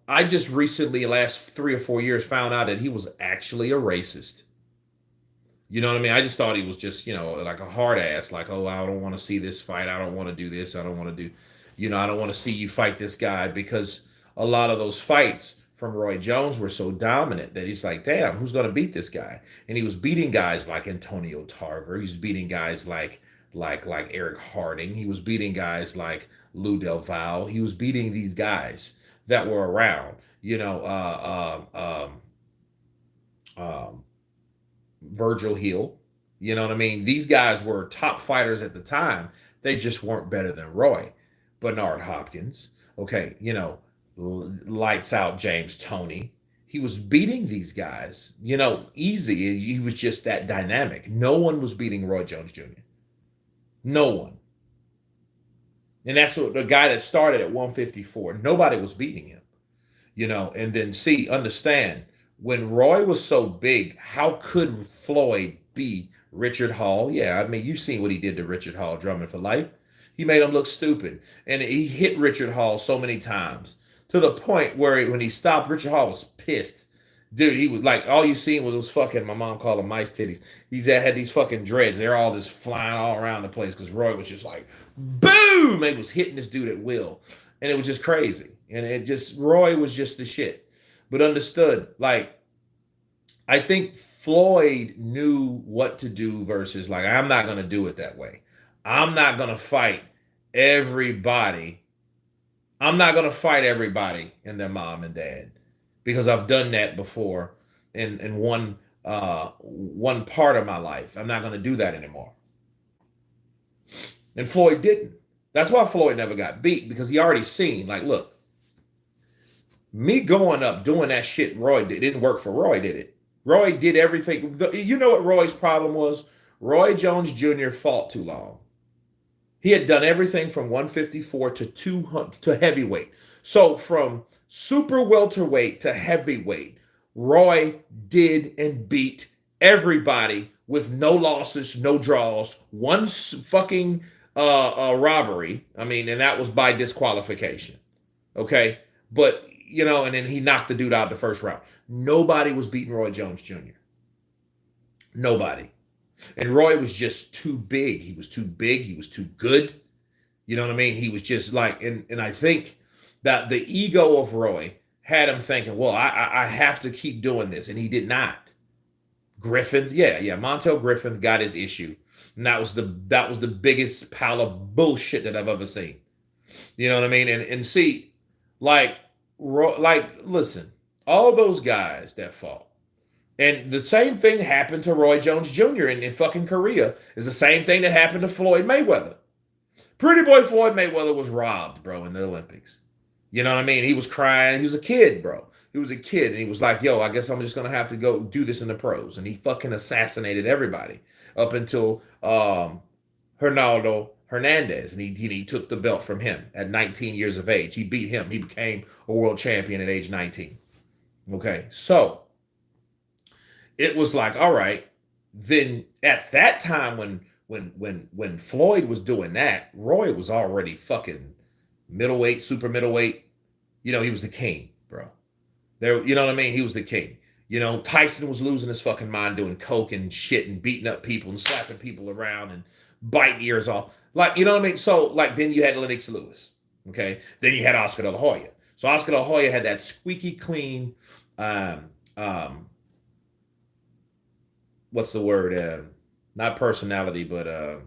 I just recently, last 3 or 4 years, found out that he was actually a racist. You know what I mean? I just thought he was just, like a hard ass, like, oh, I don't want to see this fight. I don't want to do this. I don't want to do, I don't want to see you fight this guy, because a lot of those fights from Roy Jones were so dominant that he's like, damn, who's going to beat this guy? And he was beating guys like Antonio Tarver. He was beating guys like Eric Harding. He was beating guys like Lou Del Valle. He was beating these guys that were around, Virgil Hill. You know what I mean? These guys were top fighters at the time. They just weren't better than Roy. Bernard Hopkins, okay, lights out James Toney. He was beating these guys, easy. He was just that dynamic. No one was beating Roy Jones Jr. No one. And that's what the guy that started at 154. Nobody was beating him, and then understand, when Roy was so big, how could Floyd be Richard Hall? Yeah, I mean, you've seen what he did to Richard Hall, Drummond for Life. He made him look stupid. And he hit Richard Hall so many times to the point where when he stopped, Richard Hall was pissed. Dude, he was like, all you seen was those fucking, my mom called them mice titties. He's had these fucking dreads. They're all just flying all around the place because Roy was just like, boom! He was hitting this dude at will. And it was just crazy. And Roy was just the shit. But understood, like, I think Floyd knew what to do versus, like, I'm not going to do it that way. I'm not going to fight everybody. I'm not going to fight everybody and their mom and dad, because I've done that before in one part of my life. I'm not going to do that anymore. And Floyd didn't. That's why Floyd never got beat, because he already seen, like, look, me going up doing that shit Roy did, it didn't work for Roy, did it? Roy did everything. You know what Roy's problem was? Roy Jones Jr. fought too long. He had done everything from 154 to 200 to heavyweight. So from super welterweight to heavyweight, Roy did and beat everybody with no losses, no draws, one fucking robbery. I mean, and that was by disqualification. Okay. But, and then he knocked the dude out the first round. Nobody was beating Roy Jones Jr. Nobody. And Roy was just too big. He was too big. He was too good. You know what I mean? He was just like, and I think that the ego of Roy had him thinking, well, I have to keep doing this. And he did not. Griffith, yeah. Montel Griffith got his issue. And that was the biggest pile of bullshit that I've ever seen. You know what I mean? And listen, all those guys that fought, And the same thing happened to Roy Jones Jr. in fucking Korea. Is the same thing that happened to Floyd Mayweather. Pretty boy Floyd Mayweather was robbed, bro, in the Olympics. You know what I mean? He was crying. He was a kid, bro. He was a kid, and he was like, "Yo, I guess I'm just gonna have to go do this in the pros." And he fucking assassinated everybody up until Ronaldo Hernandez, and he took the belt from him at 19 years of age. He beat him. He became a world champion at age 19. Okay, so it was like, all right, then at that time when Floyd was doing that, Roy was already fucking middleweight, super middleweight. You know, he was the king, bro. There, you know what I mean? He was the king. You know, Tyson was losing his fucking mind doing coke and shit and beating up people and slapping people around and biting ears off. Like, you know what I mean? So, like, then you had Lennox Lewis. Okay. Then you had Oscar De La Hoya. So Oscar De La Hoya had that squeaky clean, um, um, what's the word? Not personality, but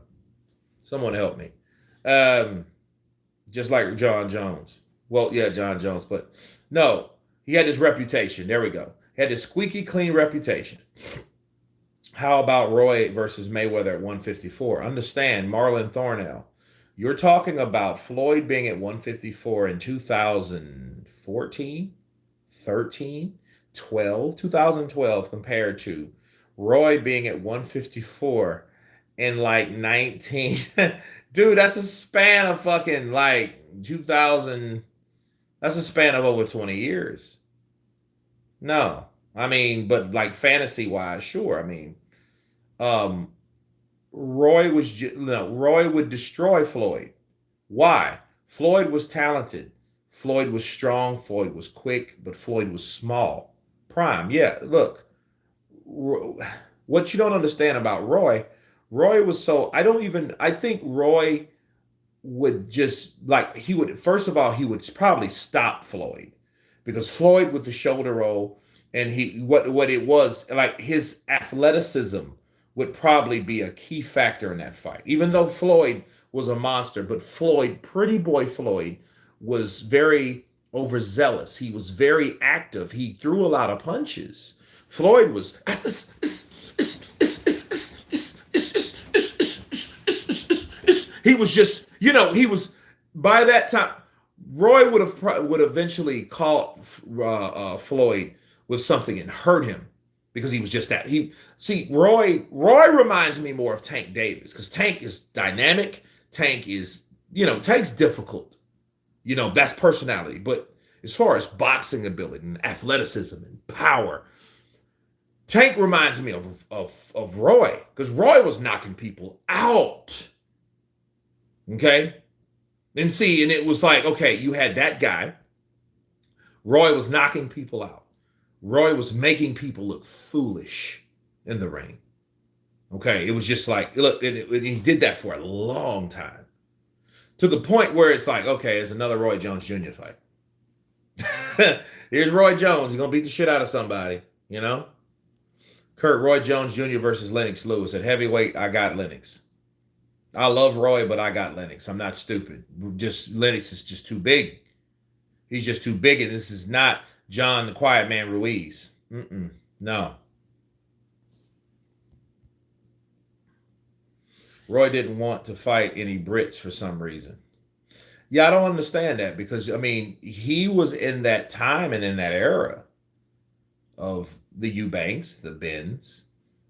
someone help me. Um, just like John Jones. Well, yeah, John Jones, but no, he had this reputation. There we go. He had this squeaky clean reputation. How about Roy versus Mayweather at 154? Understand, Marlon Thornell. You're talking about Floyd being at 154 in 2014, 13, 12, 2012 compared to Roy being at 154 in like 19. Dude, that's a span of fucking like 2000. That's a span of over 20 years. No. I mean, but like fantasy wise, sure. I mean, um, Roy would destroy Floyd. Why? Floyd was talented. Floyd was strong. Floyd was quick, but Floyd was small. Prime. Yeah, look, what you don't understand about Roy was so, I think Roy would just like, he would, first of all, he would probably stop Floyd because Floyd with the shoulder roll and what it was like, his athleticism would probably be a key factor in that fight. Even though Floyd was a monster, but Pretty Boy Floyd, was very overzealous. He was very active. He threw a lot of punches. Floyd was he was just, he was by that time. Roy would eventually caught Floyd with something and hurt him because he was just that. Roy reminds me more of Tank Davis because Tank is dynamic. Tank's difficult. That's personality. But as far as boxing ability and athleticism and power, Tank reminds me of Roy because Roy was knocking people out. Okay. And it was like, okay, you had that guy. Roy was knocking people out. Roy was making people look foolish in the ring. Okay. It was just like, look, and he did that for a long time to the point where it's like, okay, it's another Roy Jones Jr. fight. Here's Roy Jones. He's going to beat the shit out of somebody, Roy Jones Jr. versus Lennox Lewis. At heavyweight, I got Lennox. I love Roy, but I got Lennox. I'm not stupid. Lennox is just too big. He's just too big, and this is not John the Quiet Man Ruiz. No. Roy didn't want to fight any Brits for some reason. Yeah, I don't understand that because, he was in that time and in that era of the Eubanks, the Bens,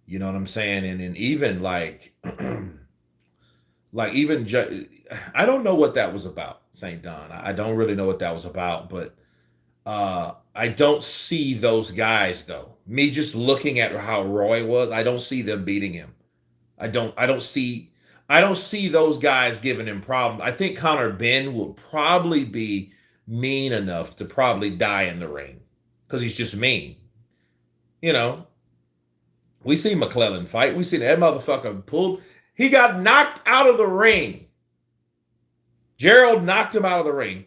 you know what I'm saying? And even like, I don't know what that was about, St. Don. I don't really know what that was about, but I don't see those guys though. Me just looking at how Roy was, I don't see them beating him. I don't see those guys giving him problems. I think Conor Benn will probably be mean enough to probably die in the ring because he's just mean. We see McClellan fight. We see that motherfucker he got knocked out of the ring. Gerald knocked him out of the ring.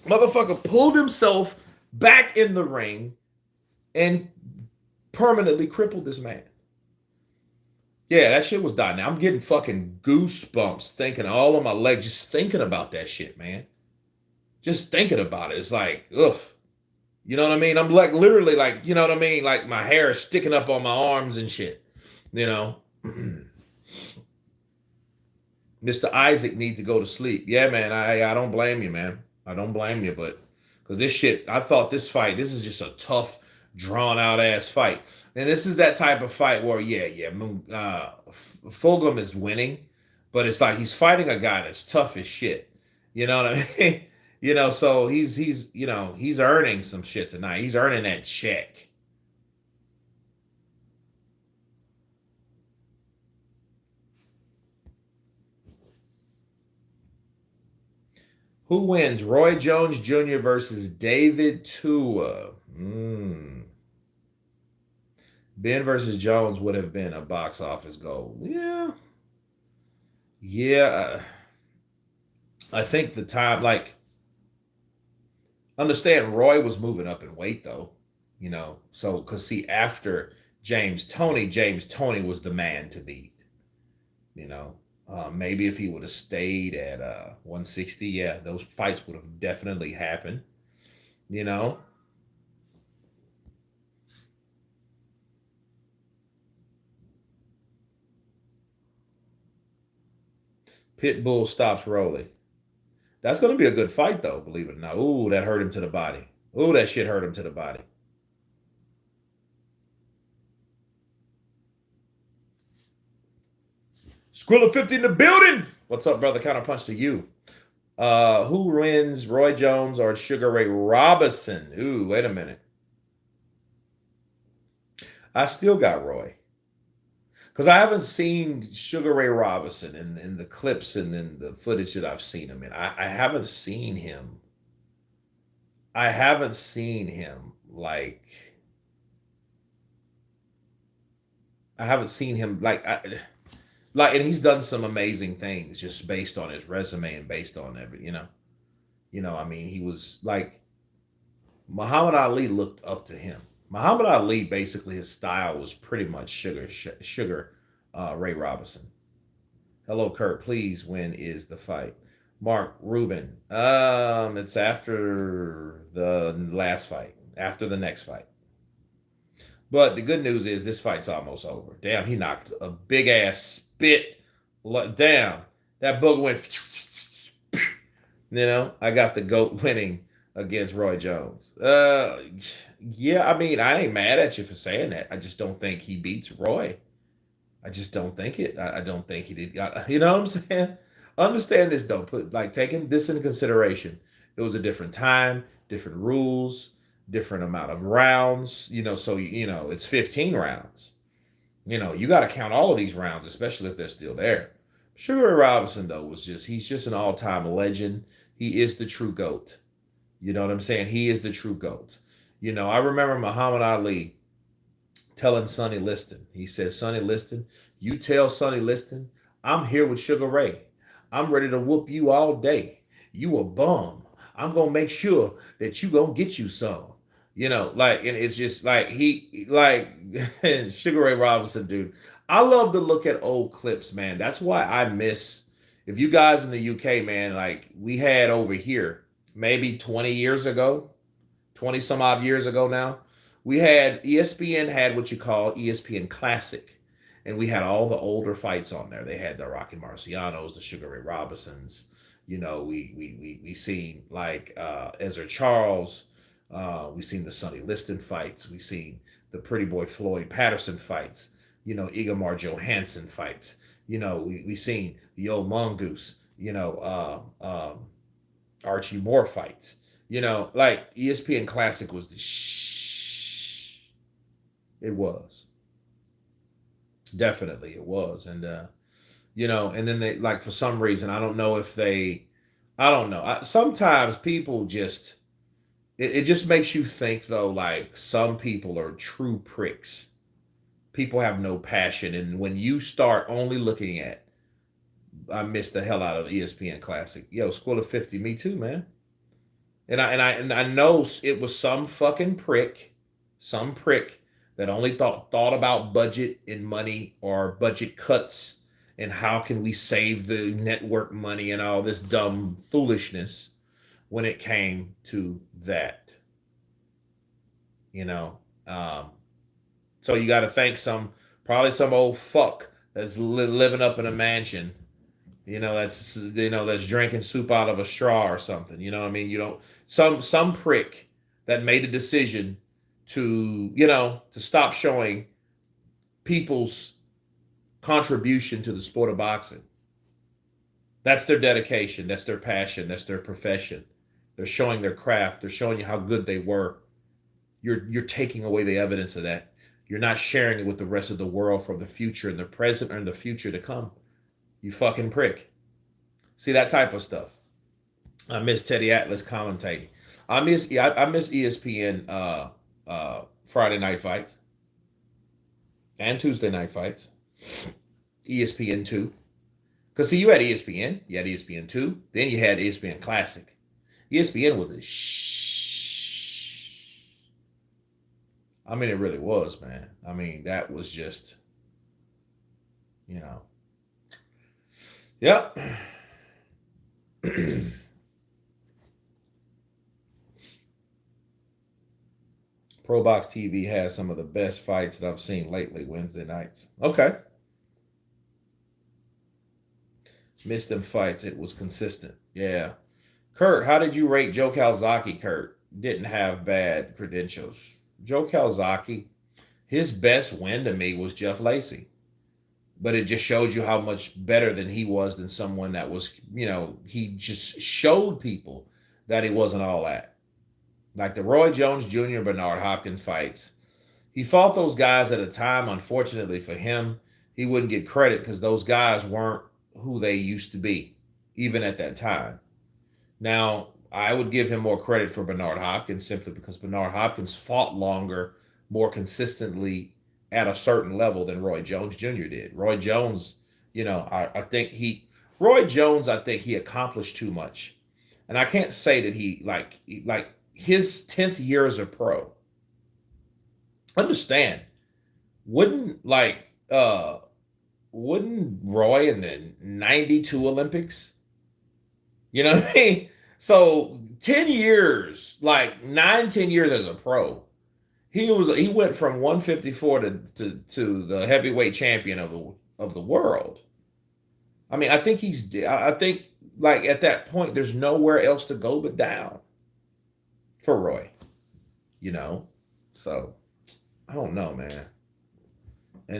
Motherfucker pulled himself back in the ring and permanently crippled this man. Yeah, that shit was dying. Now I'm getting fucking goosebumps thinking all on my legs, just thinking about that shit, man. Just thinking about it. It's like, ugh. You know what I mean? I'm like literally like, you know what I mean? Like my hair is sticking up on my arms and shit. You know, Mr. Isaac needs to go to sleep. Yeah, man. I don't blame you, man. I don't blame you, but because this shit, I thought this fight, this is just a tough, drawn out ass fight, and this is that type of fight where, Fulgham is winning, but it's like he's fighting a guy that's tough as shit. You know what I mean? So he's earning some shit tonight. He's earning that check. Who wins? Roy Jones Jr. versus David Tua. Ben versus Jones would have been a box office goal. Yeah. Yeah. I think the time, like, understand Roy was moving up in weight, though. So, because see, after James Tony was the man to beat, you know. Maybe if he would have stayed at 160, yeah, those fights would have definitely happened, you know. Pitbull stops Rolly. That's going to be a good fight, though, believe it or not. Ooh, that hurt him to the body. Ooh, that shit hurt him to the body. Squilla 50 in the building. What's up, brother? Counterpunch to you. Who wins, Roy Jones or Sugar Ray Robinson? Ooh, wait a minute. I still got Roy. Because I haven't seen Sugar Ray Robinson in the clips and in the footage that I've seen him in. I haven't seen him. I haven't seen him I haven't seen him and he's done some amazing things just based on his resume and based on I mean, he was like Muhammad Ali looked up to him. Muhammad Ali, basically, his style was pretty much Sugar Ray Robinson. Hello, Kurt. Please, when is the fight? Mark Rubin. It's after the last fight, after the next fight. But the good news is this fight's almost over. Damn, he knocked a big ass spit down. That booger went. I got the GOAT winning against Roy Jones. Yeah, I mean, I ain't mad at you for saying that. I just don't think he beats Roy. I just don't think it. I don't think he did. You know what I'm saying? Understand this though. Taking this into consideration. It was a different time, different rules, different amount of rounds. So it's 15 rounds. You got to count all of these rounds, especially if they're still there. Sugar Ray Robinson though he's just an all time legend. He is the true GOAT. You know what I'm saying? He is the true GOAT. I remember Muhammad Ali telling Sonny Liston. He said, Sonny Liston, you tell Sonny Liston, I'm here with Sugar Ray. I'm ready to whoop you all day. You a bum. I'm gonna make sure that you gonna get you some. And it's just like Sugar Ray Robinson, dude. I love to look at old clips, man. That's why I miss if you guys in the UK, man, like we had over here, maybe 20 years ago, 20 some odd years ago now, we had ESPN had what you call ESPN Classic. And we had all the older fights on there. They had the Rocky Marcianos, the Sugar Ray Robinsons. We seen like Ezra Charles. We seen the Sonny Liston fights. We seen the Pretty Boy Floyd Patterson fights. Igamar Johansson fights. We seen the old Mongoose. Archie Moore fights. Like ESPN Classic was the It was. Definitely it was. And then they like for some reason, I don't know if I don't know. Sometimes people just it just makes you think though, like some people are true pricks. People have no passion. And when you start only looking at I miss the hell out of ESPN Classic. Yo, School of 50, me too, man. And I know it was some prick that only thought about budget and money or budget cuts and how can we save the network money and all this dumb foolishness when it came to that. you know. Um, so you got to thank probably some old fuck that's living up in a mansion, that's drinking soup out of a straw or something. You know what I mean? You don't some prick that made a decision to stop showing people's contribution to the sport of boxing. That's their dedication, that's their passion, that's their profession. They're showing their craft, they're showing you how good they were. You're taking away the evidence of that. You're not sharing it with the rest of the world from the future and the present and the future to come. You fucking prick. See that type of stuff. I miss Teddy Atlas commentating. I miss ESPN Friday night fights and Tuesday night fights. ESPN two. Cause see, you had ESPN, you had ESPN two, then you had ESPN Classic. ESPN was a I mean, it really was, man. I mean, that was just, you know, yep. Pro Box TV has some of the best fights that I've seen lately. Wednesday nights. Okay, missed them fights. It was consistent. Yeah. Kurt, how did you rate Joe Calzaghe? Kurt didn't have bad credentials. Joe Calzaghe, his best win to me was Jeff Lacey, but it just showed you how much better than he was than someone that was, he just showed people that he wasn't all that. Like the Roy Jones Jr. Bernard Hopkins fights, he fought those guys at a time. Unfortunately for him, he wouldn't get credit because those guys weren't who they used to be, even at that time. Now, I would give him more credit for Bernard Hopkins simply because Bernard Hopkins fought longer, more consistently at a certain level than Roy Jones Jr. did. Roy Jones, Roy Jones, I think he accomplished too much. And I can't say that like his 10th year as a pro. Understand, wouldn't like, wouldn't Roy in the 92 Olympics? You know what I mean? So 10 years, like 9, 10 years as a pro, he went from 154 to the heavyweight champion of the world. I mean, I think like at that point, there's nowhere else to go but down for Roy, you know? So I don't know, man.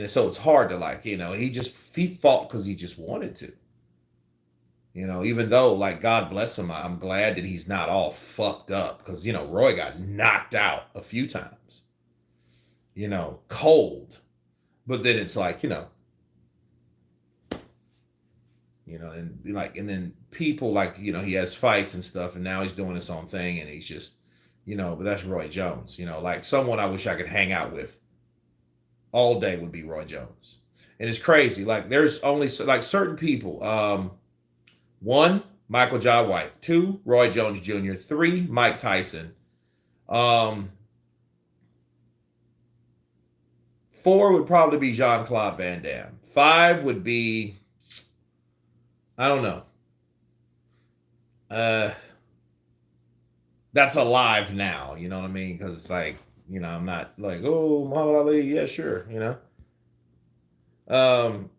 So it's hard to he fought because he just wanted to. Even though, like, God bless him, I'm glad that he's not all fucked up because, Roy got knocked out a few times, cold. But then it's like, and then people like, he has fights and stuff, and now he's doing his own thing, and he's just, but that's Roy Jones, like someone I wish I could hang out with all day would be Roy Jones. And it's crazy. Like, there's only like certain people. One, Michael Jai White. Two, Roy Jones Jr. Three, Mike Tyson. Four would probably be Jean-Claude Van Damme. Five would be, I don't know. That's alive now, you know what I mean? Because it's like, I'm not like, oh, Muhammad Ali, yeah, sure, Um,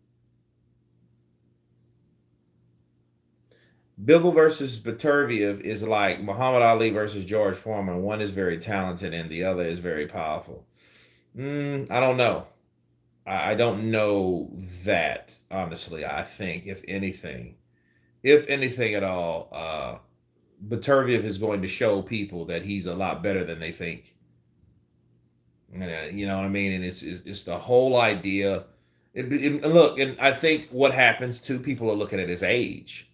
Bivol versus Beterbiev is like Muhammad Ali versus George Foreman. One is very talented and the other is very powerful. I don't know. I don't know that, honestly. I think if anything at all, Beterbiev is going to show people that he's a lot better than they think. You know what I mean? And it's the whole idea. Look, and I think what happens too, people are looking at his age.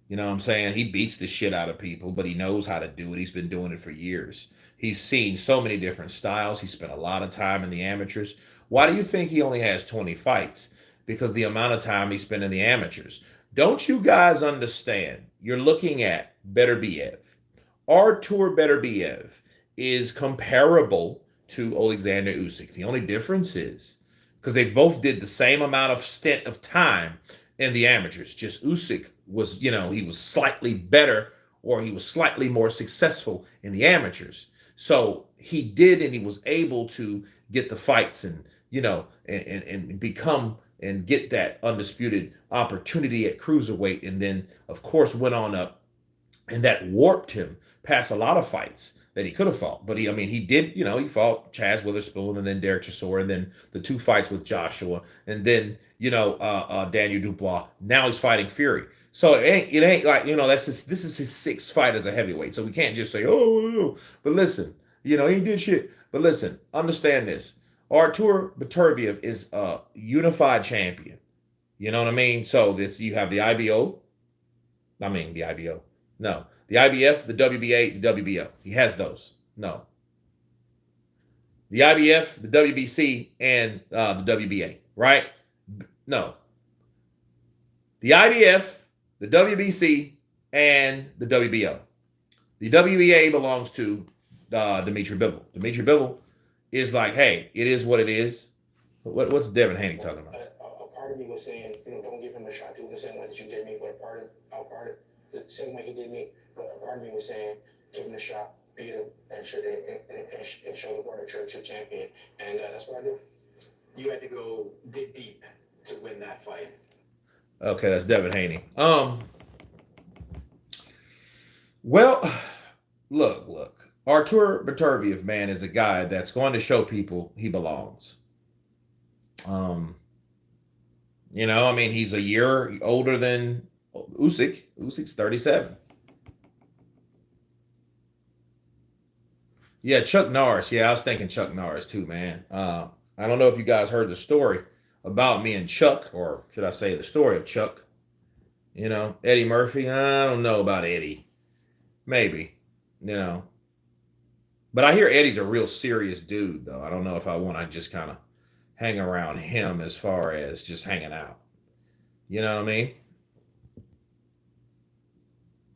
You know what I'm saying? He beats the shit out of people, but he knows how to do it. He's been doing it for years. He's seen so many different styles. He spent a lot of time in the amateurs. Why do you think he only has 20 fights? Because the amount of time he spent in the amateurs. Don't you guys understand? You're looking at Beterbiev. Artur Beterbiev is comparable to Alexander Usyk. The only difference is because they both did the same amount of stint of time in the amateurs. Just Usyk was, he was slightly better or he was slightly more successful in the amateurs. So he did, and he was able to get the fights and, and become and get that undisputed opportunity at cruiserweight. And then, of course, went on up, and that warped him past a lot of fights that he could have fought. But he did, he fought Chaz Witherspoon and then Derek Chisora, and then the two fights with Joshua, and then, Daniel Dubois. Now he's fighting Fury. So it ain't like, this is his sixth fight as a heavyweight. So we can't just say, oh, but listen, he did shit. But listen, understand this. Artur Beterbiev is a unified champion. You know what I mean? So you have the IBO. The IBO. No. The IBF, the WBA, the WBO. He has those. No. The IBF, the WBC, and the WBA, right? No. The IBF, the WBC, and the WBO. The WBA belongs to Dimitri Bivol. Dimitri Bivol is like, hey, it is what it is. What's Devin Haney talking about? A part of me was saying, don't give him a shot too. The same way that you did me, but I'll part it. The same way he did me, but a part of me was saying, give him a shot, beat him, and show the world that you're a true champion. And that's what I did. You had to go dig deep to win that fight. Okay, that's Devin Haney. Well, look. Artur Beterbiev, man, is a guy that's going to show people he belongs. He's a year older than Usyk. Usyk's 37. Yeah, Chuck Norris. Yeah, I was thinking Chuck Norris too, man. I don't know if you guys heard the story about me and Chuck, or should I say the story of Chuck? Eddie Murphy. I don't know about Eddie. Maybe, But I hear Eddie's a real serious dude, though. I don't know if I want to just kind of hang around him as far as just hanging out. You know what I mean?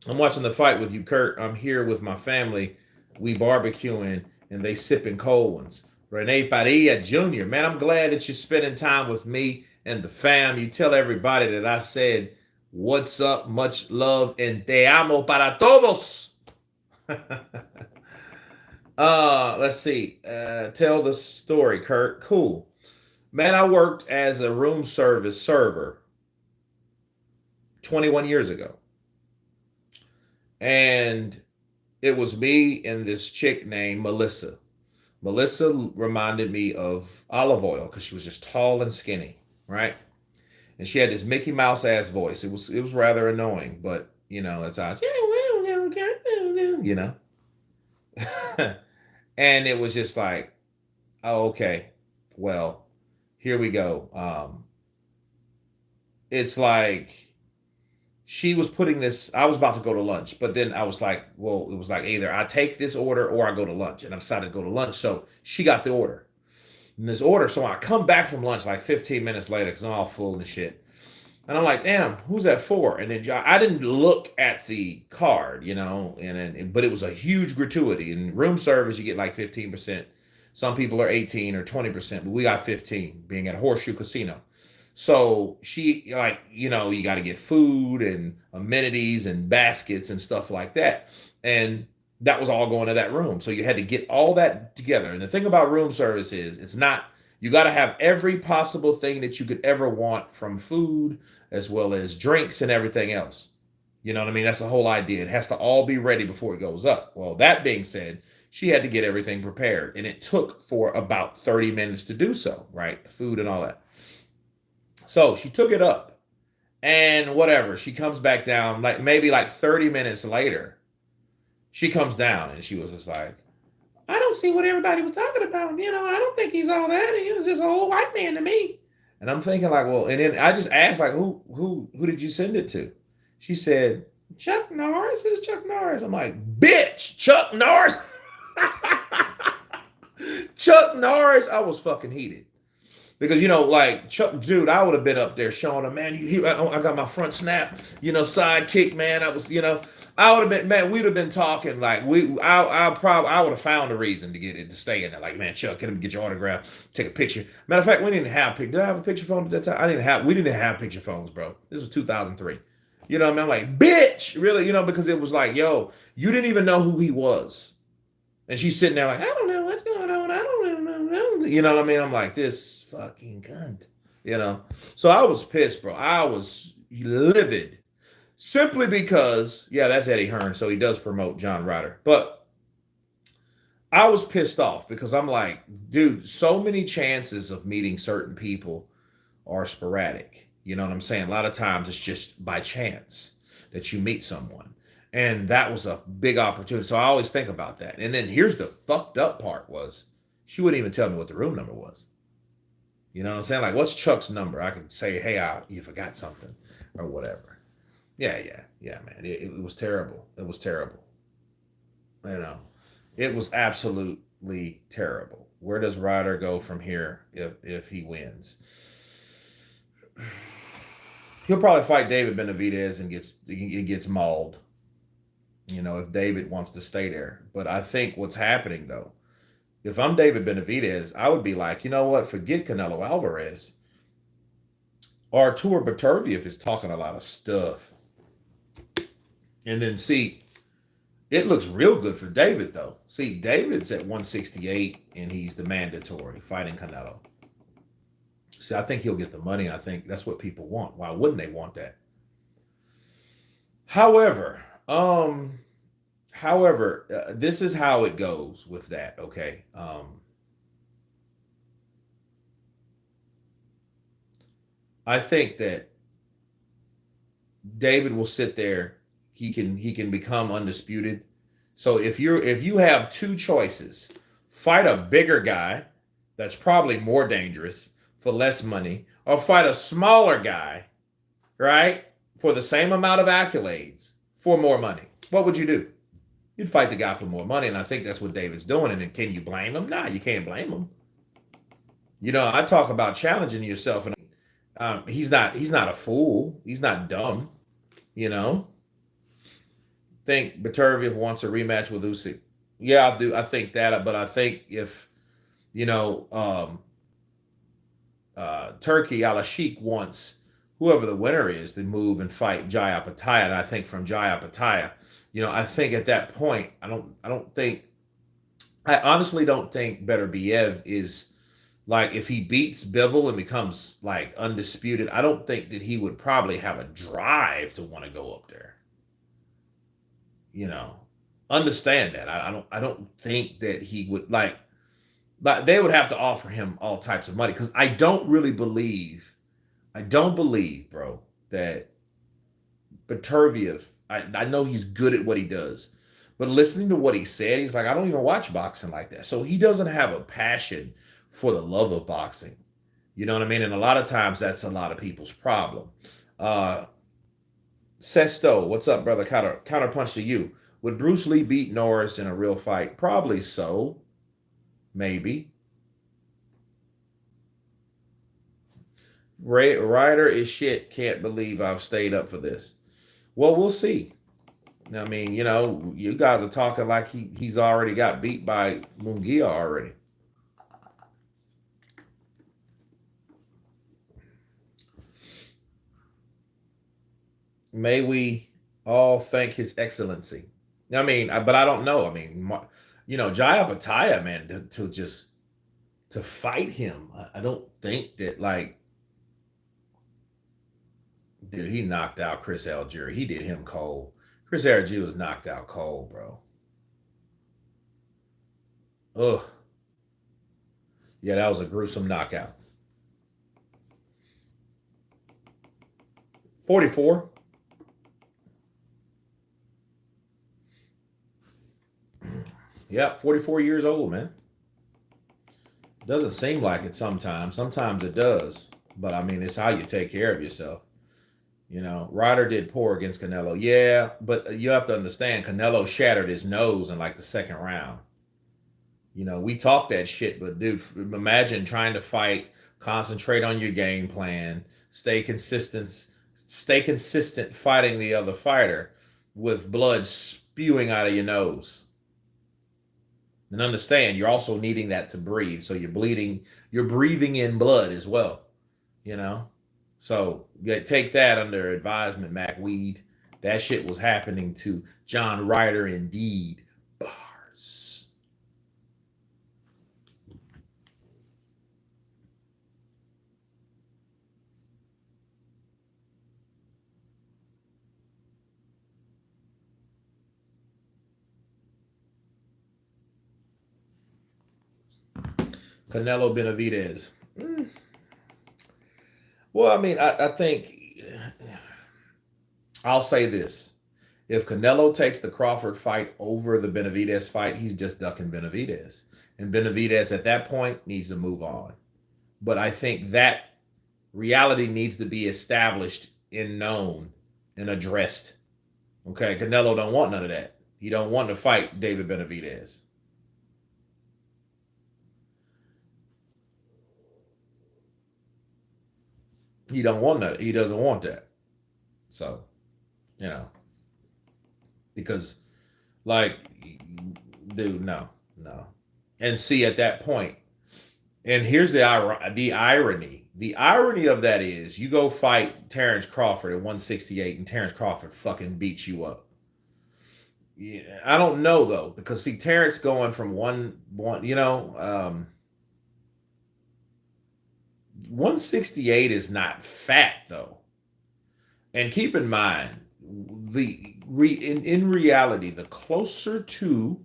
I'm watching the fight with you, Kurt. I'm here with my family. We barbecuing, and they sipping cold ones. Rene Padilla Jr. Man, I'm glad that you're spending time with me and the fam. You tell everybody that I said, what's up, much love, and te amo para todos. Let's see. Tell the story, Kurt. Cool. Man, I worked as a room service server 21 years ago. And it was me and this chick named Melissa. Melissa reminded me of Olive Oil because she was just tall and skinny, right? And she had this Mickey Mouse ass voice. It was rather annoying, but that's how, and it was just like, oh, okay, well, here we go. It's like she was putting this, I was about to go to lunch, but then I was like, well, it was like either I take this order or I go to lunch, and I decided to go to lunch. So she got the order. And this order, so I come back from lunch like 15 minutes later because I'm all full and shit. And I'm like, damn, who's that for? And then I didn't look at the card, but it was a huge gratuity. In room service, you get like 15%. Some people are 18 or 20%, but we got 15 being at Horseshoe Casino. So she you got to get food and amenities and baskets and stuff like that. And that was all going to that room. So you had to get all that together. And the thing about room service is you got to have every possible thing that you could ever want, from food as well as drinks and everything else. You know what I mean? That's the whole idea. It has to all be ready before it goes up. Well, that being said, she had to get everything prepared, and it took for about 30 minutes to do so, right? Food and all that. So she took it up, and whatever, she comes back down, maybe 30 minutes later, she comes down, and she was just like, I don't see what everybody was talking about. I don't think he's all that. He was just an old white man to me. And I'm thinking well, and then I just asked who did you send it to? She said, Chuck Norris. Who's Chuck Norris? I'm like, bitch, Chuck Norris. Chuck Norris. I was fucking heated. Because, Chuck, dude, I would have been up there showing him, man, I got my front snap, side kick, man. I was, I would have been, man, we'd have been talking I would have found a reason to get it to stay in there. Like, man, Chuck, get your autograph, take a picture. Matter of fact, we didn't have did I have a picture phone at that time? We didn't have picture phones, bro. This was 2003. You know what I mean? I'm like, bitch, really, because it was like, yo, you didn't even know who he was. And she's sitting there like, I don't know what's going on. I don't know. You know what I mean? I'm like, this fucking cunt. You know? So I was pissed, bro. I was livid. Simply because, yeah, that's Eddie Hearn. So he does promote John Ryder. But I was pissed off because I'm like, dude, so many chances of meeting certain people are sporadic. You know what I'm saying? A lot of times it's just by chance that you meet someone. And that was a big opportunity. So I always think about that. And then here's the fucked up part was she wouldn't even tell me what the room number was. You know what I'm saying? Like, what's Chuck's number? I could say, hey, you forgot something or whatever. Yeah, man. It was terrible. It was terrible. You know, it was absolutely terrible. Where does Ryder go from here if he wins? He'll probably fight David Benavidez and gets mauled. You know, if David wants to stay there. But I think what's happening though, if I'm David Benavidez, I would be like, you know what? Forget Canelo Alvarez. Artur Beterbiev is talking a lot of stuff. And then see, it looks real good for David though. See, David's at 168 and he's the mandatory fighting Canelo. See, I think he'll get the money. I think that's what people want. Why wouldn't they want that? However, this is how it goes with that. Okay. I think that David will sit there. He can become undisputed. So if you have two choices, fight a bigger guy that's probably more dangerous for less money, or fight a smaller guy, right, for the same amount of accolades for more money. What would you do? You'd fight the guy for more money, and I think that's what David's doing. And then can you blame him? Nah, you can't blame him. You know, I talk about challenging yourself, and he's not a fool. He's not dumb. You know, think Beterbiev wants a rematch with Usyk. Yeah, I do. I think that, but I think if you know, Turkey Al-Sheikh wants whoever the winner is to move and fight Jai Apataya, and I think from Jai Apataya, you know, I think at that point, I honestly don't think Beterbiev is like if he beats Bivol and becomes like undisputed. I don't think that he would probably have a drive to want to go up there. You know, understand that. I don't think that he would like. But they would have to offer him all types of money because I don't believe, bro, that Beterbiev, I know he's good at what he does, but listening to what he said, he's like, I don't even watch boxing like that. So he doesn't have a passion for the love of boxing. You know what I mean? And a lot of times that's a lot of people's problem. Uh Sesto, what's up, brother? Counterpunch to you. Would Bruce Lee beat Norris in a real fight? Probably so. Maybe. Ryder is shit. Can't believe I've stayed up for this. Well, we'll see. I mean, you know, you guys are talking like he's already got beat by Munguia already. May we all thank His Excellency. I mean, but I don't know. I mean, you know, Jai Apataya, man, to fight him, I don't think that like, dude, he knocked out Chris Algieri. He did him cold. Chris Algieri was knocked out cold, bro. Ugh. Yeah, that was a gruesome knockout. 44. Yeah, 44 years old, man. Doesn't seem like it sometimes. Sometimes it does. But I mean, it's how you take care of yourself. You know, Ryder did poor against Canelo. Yeah, but you have to understand Canelo shattered his nose in like the second round. You know, we talk that shit, but dude, imagine trying to fight, concentrate on your game plan, stay consistent fighting the other fighter with blood spewing out of your nose. And understand you're also needing that to breathe. So you're breathing in blood as well, you know? So take that under advisement, Mac Weed. That shit was happening to John Ryder indeed. Bars. Canelo Benavidez. Well, I mean, I think I'll say this. If Canelo takes the Crawford fight over the Benavidez fight, he's just ducking Benavidez. And Benavidez at that point needs to move on. But I think that reality needs to be established and known and addressed. Okay, Canelo don't want none of that. He don't want to fight David Benavidez. He don't want that. He doesn't want that. So, you know, because like, dude, no, no. And see at that point, and here's the irony. The irony of that is you go fight Terrence Crawford at 168 and Terrence Crawford fucking beats you up. Yeah, I don't know though, because see Terrence going from one 168 is not fat though. And keep in mind, in reality, the closer to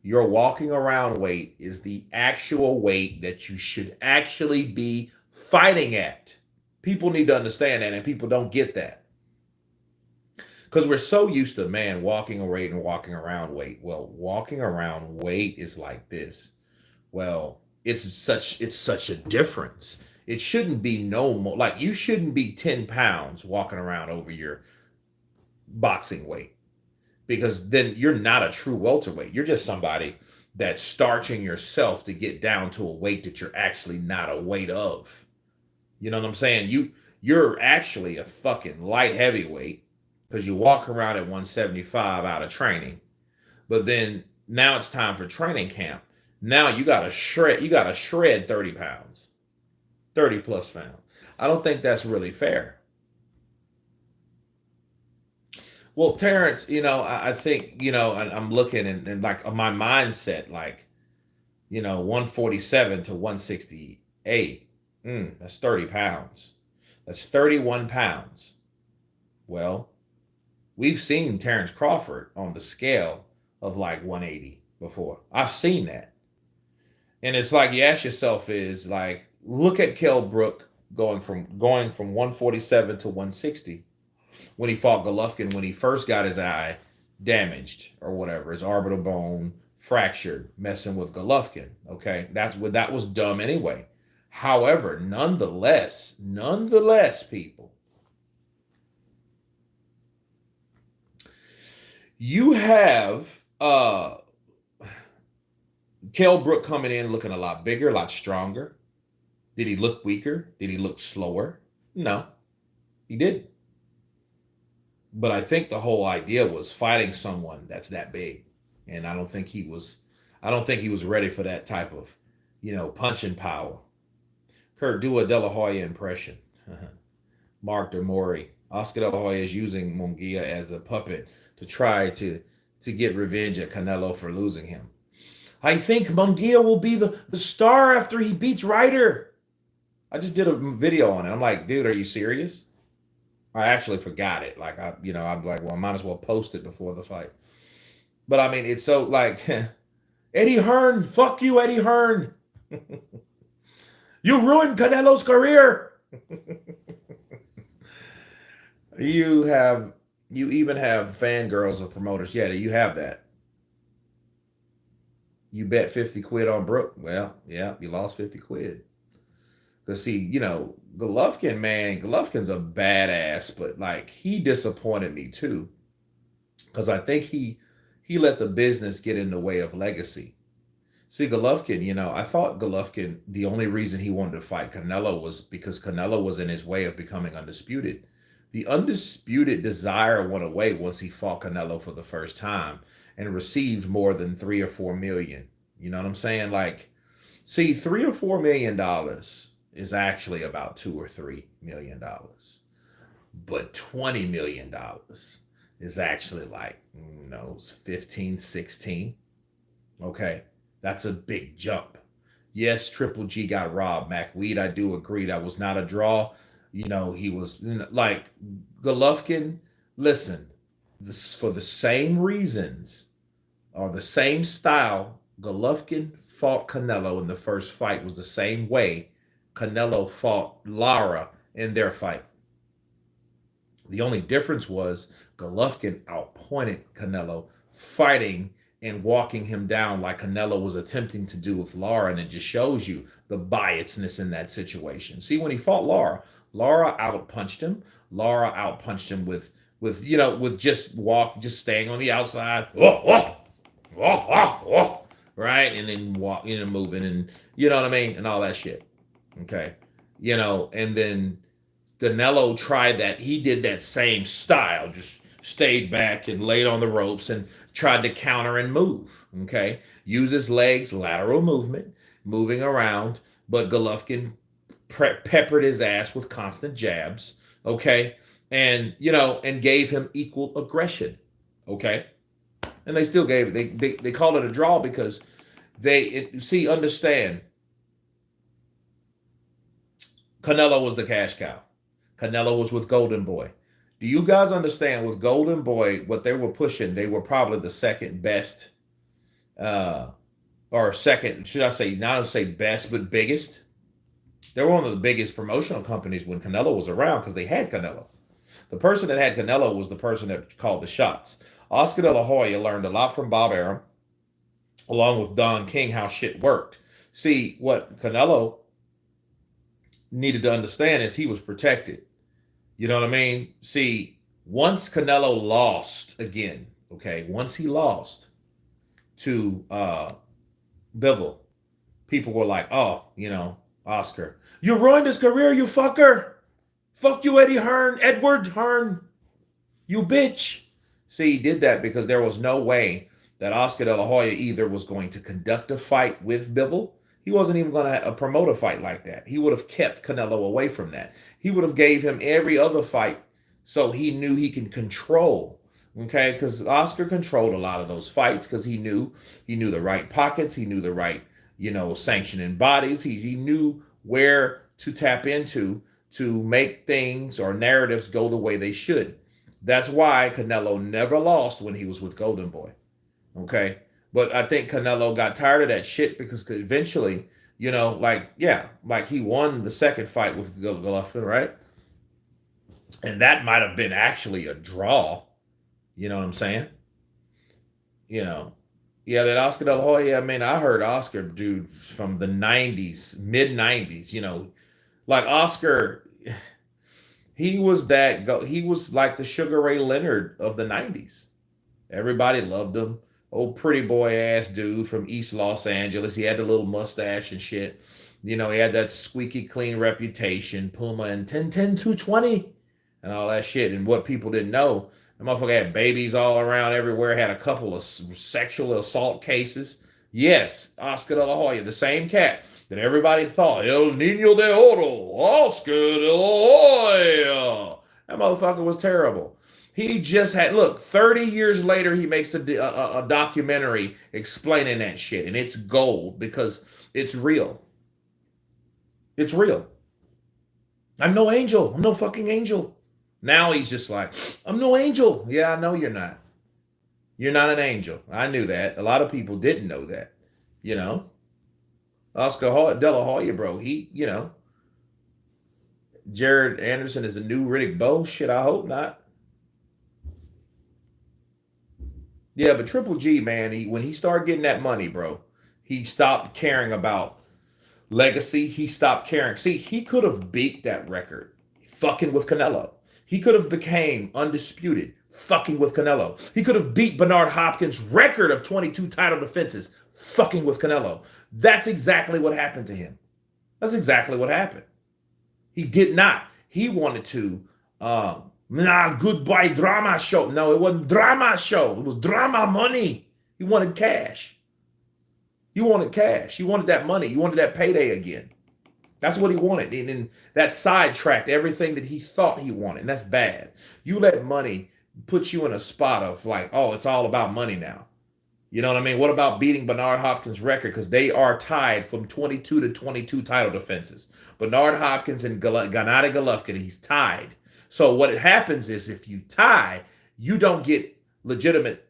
your walking around weight is the actual weight that you should actually be fighting at. People need to understand that, and people don't get that. Because we're so used to man walking weight and walking around weight. Well, walking around weight is like this. Well, it's such a difference. It shouldn't be no more like you shouldn't be 10 pounds walking around over your boxing weight, because then you're not a true welterweight. You're just somebody that's starching yourself to get down to a weight that you're actually not a weight of. You know what I'm saying? You're actually a fucking light heavyweight because you walk around at 175 out of training. But then now it's time for training camp. Now you gotta shred 30 pounds, 30 plus pounds. I don't think that's really fair. Well, Terrence, I think, I'm looking and like my mindset, like, 147 to 168. That's 30 pounds. That's 31 pounds. Well, we've seen Terrence Crawford on the scale of like 180 before. I've seen that. And it's like you ask yourself is like, look at Kell Brook going from 147 to 160 when he fought Golovkin, when he first got his eye damaged or whatever, his orbital bone fractured, messing with Golovkin. Okay, that was dumb anyway. However, nonetheless, people, you have Kell Brook coming in looking a lot bigger, a lot stronger. Did he look weaker? Did he look slower? No, he didn't. But I think the whole idea was fighting someone that's that big. And I don't think he was ready for that type of, punching power. Kurt, do a De La Hoya impression. Mark DeMori. Oscar De La Hoya is using Munguia as a puppet to try to get revenge at Canelo for losing him. I think Munguia will be the star after he beats Ryder. I just did a video on it. I'm like, dude, are you serious? I actually forgot it. Like I'm like, well, I might as well post it before the fight. But I mean, it's so like Eddie Hearn, fuck you, Eddie Hearn. You ruined Canelo's career. You even have fangirls of promoters. Yeah, you have that. You bet 50 quid on Brook. Well, yeah, you lost 50 quid. Because see, Golovkin's a badass, but like he disappointed me too. Because I think he let the business get in the way of legacy. See, Golovkin, I thought Golovkin, the only reason he wanted to fight Canelo was because Canelo was in his way of becoming undisputed. The undisputed desire went away once he fought Canelo for the first time and received more than 3 or 4 million. You know what I'm saying? Like, see, $3 or $4 million is actually about $2 or $3 million. But $20 million is actually like, 15, 16. Okay. That's a big jump. Yes, Triple G got robbed. McWeed, I do agree. That was not a draw. He was like Golovkin. Listen, for the same reasons or the same style Golovkin fought Canelo in the first fight was the same way Canelo fought Lara in their fight. The only difference was Golovkin outpointed Canelo, fighting and walking him down like Canelo was attempting to do with Lara, and it just shows you the biasness in that situation. See, when he fought Lara, Lara outpunched him. Lara outpunched him with just staying on the outside, right, and then moving, and you know what I mean, and all that shit. Okay, and then Canelo tried that. He did that same style, just stayed back and laid on the ropes and tried to counter and move. Okay. Use his legs, lateral movement, moving around. But Golovkin peppered his ass with constant jabs. Okay. And gave him equal aggression. Okay. And they still gave it. They called it a draw because understand, Canelo was the cash cow. Canelo was with Golden Boy. Do you guys understand with Golden Boy, what they were pushing, they were probably the second best, or second, should I say, not say best, but biggest. They were one of the biggest promotional companies when Canelo was around because they had Canelo. The person that had Canelo was the person that called the shots. Oscar De La Hoya learned a lot from Bob Arum, along with Don King, how shit worked. See, what Canelo needed to understand is he was protected. You know what I mean? See, once Canelo lost again, okay, once he lost to Bivol, people were like, oh, Oscar, you ruined his career, you fucker. Fuck you, Edward Hearn, you bitch. See, he did that because there was no way that Oscar De La Hoya either was going to conduct a fight with Bivol. He wasn't even going to promote a fight like that. He would have kept Canelo away from that. He would have gave him every other fight so he knew he can control. Okay, because Oscar controlled a lot of those fights because he knew the right pockets. He knew the right, sanctioning bodies. He knew where to tap into to make things or narratives go the way they should. That's why Canelo never lost when he was with Golden Boy. Okay. But I think Canelo got tired of that shit because eventually, like he won the second fight with Golovkin, right? And that might have been actually a draw. You know what I'm saying? Yeah, that Oscar De La Hoya. I mean, I heard Oscar, dude, from the '90s, mid '90s. Like Oscar, he was he was like the Sugar Ray Leonard of the '90s. Everybody loved him. Old pretty boy ass dude from East Los Angeles. He had a little mustache and shit. He had that squeaky clean reputation, Puma and 10-10-220 and all that shit. And what people didn't know, the motherfucker had babies all around everywhere, had a couple of sexual assault cases. Yes, Oscar De La Hoya, the same cat that everybody thought, El Nino de Oro, Oscar De La Hoya. That motherfucker was terrible. He just had, 30 years later, he makes a documentary explaining that shit. And it's gold because it's real. It's real. I'm no angel. I'm no fucking angel. Now he's just like, I'm no angel. Yeah, I know you're not. You're not an angel. I knew that. A lot of people didn't know that. Oscar De La Hoya, bro, Jared Anderson is the new Riddick Bowe. Shit, I hope not. Yeah, but Triple G, man, when he started getting that money, bro, he stopped caring about legacy. He stopped caring. See, he could have beat that record fucking with Canelo. He could have became undisputed fucking with Canelo. He could have beat Bernard Hopkins' record of 22 title defenses fucking with Canelo. That's exactly what happened to him. That's exactly what happened. He did not. He wanted to goodbye drama show. No, it wasn't drama show. It was drama money. He wanted cash. He wanted cash. He wanted that money. He wanted that payday again. That's what he wanted. And that sidetracked everything that he thought he wanted. And that's bad. You let money put you in a spot of like, oh, it's all about money now. You know what I mean? What about beating Bernard Hopkins' record? Because they are tied from 22 to 22 title defenses. Bernard Hopkins and Gennady Golovkin, he's tied. So what happens is if you tie, you don't get legitimate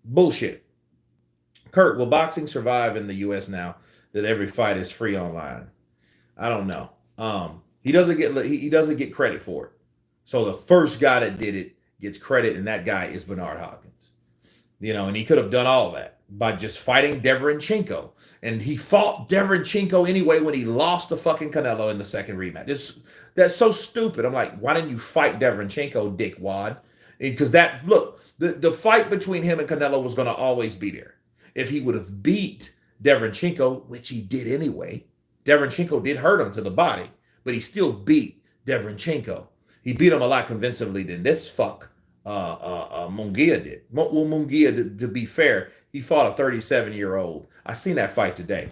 Bullshit. Kurt, will boxing survive in the U.S. now that every fight is free online? I don't know. He doesn't get credit for it. So the first guy that did it gets credit, and that guy is Bernard Hopkins. And he could have done all that by just fighting Deverenchenko. And he fought Deverenchenko anyway when he lost the fucking Canelo in the second rematch. That's so stupid. I'm like, why didn't you fight Deverenchenko, dickwad? Because the fight between him and Canelo was going to always be there. If he would have beat Deverenchenko, which he did anyway, Deverenchenko did hurt him to the body, but he still beat Deverenchenko. He beat him a lot convincingly than this fuck Munguia did. Well, Munguia, to be fair, he fought a 37-year-old. I seen that fight today.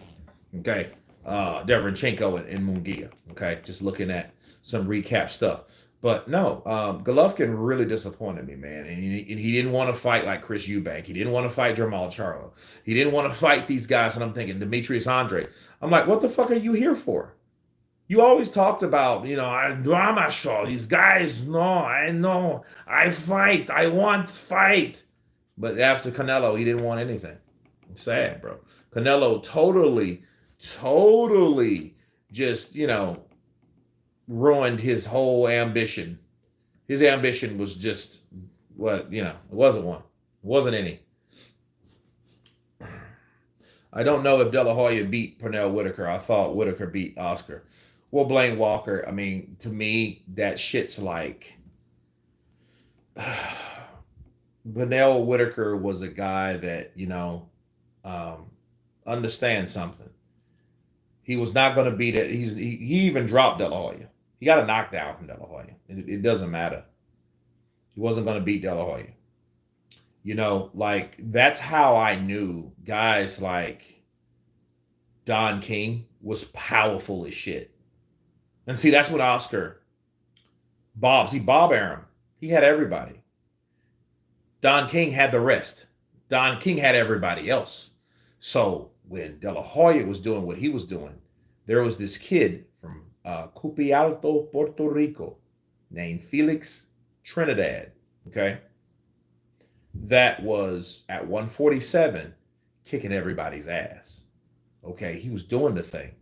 Okay, Deverenchenko and Munguia. Okay, just looking at some recap stuff. But no, Golovkin really disappointed me, man. And he didn't want to fight like Chris Eubank. He didn't want to fight Jamal Charlo. He didn't want to fight these guys. And I'm thinking, Demetrius Andre. I'm like, what the fuck are you here for? You always talked about, drama show. These guys, no, I know. I fight. I want fight. But after Canelo, he didn't want anything. It's sad, bro. Canelo totally just, ruined his whole ambition. His ambition was just it wasn't one. It wasn't any. I don't know if De La Hoya beat Pernell Whitaker. I thought Whitaker beat Oscar. Well, Blaine Walker, I mean, to me, that shit's like Pernell Whitaker was a guy that, understands something. He was not going to beat it. He even dropped De La Hoya. He got a knockdown from De La Hoya. It doesn't matter. He wasn't going to beat De La Hoya. That's how I knew guys like Don King was powerful as shit. And see, that's what Bob Arum, he had everybody. Don King had the rest. Don King had everybody else. So when De La Hoya was doing what he was doing, there was this kid from Cupialto, Puerto Rico, named Felix Trinidad, okay? That was at 147 kicking everybody's ass, okay? He was doing the thing.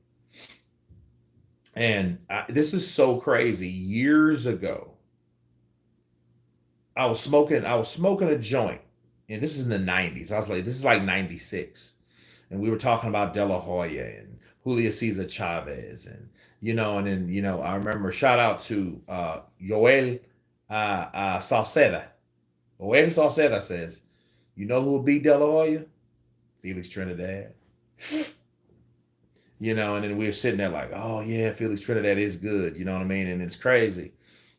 And this is so crazy. Years ago, I was smoking a joint, and this is in the 90s. I was like, this is like 96. And we were talking about De La Hoya and Julio Cesar Chavez, and and then I remember, shout out to Joel Salceda. Joel Salceda says, who will beat De La Hoya? Felix Trinidad. And then we were sitting there like, oh yeah, Felix Trinidad is good. You know what I mean? And it's crazy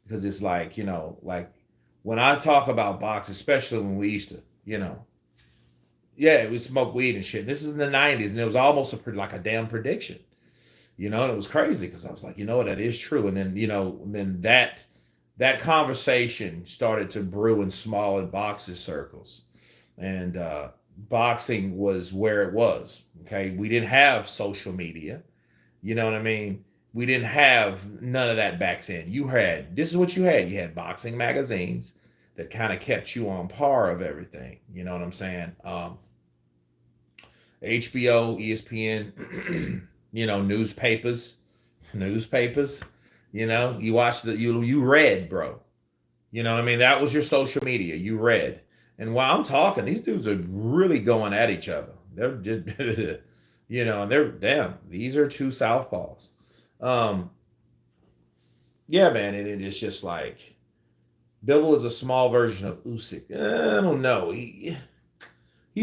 because it's like, like when I talk about boxing, especially when we used to, we smoked weed and shit. This is in the 90s, and it was almost like a damn prediction, and it was crazy because I was like, that is true. And then, that conversation started to brew in small and boxing circles, and boxing was where it was. Okay, we didn't have social media, you know what I mean? We didn't have none of that back then. This is what you had. You had boxing magazines that kind of kept you on par of everything. You know what I'm saying? HBO, ESPN, newspapers. You watched you read, bro. You know what I mean? That was your social media. You read. And while I'm talking, these dudes are really going at each other. They're just, and they're, damn, these are two southpaws. Yeah, man, and it's just like, Bivol is a small version of Usyk. I don't know. He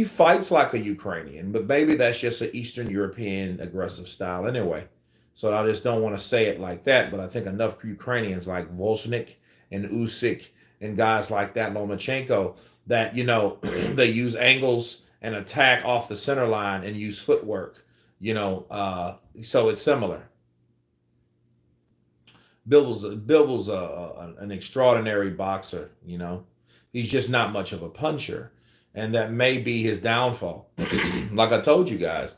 fights like a Ukrainian, but maybe that's just an Eastern European aggressive style anyway. So I just don't want to say it like that, but I think enough Ukrainians like Volchnik and Usyk and guys like that, Lomachenko, that, they use angles and attack off the center line and use footwork, so it's similar. Bivol's an extraordinary boxer, He's just not much of a puncher. And that may be his downfall. Like I told you guys,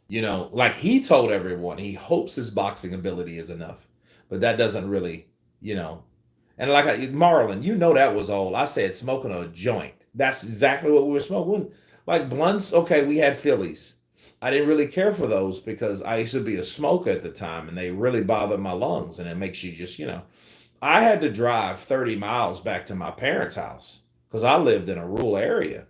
like he told everyone, he hopes his boxing ability is enough. But that doesn't really, And like Marlon, you know that was old. I said smoking a joint. That's exactly what we were smoking. Like blunts, okay, we had Phillies. I didn't really care for those because I used to be a smoker at the time and they really bothered my lungs. And it makes you just, I had to drive 30 miles back to my parents' house because I lived in a rural area.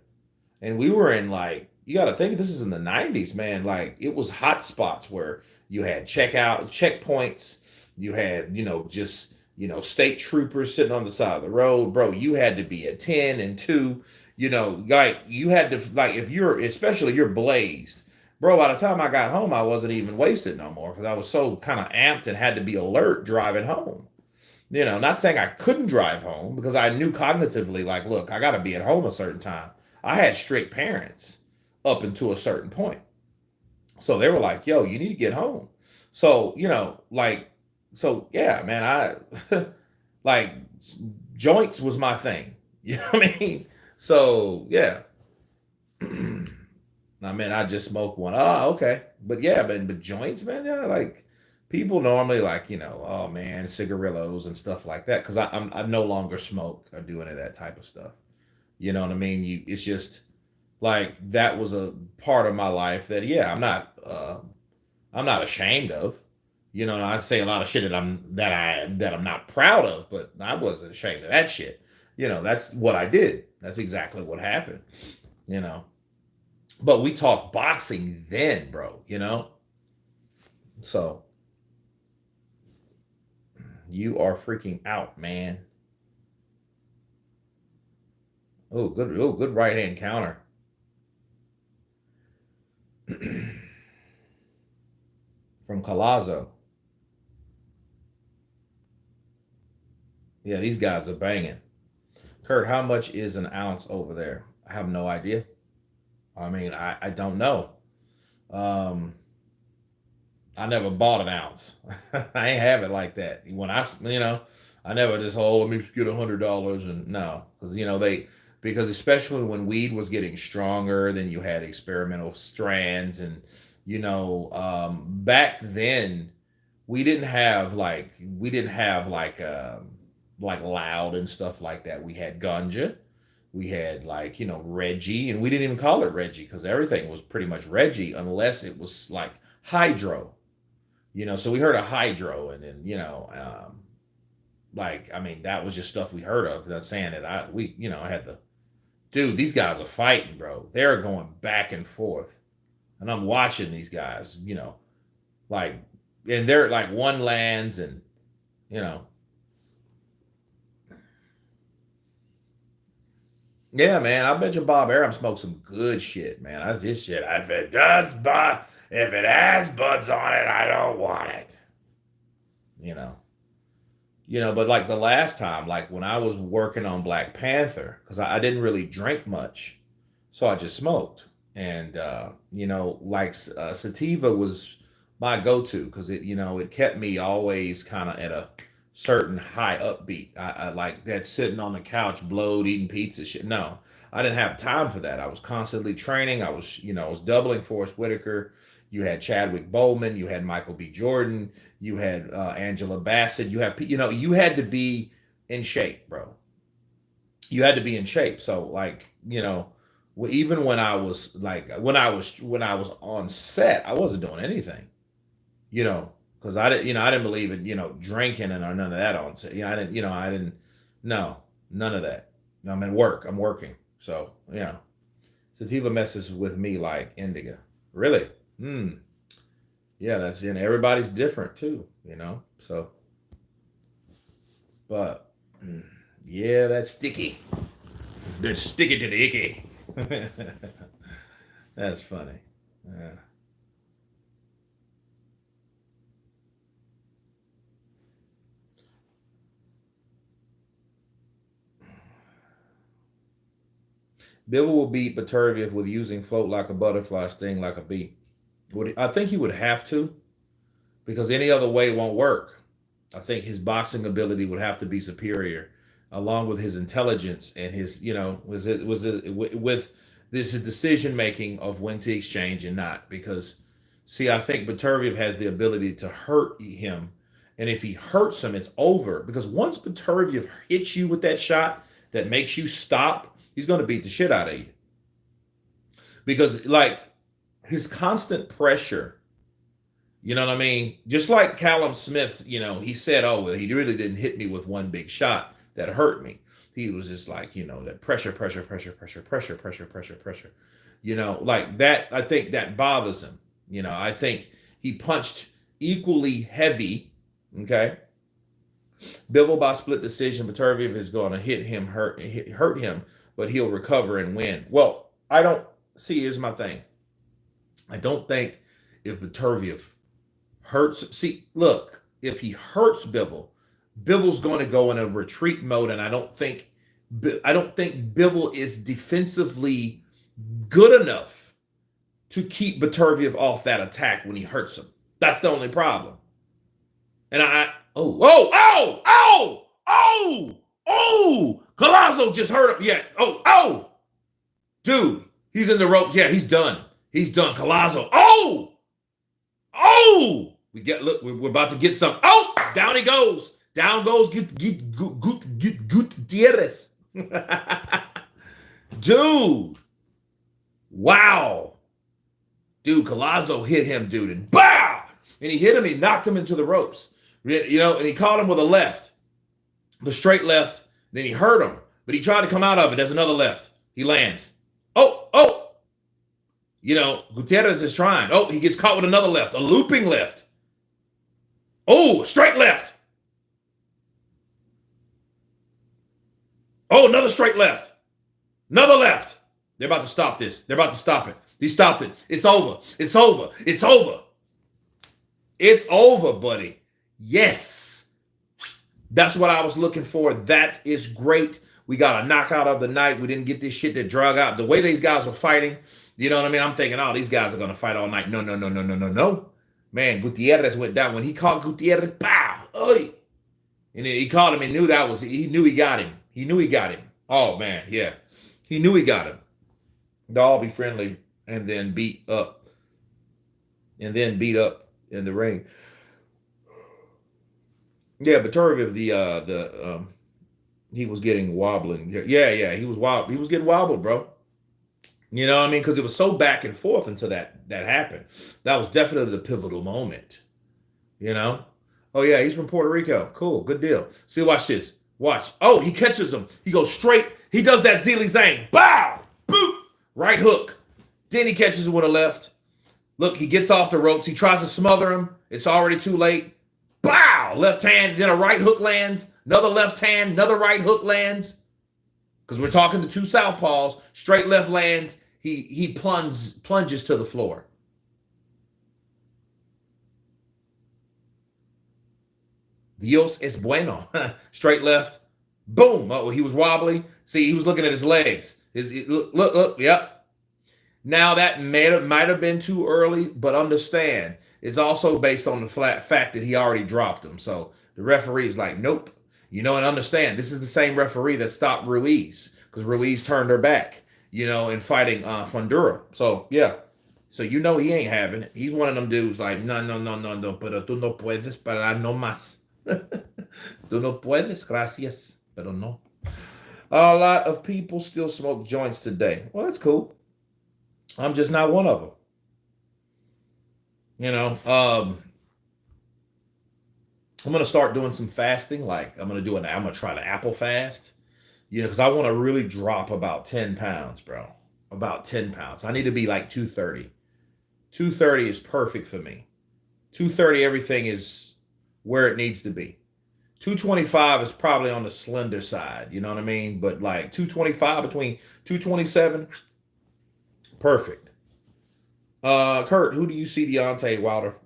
And we were in like, you got to think this is in the 90s, man. Like it was hot spots where you had checkpoints, you had, just, state troopers sitting on the side of the road. Bro, you had to be at 10 and 2, like you had to, like, if you're, especially you're blazed. Bro, by the time I got home, I wasn't even wasted no more because I was so kind of amped and had to be alert driving home. Not saying I couldn't drive home because I knew cognitively, like, look, I got to be at home a certain time. I had strict parents up until a certain point. So they were like, yo, you need to get home. So, yeah, man, like, joints was my thing. You know what I mean? So, yeah. I mean, I just smoked one. Oh, okay. But yeah, but joints, man, yeah, like people normally like, oh man, cigarillos and stuff like that. Cause I no longer smoke or do any of that type of stuff. You know what I mean? It's just like that was a part of my life that yeah, I'm not ashamed of. I say a lot of shit that I'm not proud of, but I wasn't ashamed of that shit. That's what I did. That's exactly what happened. You know. But we talked boxing then, bro, So you are freaking out, man. Oh, good right hand counter. From Colazo. Yeah, these guys are banging. Kurt, how much is an ounce over there? I have no idea. I mean, I don't know. Um, I never bought an ounce. I ain't have it like that. I never just let me just get $100 and no, because because especially when weed was getting stronger, then you had experimental strands and back then we didn't have like loud and stuff like that. We had ganja, we had like Reggie, and we didn't even call it Reggie because everything was pretty much Reggie unless it was like hydro. So we heard of hydro, and then like I mean that was just stuff we heard of. Not saying that I had the dude. These guys are fighting, bro. They're going back and forth, and I'm watching these guys. Like, and they're like one lands, and you know, yeah, man. I bet you Bob Arum smoked some good shit, man. That's his shit. If it has buds on it, I don't want it. You know. But like the last time, like when I was working on Black Panther, because I didn't really drink much, so I just smoked, and like sativa was my go-to because it kept me always kind of at a certain high upbeat. I like that sitting on the couch, blowed, eating pizza shit. No, I didn't have time for that. I was constantly training. I was doubling Forrest Whitaker. You had Chadwick Boseman. You had Michael B. Jordan. You had Angela Bassett. You had to be in shape, bro. You had to be in shape. So like, even when I was like when I was on set, I wasn't doing anything, because I didn't believe in drinking and none of that on set. I didn't. No, none of that. I'm in work. I'm working. So sativa messes with me like indica. Really? Hmm. Yeah, that's in everybody's different too, So, but yeah, that's sticky. That's sticky to the icky. That's funny. Yeah. Bivol will beat Baturviev with using float like a butterfly, sting like a bee. I think he would have to because any other way won't work. I think his boxing ability would have to be superior, along with his intelligence and his, with this his decision making of when to exchange and not. Because, see, I think Baturviev has the ability to hurt him And if he hurts him, it's over. Because once Beterbiev hits you with that shot that makes you stop, he's going to beat the shit out of you. Because, like, his constant pressure, you know what I mean? Just like Callum Smith, you know, he said, oh, well, he really didn't hit me with one big shot that hurt me. He was just like, you know, that pressure. You know, like that, I think that bothers him. You know, I think he punched equally heavy. Okay. Bivol by split decision. Beterbiev is going to hurt him, but he'll recover and win. Well, I don't see, here's my thing. I don't think if Beterbiev hurts, see, look, if he hurts Bivol's going to go in a retreat mode, and I don't think Bivol is defensively good enough to keep Beterbiev off that attack when he hurts him. That's the only problem. And Collazo just hurt him. Yeah. Dude, he's in the ropes. Yeah, he's done. He's done. Collazo. We're about to get some. Down he goes. Down goes Gutierrez. Dude. Wow. Dude, Collazo hit him, dude, and bow! And he hit him, he knocked him into the ropes. You know, and he caught him with a left. The straight left. Then he hurt him. But he tried to come out of it. There's another left. He lands. You know, Gutierrez is trying. He gets caught with another left. A looping left. Straight left. Another straight left. Another left. They're about to stop this. They're about to stop it. He stopped it. It's over. It's over. It's over. It's over, buddy. Yes. That's what I was looking for. That is great. We got a knockout of the night. We didn't get this shit that drug out. The way these guys were fighting, you know what I mean? I'm thinking, these guys are going to fight all night. No. Man, Gutierrez went down. When he caught Gutierrez, pow! And then he caught him and he knew he got him. He knew he got him. Oh, man, yeah. He knew he got him. They'll all be friendly and then beat up. In the ring. Yeah, Beterbiev, he was getting wobbling. Yeah, he was getting wobbled, bro. You know what I mean? Because it was so back and forth until that happened. That was definitely the pivotal moment. You know? Oh, yeah, he's from Puerto Rico. Cool, good deal. See, watch this. Watch. He catches him. He goes straight. He does that Zili Zang. Bow! Boop! Right hook. Then he catches him with a left. Look, he gets off the ropes. He tries to smother him. It's already too late. Bow! Left hand. Then a right hook lands. Another left hand. Another right hook lands. Because we're talking to two southpaws. Straight left lands. He plunges to the floor. Dios es bueno. Straight left. Boom. He was wobbly. See, he was looking at his legs. Look. Yep. Now that might have been too early, but understand, it's also based on the fact that he already dropped him. So the referee's like, nope. You know, and understand, this is the same referee that stopped Ruiz because Ruiz turned her back, you know, in fighting Fundura. So, yeah. So, you know, he ain't having it. He's one of them dudes like, no, pero tú no puedes parar no más. Tú no puedes, gracias, pero no. A lot of people still smoke joints today. Well, that's cool. I'm just not one of them. You know, I'm going to start doing some fasting. Like I'm going to try the apple fast, you know, because I want to really drop about 10 pounds, bro. About 10 pounds. I need to be like 230. 230 is perfect for me. 230, everything is where it needs to be. 225 is probably on the slender side. You know what I mean? But like 225 between 227, perfect. Kurt, who do you see Deontay Wilder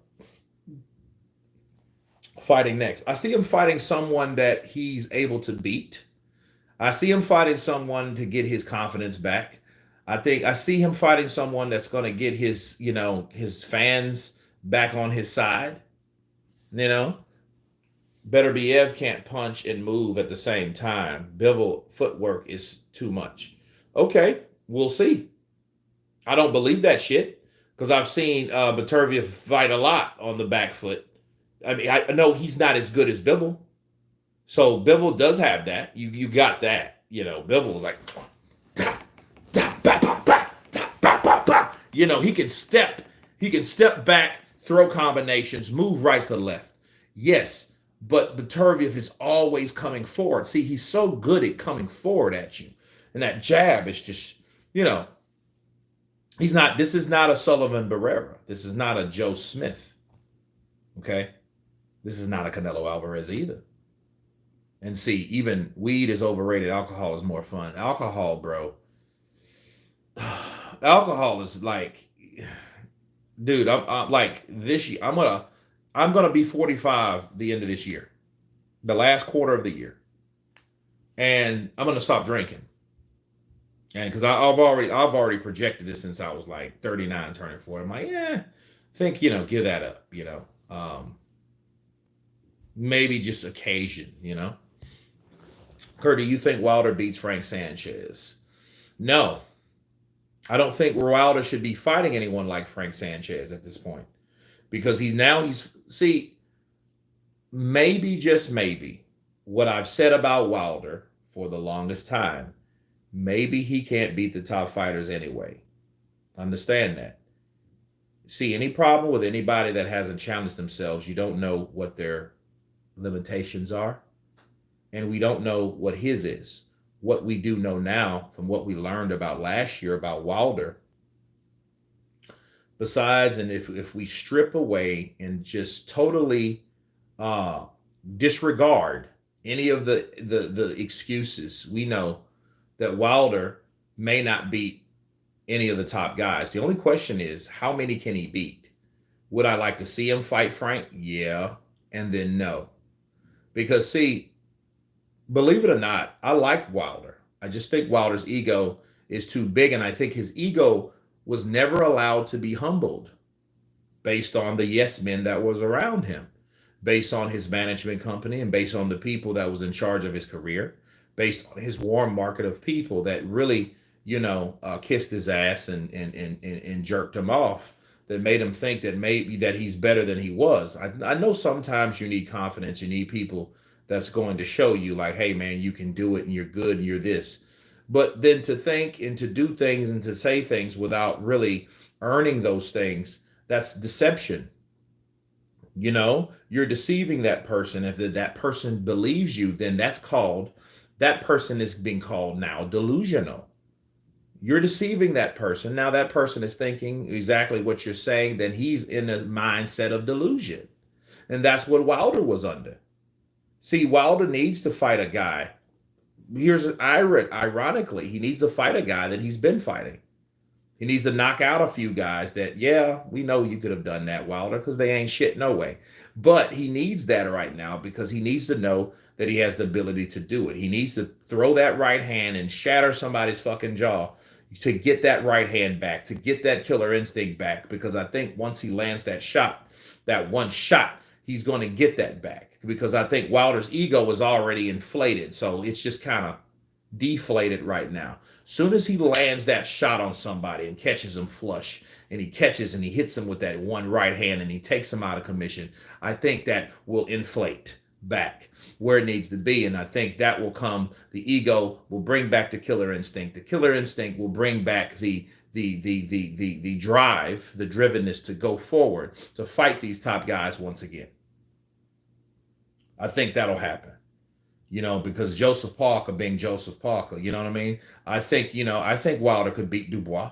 fighting next? I see him fighting someone that he's able to beat. I see him fighting someone to get his confidence back. I see him fighting someone that's going to get his, you know, his fans back on his side. You know, Beterbiev can't punch and move at the same time. Bivol footwork is too much. Okay, we'll see. I don't believe that shit because I've seen Beterbiev fight a lot on the back foot. I mean, I know he's not as good as Bivol. So Bivol does have that. You got that. You know, Bivol was like, da, da, ba, ba, ba, da, ba, ba, ba. You know, he can step back, throw combinations, move right to left. Yes, but Beterbiev is always coming forward. See, he's so good at coming forward at you. And that jab is just, you know, he's not, this is not a Sullivan Barrera. This is not a Joe Smith. Okay? This is not a Canelo Alvarez either. And see, even weed is overrated. Alcohol is more fun. Alcohol, bro. Alcohol is like, dude. I'm like this year. I'm gonna be 45 the end of this year, the last quarter of the year, and I'm gonna stop drinking. And because I've already projected this since I was like 39, turning 40. I'm like, yeah, think give that up. Maybe just occasion. Kurt, do you think Wilder beats Frank Sanchez? No, I don't think Wilder should be fighting anyone like Frank Sanchez at this point because he's see, maybe just maybe what I've said about Wilder for the longest time, maybe he can't beat the top fighters anyway. Understand that. See, any problem with anybody that hasn't challenged themselves, you don't know what their limitations are. And we don't know what his is. What we do know now from what we learned about last year about Wilder, besides, and if we strip away and just totally disregard any of the excuses, we know that Wilder may not beat any of the top guys. The only question is, how many can he beat? Would I like to see him fight Frank? Yeah, and then no. Because see, believe it or not, I like Wilder. I just think Wilder's ego is too big, and I think his ego was never allowed to be humbled based on the yes men that was around him, based on his management company, and based on the people that was in charge of his career, based on his warm market of people that really, kissed his ass and jerked him off, that made him think that maybe that he's better than he was. I know sometimes you need confidence, you need people that's going to show you like, hey man, you can do it and you're good and you're this. But then to think and to do things and to say things without really earning those things, that's deception. You're deceiving that person. If that person believes you, then that person is being called now delusional. You're deceiving that person. Now that person is thinking exactly what you're saying, then he's in a mindset of delusion. And that's what Wilder was under. See, Wilder needs to fight a guy. Ironically, he needs to fight a guy that he's been fighting. He needs to knock out a few guys that, yeah, we know you could have done that, Wilder, because they ain't shit no way. But he needs that right now because he needs to know that he has the ability to do it. He needs to throw that right hand and shatter somebody's fucking jaw to get that right hand back, to get that killer instinct back, because I think once he lands that shot, that one shot, he's going to get that back, because I think Wilder's ego is already inflated. So it's just kind of deflated right now. Soon as he lands that shot on somebody and catches him flush, and he catches and he hits him with that one right hand and he takes him out of commission, I think that will inflate back where it needs to be. And I think that will come, the ego will bring back the killer instinct. The killer instinct will bring back the drive, the drivenness to go forward, to fight these top guys once again. I think that'll happen, because Joseph Parker being Joseph Parker, you know what I mean? I think Wilder could beat Dubois.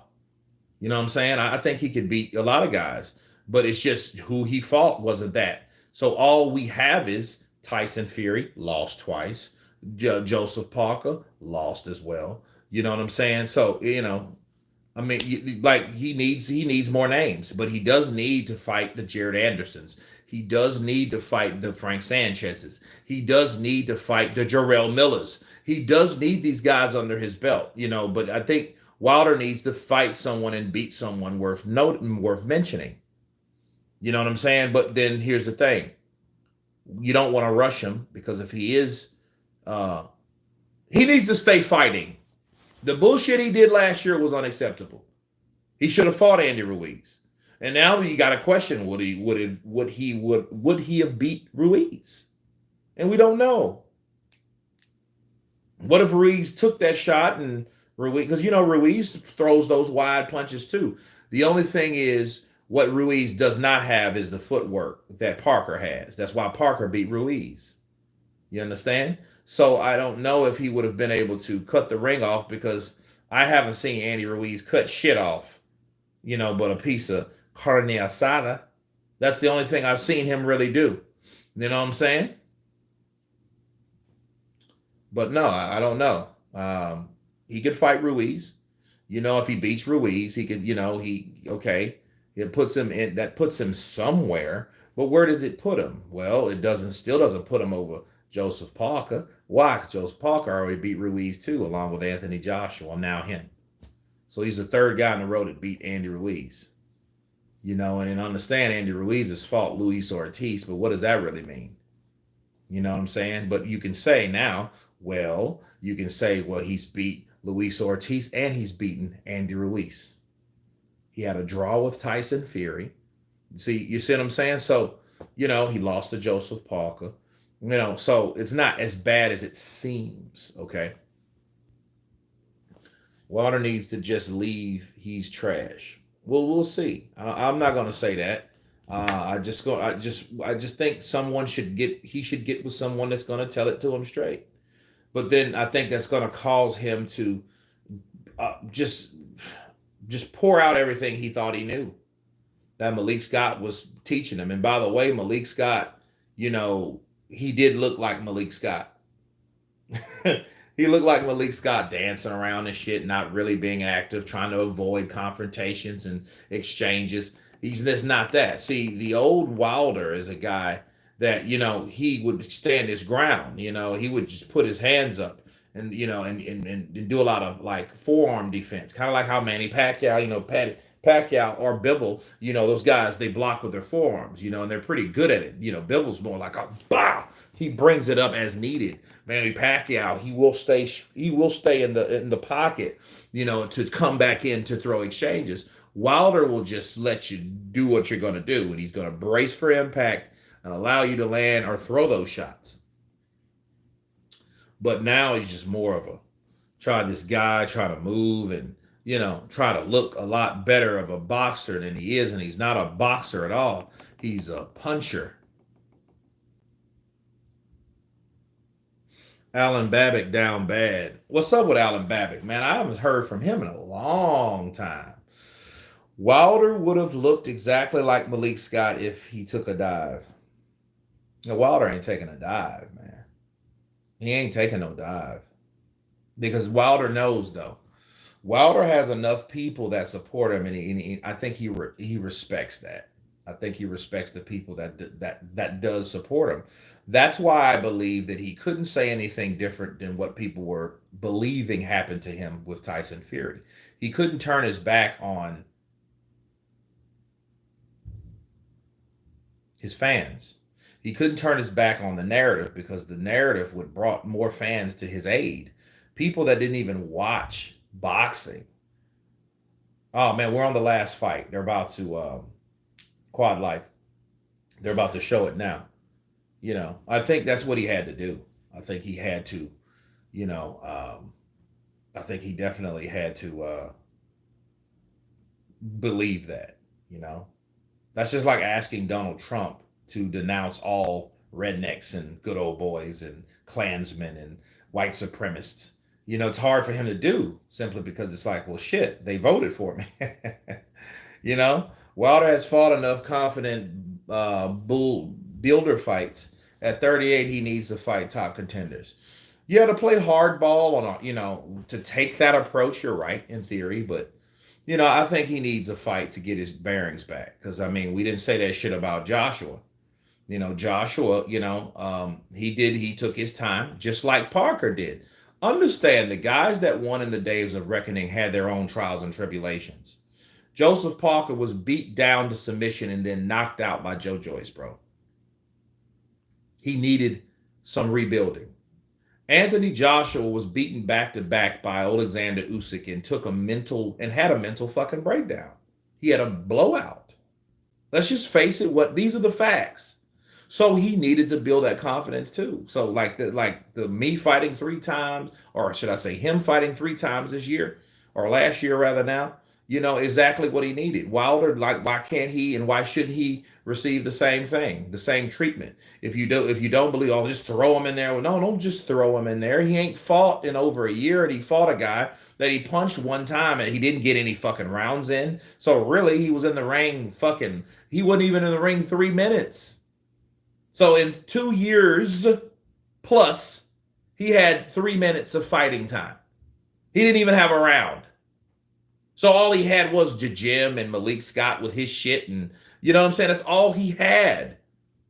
You know what I'm saying? I think he could beat a lot of guys, but it's just who he fought wasn't that. So all we have is Tyson Fury lost twice. Joseph Parker lost as well. You know what I'm saying? So, I mean, like he needs more names, but he does need to fight the Jared Andersons. He does need to fight the Frank Sanchez's. He does need to fight the Jarrell Millers. He does need these guys under his belt, but I think Wilder needs to fight someone and beat someone worth noting, worth mentioning. You know what I'm saying? But then here's the thing. You don't want to rush him, because if he is, he needs to stay fighting. The bullshit he did last year was unacceptable. He should have fought Andy Ruiz. And now you got to question: would he have beat Ruiz? And we don't know. What if Ruiz took that shot and Ruiz, because Ruiz throws those wide punches too. The only thing is what Ruiz does not have is the footwork that Parker has. That's why Parker beat Ruiz. You understand? So I don't know if he would have been able to cut the ring off, because I haven't seen Andy Ruiz cut shit off, but a piece of carne asada. That's the only thing I've seen him really do. You know what I'm saying? But no, I don't know. He could fight Ruiz. If he beats Ruiz, he could, it puts him in, that puts him somewhere. But where does it put him? Well, it still doesn't put him over Joseph Parker. Why? Because Joseph Parker already beat Ruiz too, along with Anthony Joshua, now him. So he's the third guy in the road that beat Andy Ruiz. And then understand Andy Ruiz's fought Luis Ortiz, but what does that really mean? You know what I'm saying? But you can say now, he's beat Luis Ortiz and he's beaten Andy Ruiz. He had a draw with Tyson Fury. You see what I'm saying? So, he lost to Joseph Parker. So it's not as bad as it seems, okay? Wilder needs to just leave. He's trash. Well, we'll see. I'm not going to say that. I just think he should get with someone that's going to tell it to him straight. But then I think that's going to cause him to just pour out everything he thought he knew that Malik Scott was teaching him. And by the way, Malik Scott, he did look like Malik Scott. He looked like Malik Scott, dancing around and shit, not really being active, trying to avoid confrontations and exchanges. He's just not that. See, the old Wilder is a guy that, he would stand his ground. He would just put his hands up and, and do a lot of like forearm defense, kind of like how Manny Pacquiao, Pacquiao or Bivol, those guys, they block with their forearms, and they're pretty good at it. Bivol's more like a bah. He brings it up as needed. Manny Pacquiao, he will stay in the pocket, to come back in to throw exchanges. Wilder will just let you do what you're going to do, and he's going to brace for impact and allow you to land or throw those shots. But now he's just more of a try to move and try to look a lot better of a boxer than he is, and he's not a boxer at all. He's a puncher. Alan Babbitt down bad. What's up with Alan Babbitt, man? I haven't heard from him in a long time. Wilder would have looked exactly like Malik Scott if he took a dive. Now, Wilder ain't taking a dive, man. He ain't taking no dive. Because Wilder knows, though. Wilder has enough people that support him, and I think he respects that. I think he respects the people that does support him. That's why I believe that he couldn't say anything different than what people were believing happened to him with Tyson Fury. He couldn't turn his back on his fans. He couldn't turn his back on the narrative, because the narrative would brought more fans to his aid. People that didn't even watch boxing. Oh man, we're on the last fight. They're about to Quad Life. They're about to show it now. I think that's what he had to do. I think he had to, I think he definitely had to believe that, That's just like asking Donald Trump to denounce all rednecks and good old boys and Klansmen and white supremacists. It's hard for him to do, simply because it's like, well, shit, they voted for me. Wilder has fought enough confident builder fights. At 38, he needs to fight top contenders. Yeah, to play hardball on, to take that approach, you're right, in theory, but I think he needs a fight to get his bearings back. Because we didn't say that shit about Joshua. Joshua, he took his time, just like Parker did. Understand, the guys that won in the days of reckoning had their own trials and tribulations. Joseph Parker was beat down to submission and then knocked out by Joe Joyce, bro. He needed some rebuilding. Anthony Joshua was beaten back to back by Alexander Usyk and had a mental fucking breakdown. He had a blowout. Let's just face it. What these are the facts. So he needed to build that confidence too. So like the me fighting 3 times, or should I say him fighting 3 times this year or last year rather now, exactly what he needed. Wilder, like why can't he and why shouldn't he receive the same thing, the same treatment? If you don't believe, oh, just throw him in there. Well, no, don't just throw him in there. He ain't fought in over a year, and he fought a guy that he punched 1 time and he didn't get any fucking rounds in. So really, he was in the ring fucking. He wasn't even in the ring 3 minutes. So in 2 years plus, he had 3 minutes of fighting time. He didn't even have a round. So all he had was Jim and Malik Scott with his shit, and you know what I'm saying? That's all he had.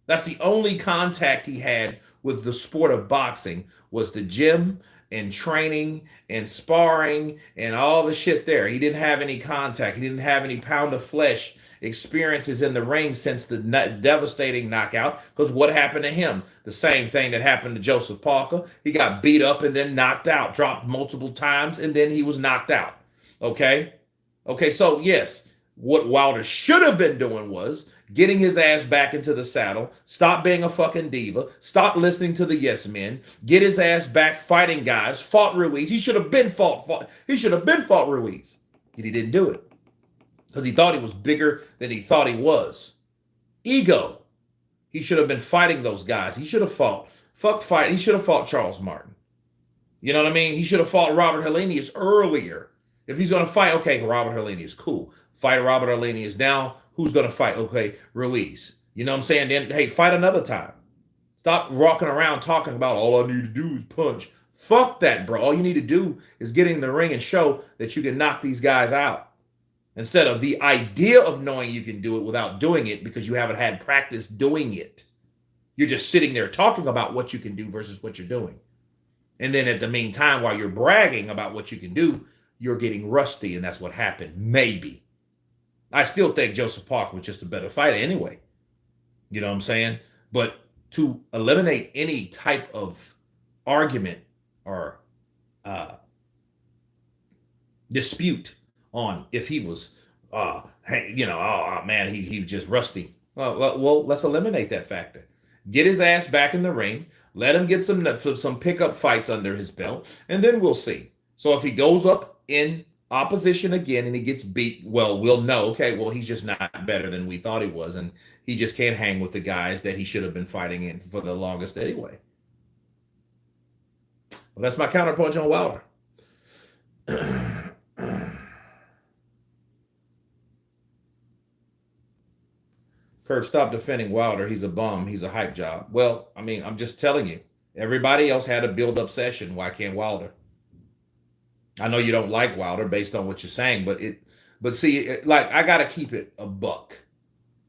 That's the only contact he had with the sport of boxing was the gym and training and sparring and all the shit there. He didn't have any contact. He didn't have any pound of flesh experiences in the ring since the devastating knockout. Because what happened to him? The same thing that happened to Joseph Parker. He got beat up and then knocked out, dropped multiple times, and then he was knocked out. Okay? Okay, so yes, what Wilder should have been doing was getting his ass back into the saddle, stop being a fucking diva, stop listening to the yes men, get his ass back fighting guys, fought Ruiz. He should have been fought Ruiz. And he didn't do it because he thought he was bigger than he thought he was. Ego. He should have been fighting those guys. He should have fought. He should have fought Charles Martin. You know what I mean? He should have fought Robert Helenius earlier. If he's going to fight, okay, Robert Helenius, cool. Fight Robert Helenius. Now, who's going to fight? Okay, Ruiz. You know what I'm saying? Then, hey, fight another time. Stop walking around talking about all I need to do is punch. Fuck that, bro. All you need to do is get in the ring and show that you can knock these guys out. Instead of the idea of knowing you can do it without doing it because you haven't had practice doing it. You're just sitting there talking about what you can do versus what you're doing. And then at the meantime, while you're bragging about what you can do, you're getting rusty, and that's what happened. Maybe. I still think Joseph Parker was just a better fighter anyway. You know what I'm saying? But to eliminate any type of argument or dispute on if he was, oh man, he was just rusty. Well, let's eliminate that factor. Get his ass back in the ring. Let him get some pickup fights under his belt, and then we'll see. So if he goes up in opposition again and he gets beat, well, we'll know, okay, well, he's just not better than we thought he was, and he just can't hang with the guys that he should have been fighting in for the longest anyway. Well, that's my counterpunch on Wilder. Kurt, stop defending Wilder. He's a bum. He's a hype job. Well, I mean, I'm just telling you. Everybody else had a build-up session. Why can't Wilder? I know you don't like Wilder based on what you're saying, but see, like I gotta keep it a buck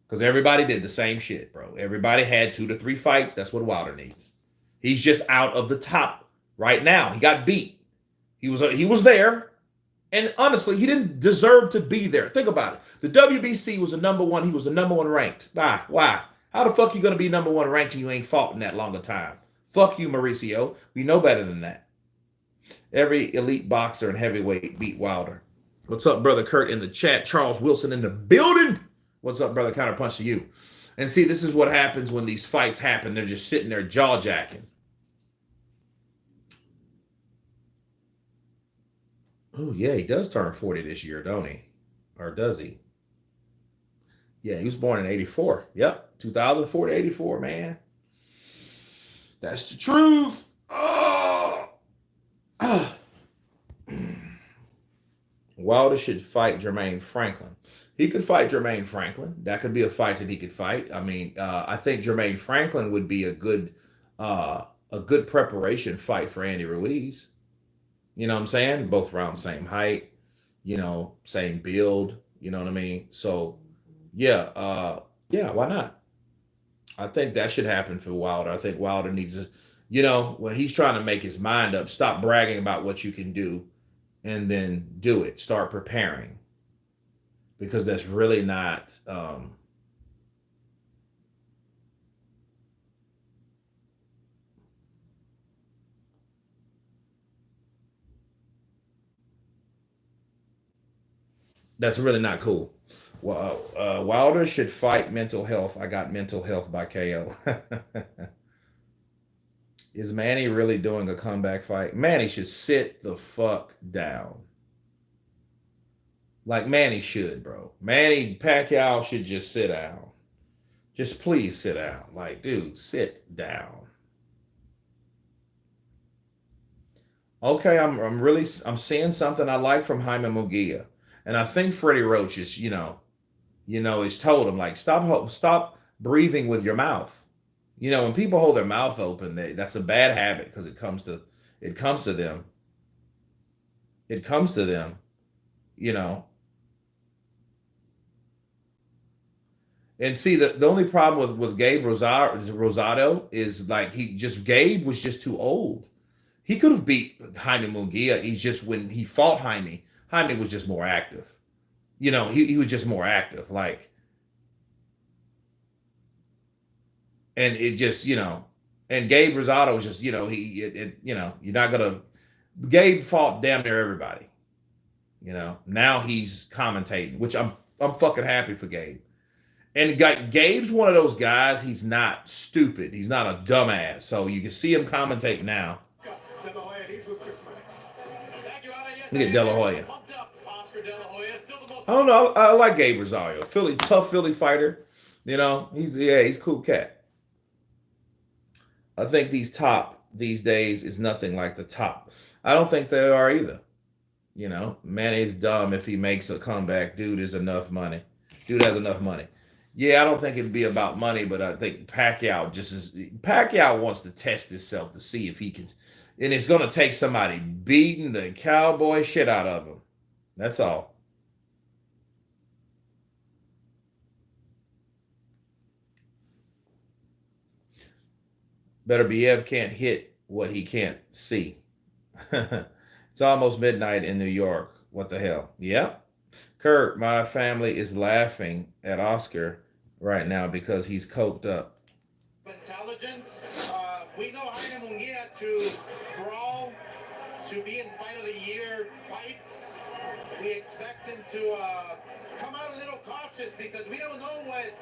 because everybody did the same shit, bro. Everybody had 2 to 3 fights. That's what Wilder needs. He's just out of the top right now. He got beat. He was there, and honestly, he didn't deserve to be there. Think about it. The WBC was the number one. He was the number one ranked. Why? How the fuck you gonna be number one ranked and you ain't fought in that long a time? Fuck you, Mauricio. We know better than that. Every elite boxer and heavyweight beat Wilder. What's up, brother Kurt in the chat? Charles Wilson in the building. What's up, brother? Counterpunch to you. And see, this is what happens when these fights happen. They're just sitting there jaw jacking. Oh, yeah, he does turn 40 this year, don't he? Or does he? Yeah, he was born in 84. Yep, 2004 to 84, man. That's the truth. Oh. Wilder should fight Jermaine Franklin. He could fight Jermaine Franklin. That could be a fight that he could fight. I mean, I think Jermaine Franklin would be a good preparation fight for Andy Ruiz. You know what I'm saying? Both around the same height, same build. You know what I mean? So, yeah, why not? I think that should happen for Wilder. I think Wilder needs to, when he's trying to make his mind up, stop bragging about what you can do and then do it. Start preparing. Because that's really not that's really not cool. Well, Wilder should fight mental health. I got mental health by KO. Is Manny really doing a comeback fight? Manny should sit the fuck down. Like Manny should, bro. Manny Pacquiao should just sit down. Just please sit down. Like, dude, sit down. Okay, I'm seeing something I like from Jaime Munguia. And I think Freddie Roach is, has told him, like, stop breathing with your mouth. When people hold their mouth open, that's a bad habit because it comes to them. It comes to them, you know. And see, the only problem with Gabe Rosado is like Gabe was just too old. He could have beat Jaime Munguia. He's just when he fought Jaime was just more active. He was just more active. Like, and it just, and Gabe Rosado was just, you're not gonna. Gabe fought damn near everybody. Now he's commentating, which I'm fucking happy for Gabe. And Gabe's one of those guys. He's not stupid. He's not a dumbass. So you can see him commentate now. Look at De La Hoya. I don't know. I like Gabe Rosario. Tough Philly fighter. He's a cool cat. I think these days is nothing like the top. I don't think they are either. Manny's dumb if he makes a comeback. Dude has enough money. Yeah, I don't think it'd be about money, but I think Pacquiao wants to test himself to see if he can, and it's going to take somebody beating the cowboy shit out of him. That's all. Beterbiev can't hit what he can't see. It's almost midnight in New York. What the hell? Yep. Kurt, my family is laughing at Oscar right now because he's coked up. Intelligence. We know Jaime Munguia to brawl, to be in fight of the year fights. We expect him to come out a little cautious because we don't know what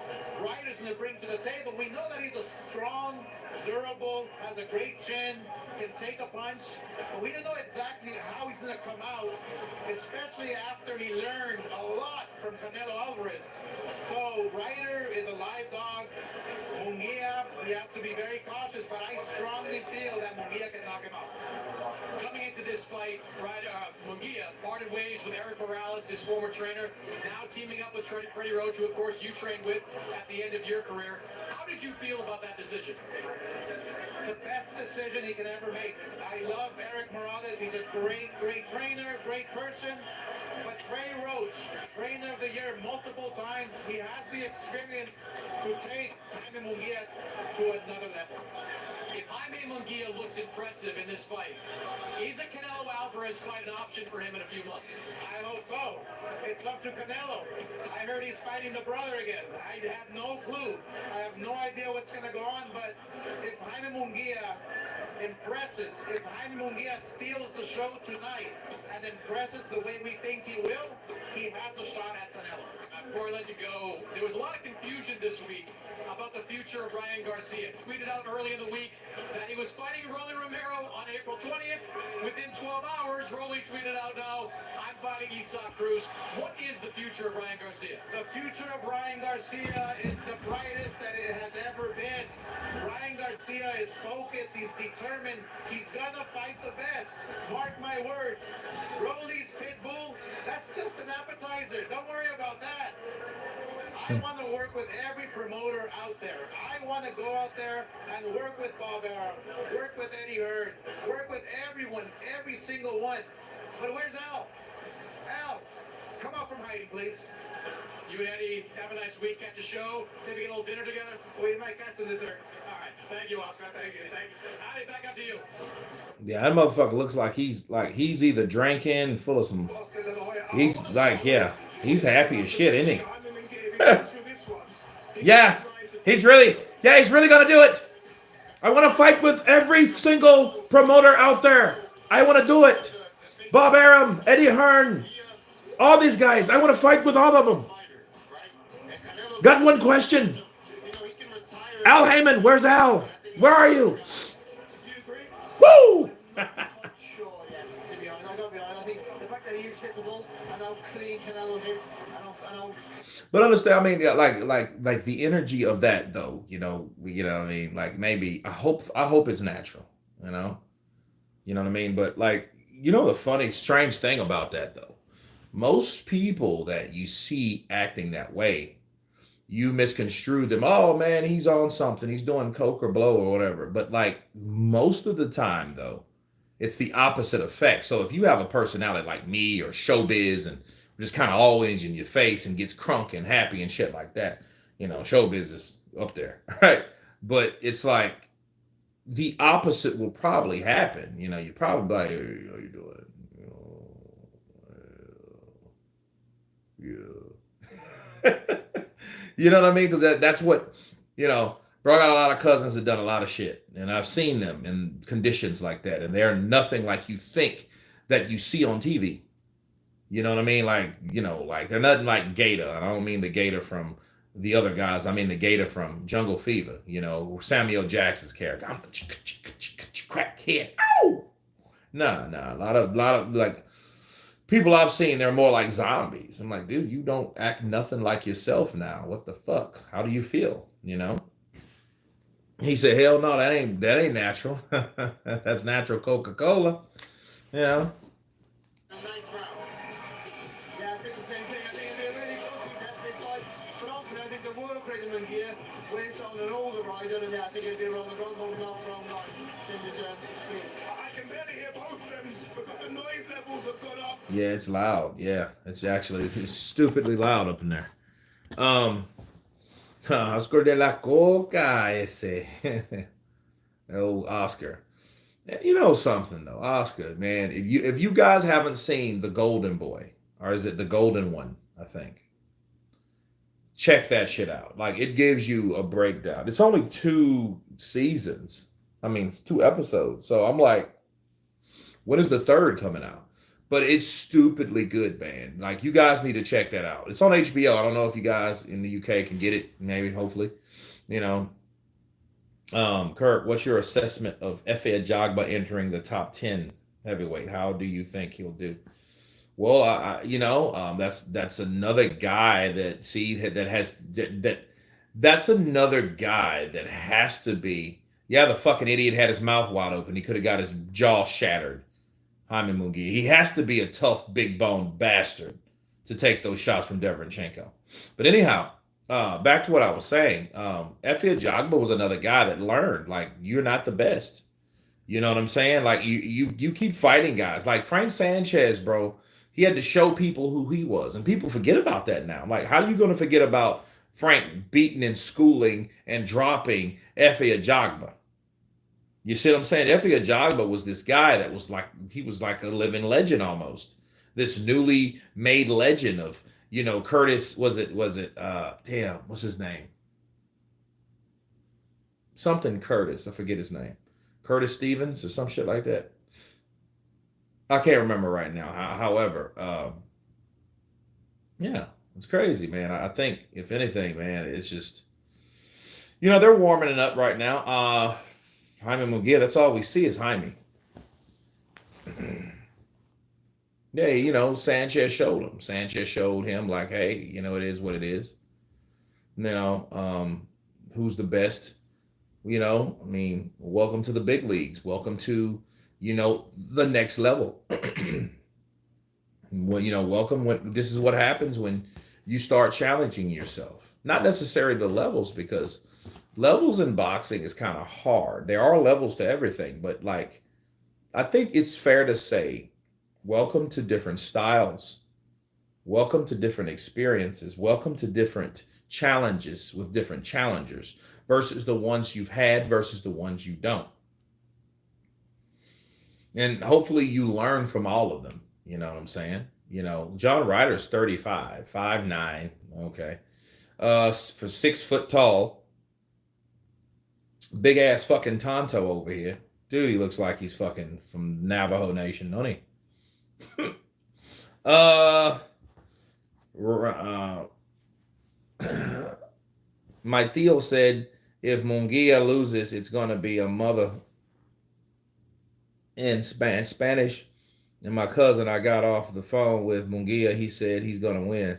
Ryder's going to bring to the table. We know that he's a strong, durable, has a great chin, can take a punch, but we don't know exactly how he's going to come out, especially after he learned a lot from Canelo Alvarez. So Ryder is a live dog. Munguia, we have to be very cautious, but I strongly feel that Munguia can knock him out. Coming into this fight, Munguia parted ways with Eric Morales, his former trainer, now teaming up with Freddie Roach, who of course you trained with at the end of your career. How did you feel about that decision? The best decision he can ever make. I love Eric Morales. He's a great trainer, great person. But Freddie Roach, trainer of the year multiple times, he has the experience to take Jaime Munguia to another level. If Jaime Munguia looks impressive in this fight, is a Canelo Alvarez fight an option for him in a few months? I hope so. It's up to Canelo. I heard he's fighting the brother again. I have no clue. I have no idea what's going to go on, but if Jaime Munguia impresses, if Jaime Munguia steals the show tonight and impresses the way we think he will, he has a shot at Canelo. Before I let you go, there was a lot of confusion this week about the future of Ryan Garcia. Tweeted out early in the week that he was fighting Rolly Romero on April 20th. Within 12 hours, Rolly tweeted out now, I'm fighting Isaac Cruz. What is the future of Ryan Garcia? The future of Ryan Garcia is the brightest that it has ever been. Ryan Garcia is focused, he's determined, he's gonna fight the best. Mark my words. Rolly's Pitbull, that's just an appetizer. Don't worry about that. I want to work with every promoter out there. I want to go out there and work with Bob Arum, work with Eddie Hearn, work with everyone, every single one. But where's Al? Al, come out from hiding, please. You and Eddie have a nice week, catch a show, maybe get a little dinner together? We might catch some dessert. All right. Thank you, Oscar. Thank you. Addy, back up to you. Yeah, that motherfucker looks like he's either drinking, full of some. He's he's happy as shit, isn't he? Yeah, he's really gonna do it. I want to fight with every single promoter out there. I want to do it. Bob Arum, Eddie Hearn, all these guys. I want to fight with all of them. Got one question. Al Heyman, where's Al? Where are you? Woo! Sure, yeah. To be honest, I gotta be honest. I think the fact that he is hittable and how clean Canelo hits, and how But understand, I mean, yeah, like the energy of that though, what I mean. Like maybe I hope it's natural, you know what I mean. But like, the funny, strange thing about that though, most people that you see acting that way, you misconstrue them. Oh man, he's on something. He's doing coke or blow or whatever. But like most of the time though, it's the opposite effect. So if you have a personality like me or showbiz and just kind of always in your face and gets crunk and happy and shit like that, showbiz is up there, right? But it's like the opposite will probably happen. You probably like, hey, how you doing? Yeah. You know what I mean? Because that's what, bro, I got a lot of cousins that done a lot of shit. And I've seen them in conditions like that. And they're nothing like you think that you see on TV. You know what I mean? Like they're nothing like Gator. I don't mean the Gator from the other guys. I mean the Gator from Jungle Fever, Samuel Jackson's character. I'm the crackhead. Ow! No, a lot of like people I've seen, they're more like zombies. I'm like, dude, you don't act nothing like yourself now. What the fuck? How do you feel? He said, hell no, that ain't natural. That's natural Coca-Cola. You know. ninth round. Yeah, I think the same thing. I think it'd be a really close competitive fight. But ultimately, I think the work rate in gear went on an older rider, and I think it'd be around the round round 9 in the speed. I can barely hear both of them because the noise levels have gone up. Yeah, it's loud. Yeah, it's stupidly loud up in there. Oscar de la Coca, ese. Oh, Oscar. You know something though, Oscar, man. If you guys haven't seen The Golden Boy, or is it The Golden One? I think. Check that shit out. Like it gives you a breakdown. It's only 2 seasons. I mean, it's 2 episodes. So I'm like, when is the third coming out? But it's stupidly good, man. Like you guys need to check that out. It's on HBO. I don't know if you guys in the UK can get it. Maybe, hopefully, you know. Kurt, what's your assessment of Efe Ajagba entering the top 10 heavyweight? How do you think he'll do? Well, that's another guy that's another guy that has to be. Yeah, the fucking idiot had his mouth wide open. He could have got his jaw shattered. Jaime Munguia. He has to be a tough, big boned bastard to take those shots from Deverenchenko. But anyhow, back to what I was saying. Efe Ajagba was another guy that learned, like, you're not the best. You know what I'm saying? Like, you keep fighting guys. Like Frank Sanchez, bro, he had to show people who he was. And people forget about that now. Like, how are you going to forget about Frank beating and schooling and dropping Efe Ajagba? You see what I'm saying? Efe Ajagba was this guy that was like, he was like a living legend almost. This newly made legend of, Curtis, damn, what's his name? Something Curtis, I forget his name. Curtis Stevens or some shit like that. I can't remember right now. However, yeah, it's crazy, man. I think, if anything, man, it's just, they're warming it up right now. Jaime Munguia, that's all we see is Jaime. Yeah, Sanchez showed him. Sanchez showed him, like, hey, it is what it is. Who's the best? I mean, welcome to the big leagues. Welcome to, the next level. Welcome when this is what happens when you start challenging yourself. Not necessarily the levels, because levels in boxing is kind of hard. There are levels to everything, but like, I think it's fair to say, welcome to different styles. Welcome to different experiences. Welcome to different challenges with different challengers versus the ones you've had versus the ones you don't. And hopefully you learn from all of them. You know what I'm saying? John Ryder's 35, 5'9", okay. For 6 foot tall. Big ass fucking Tonto over here. Dude, he looks like he's fucking from Navajo Nation, don't he? My Theo said if Munguia loses, it's gonna be a mother in Spanish. And my cousin, I got off the phone with Munguia. He said he's gonna win.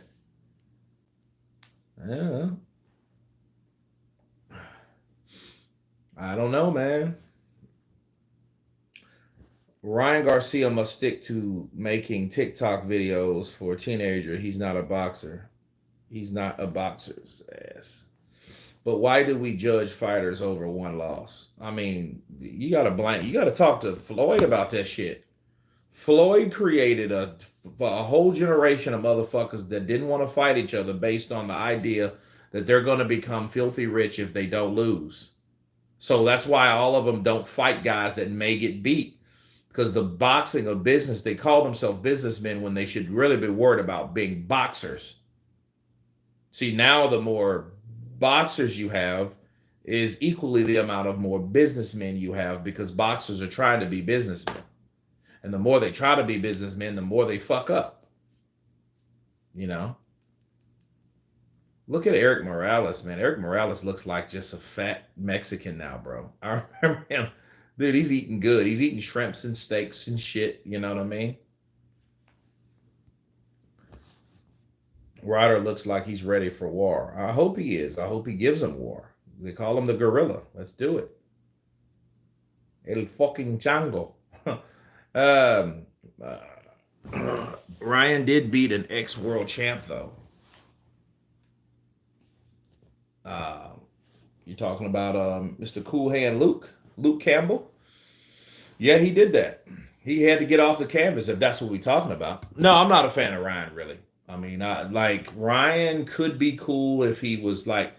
Yeah, I don't know, man. Ryan Garcia must stick to making TikTok videos for a teenager. He's not a boxer. He's not a boxer's ass. But why do we judge fighters over one loss? I mean, you gotta talk to Floyd about that shit. Floyd created a whole generation of motherfuckers that didn't want to fight each other based on the idea that they're going to become filthy rich if they don't lose. So that's why all of them don't fight guys that may get beat, because the boxing of business, they call themselves businessmen when they should really be worried about being boxers. See, now the more boxers you have is equally the amount of more businessmen you have, because boxers are trying to be businessmen. And the more they try to be businessmen, the more they fuck up. You know? Look at Eric Morales, man. Eric Morales looks like just a fat Mexican now, bro. I remember him. Dude, he's eating good. He's eating shrimps and steaks and shit. You know what I mean? Ryder looks like he's ready for war. I hope he is. I hope he gives him war. They call him the gorilla. Let's do it. El fucking chango. um, Ryan did beat an ex-world champ, though. You're talking about Mr. Cool Hand Luke Campbell. Yeah, he did that. He had to get off the canvas, if that's what we're talking about. No, I'm not a fan of Ryan, really. I mean, like Ryan could be cool if he was like,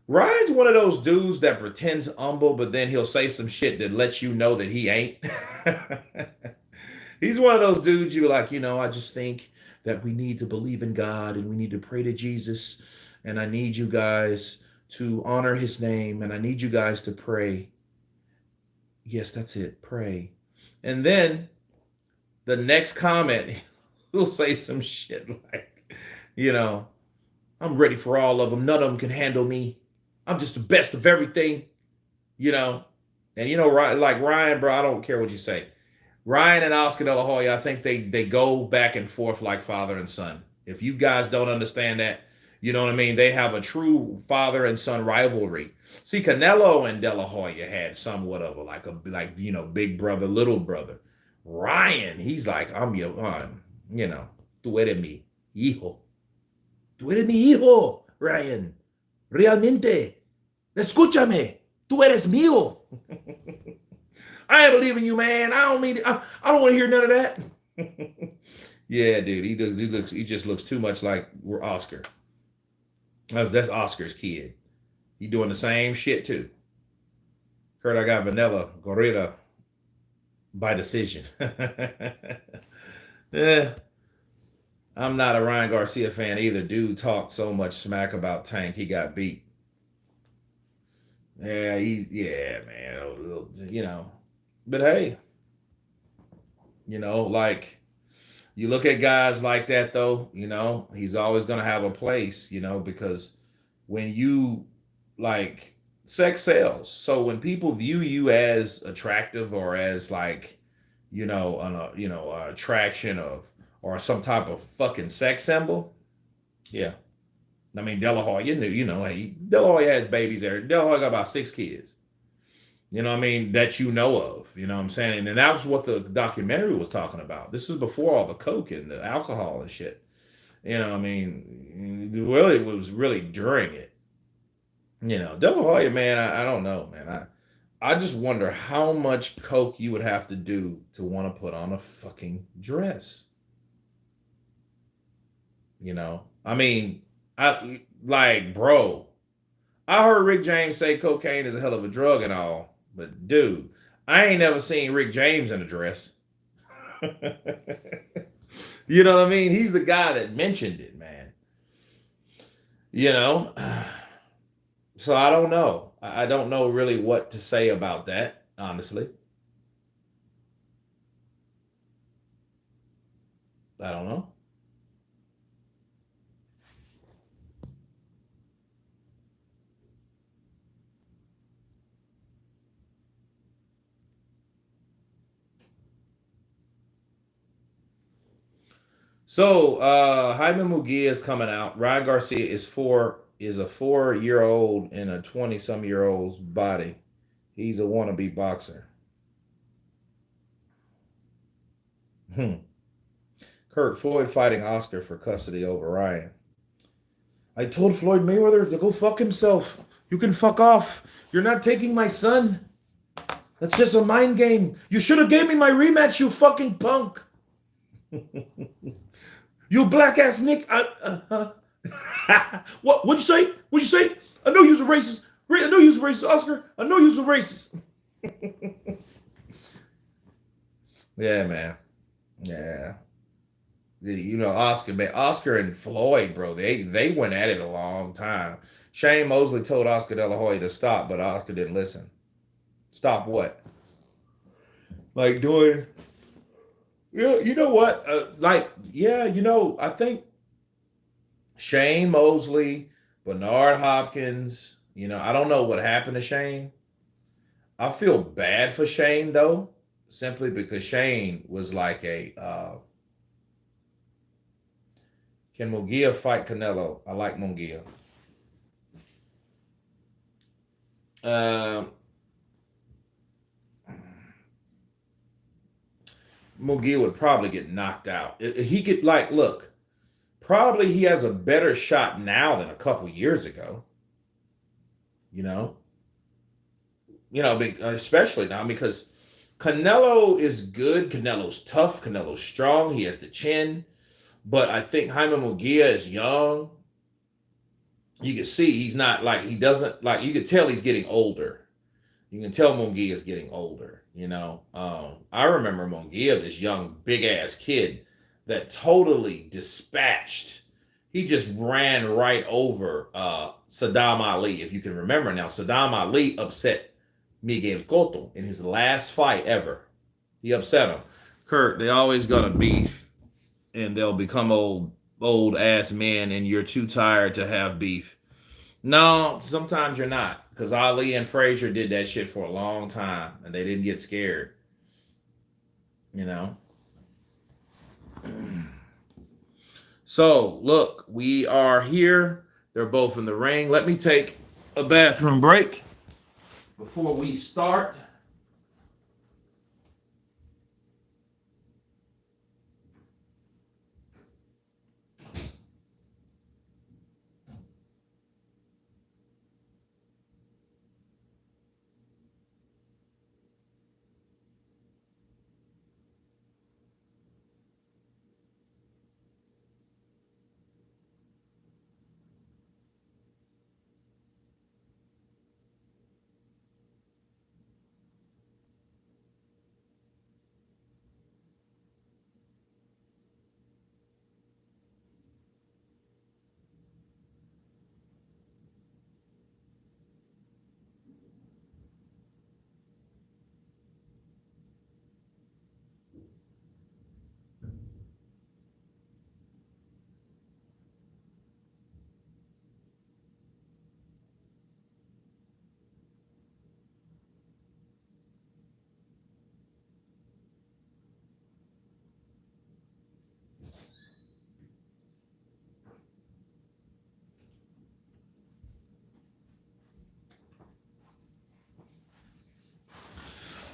Ryan's one of those dudes that pretends humble, but then he'll say some shit that lets you know that he ain't. He's one of those dudes you're like, I just think that we need to believe in God and we need to pray to Jesus. And I need you guys to honor his name. And I need you guys to pray. Yes, that's it. Pray. And then the next comment, he'll say some shit like, I'm ready for all of them. None of them can handle me. I'm just the best of everything, And like Ryan, bro, I don't care what you say. Ryan and Oscar De La Hoya, I think they go back and forth like father and son. If you guys don't understand that, you know what I mean? They have a true father and son rivalry. See, Canelo and De La Hoya had somewhat of a big brother, little brother. Ryan, he's like, I'm your tú eres mi hijo. Tú eres mi hijo, Ryan. Realmente. Escúchame. Tú eres mío. I ain't believing you, man. I don't want to hear none of that. Yeah, dude. He just looks too much like Oscar. That's Oscar's kid. He doing the same shit too. Kurt, I got Vanilla Gorilla by decision. Yeah. I'm not a Ryan Garcia fan either. Dude talked so much smack about Tank, he got beat. Yeah, man. But hey, like you look at guys like that though, he's always going to have a place, because when you like sex sells. So when people view you as attractive or as like, attraction of or some type of fucking sex symbol, yeah. I mean, De La Hoya, De La Hoya has babies there. De La Hoya got about 6 kids. You know what I mean? That you know of. You know what I'm saying? And that was what the documentary was talking about. This was before all the coke and the alcohol and shit. You know what I mean? Really, it was really during it. De La Hoya, man, I don't know, man. I just wonder how much coke you would have to do to want to put on a fucking dress. I mean, bro, I heard Rick James say cocaine is a hell of a drug and all, but dude, I ain't never seen Rick James in a dress. You know what I mean? He's the guy that mentioned it, man. So I don't know. I don't know really what to say about that, honestly. I don't know. So Jaime Mugia is coming out. Ryan Garcia is a 4-year old in a 20-some year old's body. He's a wannabe boxer. Kurt Floyd fighting Oscar for custody over Ryan. I told Floyd Mayweather to go fuck himself. You can fuck off. You're not taking my son. That's just a mind game. You should have gave me my rematch, you fucking punk. You black ass Nick. What'd you say? What'd you say? I know you was a racist. I know you was a racist, Oscar. I know you was a racist. Yeah, man. Yeah. You know, Oscar, man. Oscar and Floyd, bro, they went at it a long time. Shane Mosley told Oscar De La Hoya to stop, but Oscar didn't listen. Stop what? Like doing, yeah, you know what? I think Shane Mosley, Bernard Hopkins, I don't know what happened to Shane. I feel bad for Shane, though, simply because Shane was like can Munguia fight Canelo? I like Munguia. Munguia would probably get knocked out. He could, look, probably he has a better shot now than a couple years ago. Especially now because Canelo is good. Canelo's tough. Canelo's strong. He has the chin. But I think Jaime Munguia is young. You can see he's not he doesn't you can tell he's getting older. You can tell Munguia is getting older. I remember Munguia, this young big ass kid that totally dispatched. He just ran right over Saddam Ali, if you can remember. Now, Saddam Ali upset Miguel Cotto in his last fight ever. He upset him. Kurt, they always gonna beef, and they'll become old ass men, and you're too tired to have beef. No, sometimes you're not, because Ali and Frazier did that shit for a long time, and they didn't get scared. So, look, we are here. They're both in the ring. Let me take a bathroom break before we start.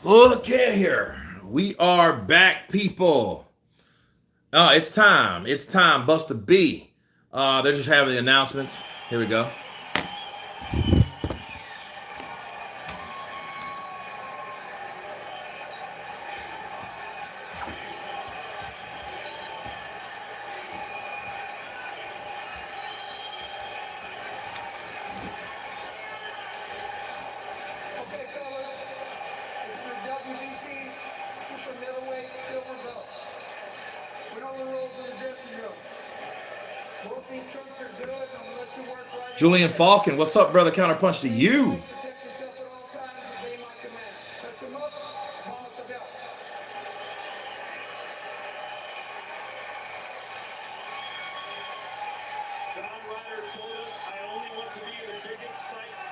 Okay, here. We are back, people. It's time. It's time, Buster B. They're just having the announcements. Here we go. Okay, fellas, it's your WBC super middleweight silver belt. We know the rules of the dressing room. Both these trunks are good. I'm gonna let you work right. Julian Falcon, what's up, brother? Counterpunch to you. Protect yourself at all times and obey my commands. Touch him up, palm at the belt. John Ryder told us I only want to be in the biggest fights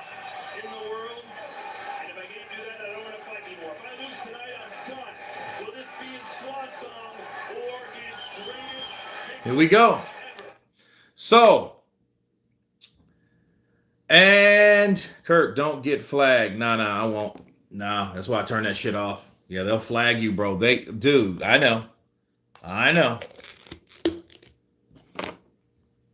in the world, and if I can't do that, I don't want to fight anymore. If I lose tonight, I'm done. Will this be his swan song or his greatest Here we go. So, and Kurt, don't get flagged. Nah, I won't. Nah, that's why I turn that shit off. Yeah, they'll flag you, bro. Dude, I know.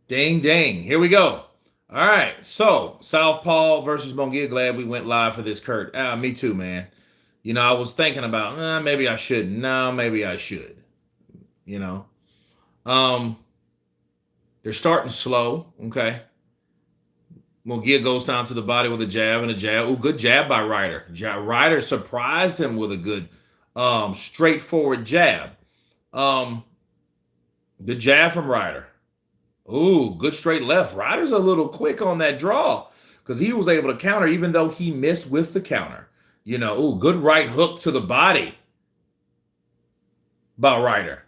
Ding, ding. Here we go. All right. So, Southpaw versus Munguia. Glad we went live for this, Kurt. Me too, man. You know, I was thinking about, maybe I shouldn't. No, maybe I should. You know, they're starting slow. Okay. Munguia goes down to the body with a jab and a jab. Oh, good jab by Ryder. Ryder surprised him with a good, straightforward jab. Good jab from Ryder. Ooh, good straight left. Ryder's a little quick on that draw because he was able to counter even though he missed with the counter. You know, ooh, good right hook to the body by Ryder.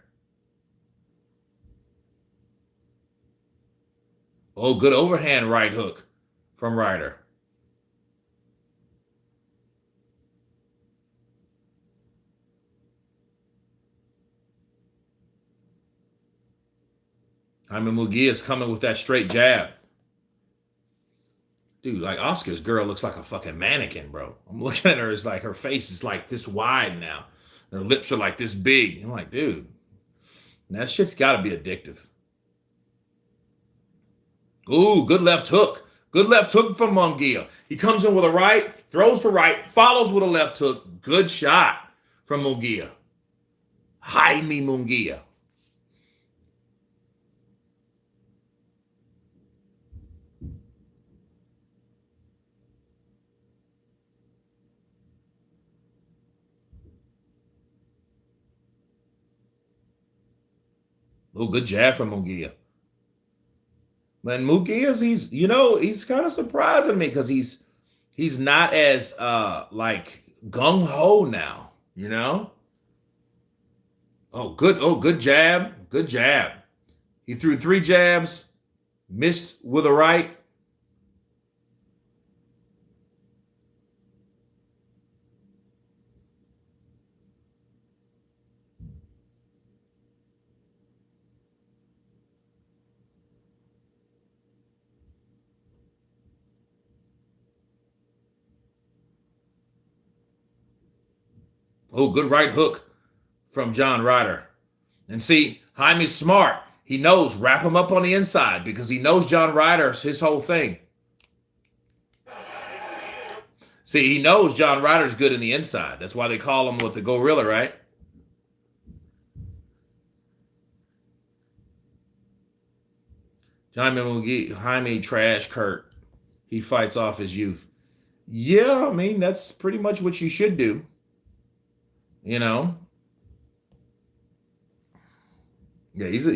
Oh, good overhand right hook from Ryder. Jaime Munguia is coming with that straight jab. Dude, like Oscar's girl looks like a fucking mannequin, bro. I'm looking at her, it's like her face is like this wide now. Her lips are like this big. I'm like, dude, that shit's got to be addictive. Ooh, good left hook. Good left hook from Munguia. He comes in with a right, throws for right, follows with a left hook. Good shot from Munguia. Jaime Munguia. Oh, good jab from Munguia. Man, Munguia's he's kind of surprising me because he's not as like gung ho now, you know. Good jab, good jab. He threw 3 jabs, missed with a right. Oh, good right hook from John Ryder. And see, Jaime's smart. He knows wrap him up on the inside because he knows John Ryder's his whole thing. See, he knows John Ryder's good in the inside. That's why they call him with the gorilla, right? Jaime trash Kurt. He fights off his youth. Yeah, I mean, that's pretty much what you should do. You know? Yeah, he's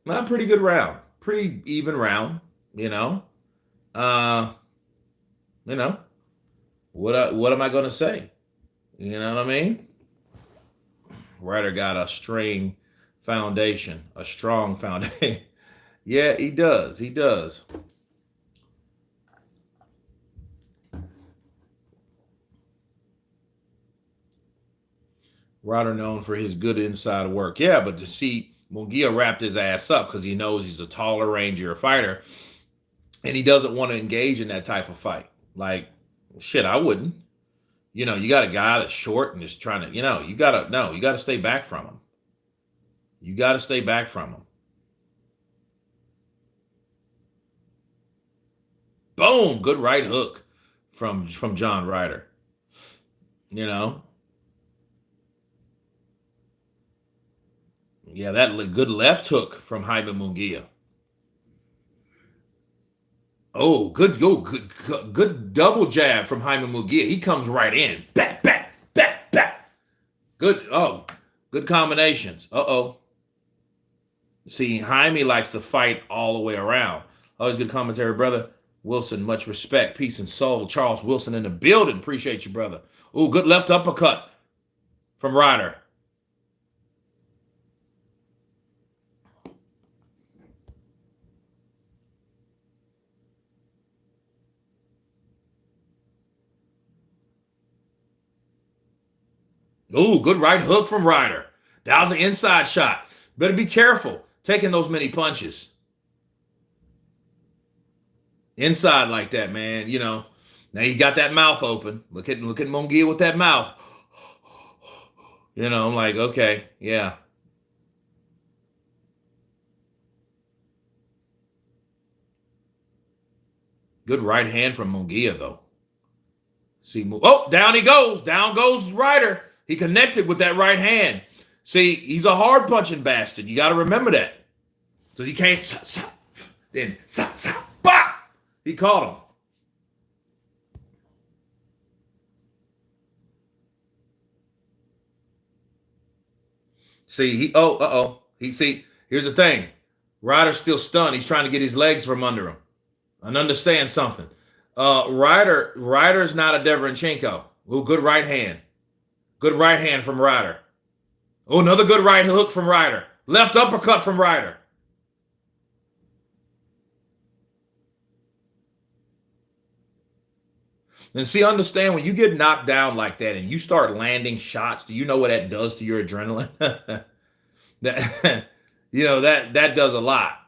not a pretty good round. Pretty even round, you know? You know, what am I gonna say? You know what I mean? Ryder got a strong foundation. Yeah, he does. He does. Ryder known for his good inside work. Yeah, but to see Munguia wrapped his ass up because he knows he's a taller, rangier fighter, and he doesn't want to engage in that type of fight. Like, shit, I wouldn't. You know, you got a guy that's short and is trying to, you gotta stay back from him. You gotta stay back from him. Boom, good right hook from John Ryder. You know, yeah, that good left hook from Jaime Munguia. Oh, good double jab from Jaime Munguia. He comes right in, back. Good combinations. See, Jaime likes to fight all the way around. Always good commentary, brother. Wilson, much respect, peace and soul. Charles Wilson in the building. Appreciate you, brother. Oh, good left uppercut from Ryder. Oh, good right hook from Ryder. That was an inside shot. Better be careful taking those many punches. Inside like that, man. You know, now you got that mouth open. Look at Munguia with that mouth. You know, I'm like, okay, yeah. Good right hand from Munguia, though. See, oh, down he goes. Down goes Ryder. He connected with that right hand. See, he's a hard punching bastard. You got to remember that. So he came, then, bah! He caught him. See, here's the thing. Ryder's still stunned. He's trying to get his legs from under him. And understand something. Ryder's not a Deverenchenko. Oh, good right hand. Good right hand from Ryder. Oh, another good right hook from Ryder. Left uppercut from Ryder. And see, understand when you get knocked down like that and you start landing shots, do you know what that does to your adrenaline? that that does a lot.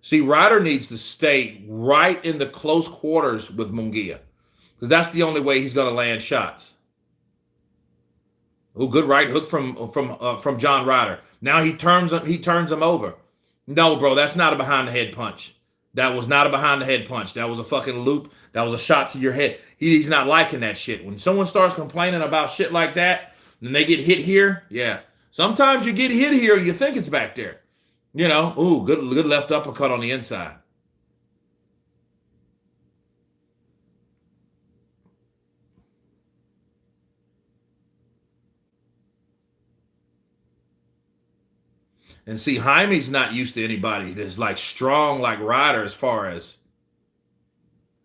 See, Ryder needs to stay right in the close quarters with Munguia because that's the only way he's going to land shots. Oh, good right hook from John Ryder. Now he turns him over. No, bro, that's not a behind the head punch. That was not a behind the head punch. That was a fucking loop. That was a shot to your head. He's not liking that shit. When someone starts complaining about shit like that, and they get hit here, yeah. Sometimes you get hit here and you think it's back there. You know, ooh, good left uppercut on the inside. And see, Jaime's not used to anybody that's like strong like Ryder as far as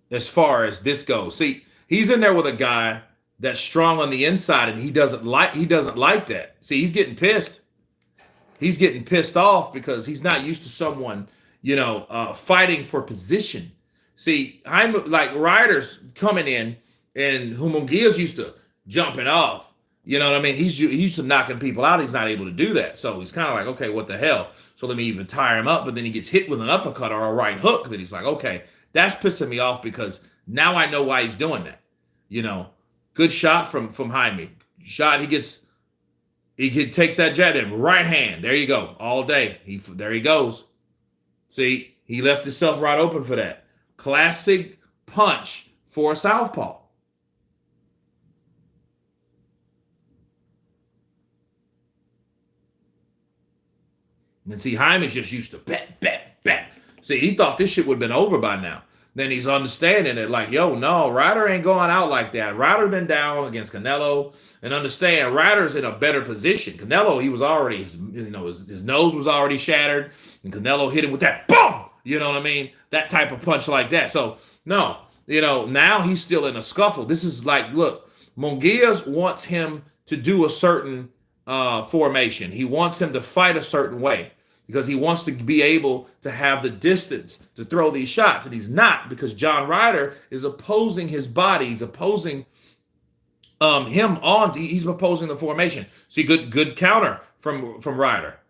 this goes. See, he's in there with a guy that's strong on the inside, and he doesn't like that. See, he's getting pissed. He's getting pissed off because he's not used to someone, fighting for position. See, I'm like Ryder's coming in, and Munguia's used to jumping off. You know what I mean? He's used to knocking people out. He's not able to do that. So he's kind of like, okay, what the hell? So let me even tire him up. But then he gets hit with an uppercut or a right hook. Then he's like, okay, that's pissing me off because now I know why he's doing that. Good shot from Jaime. Shot, he takes that jab in right hand. There you go. All day. There he goes. See, he left himself right open for that. Classic punch for a southpaw. And see, Jaime's just used to bet. See, he thought this shit would have been over by now. Then he's understanding it like, yo, no, Ryder ain't going out like that. Ryder been down against Canelo. And understand, Ryder's in a better position. Canelo, he was already, his nose was already shattered. And Canelo hit him with that, boom! You know what I mean? That type of punch like that. So, no, now he's still in a scuffle. This is like, look, Munguia wants him to do a certain formation. He wants him to fight a certain way because he wants to be able to have the distance to throw these shots. And he's not, because John Ryder is opposing his body. He's opposing he's opposing the formation. See, good counter from Ryder.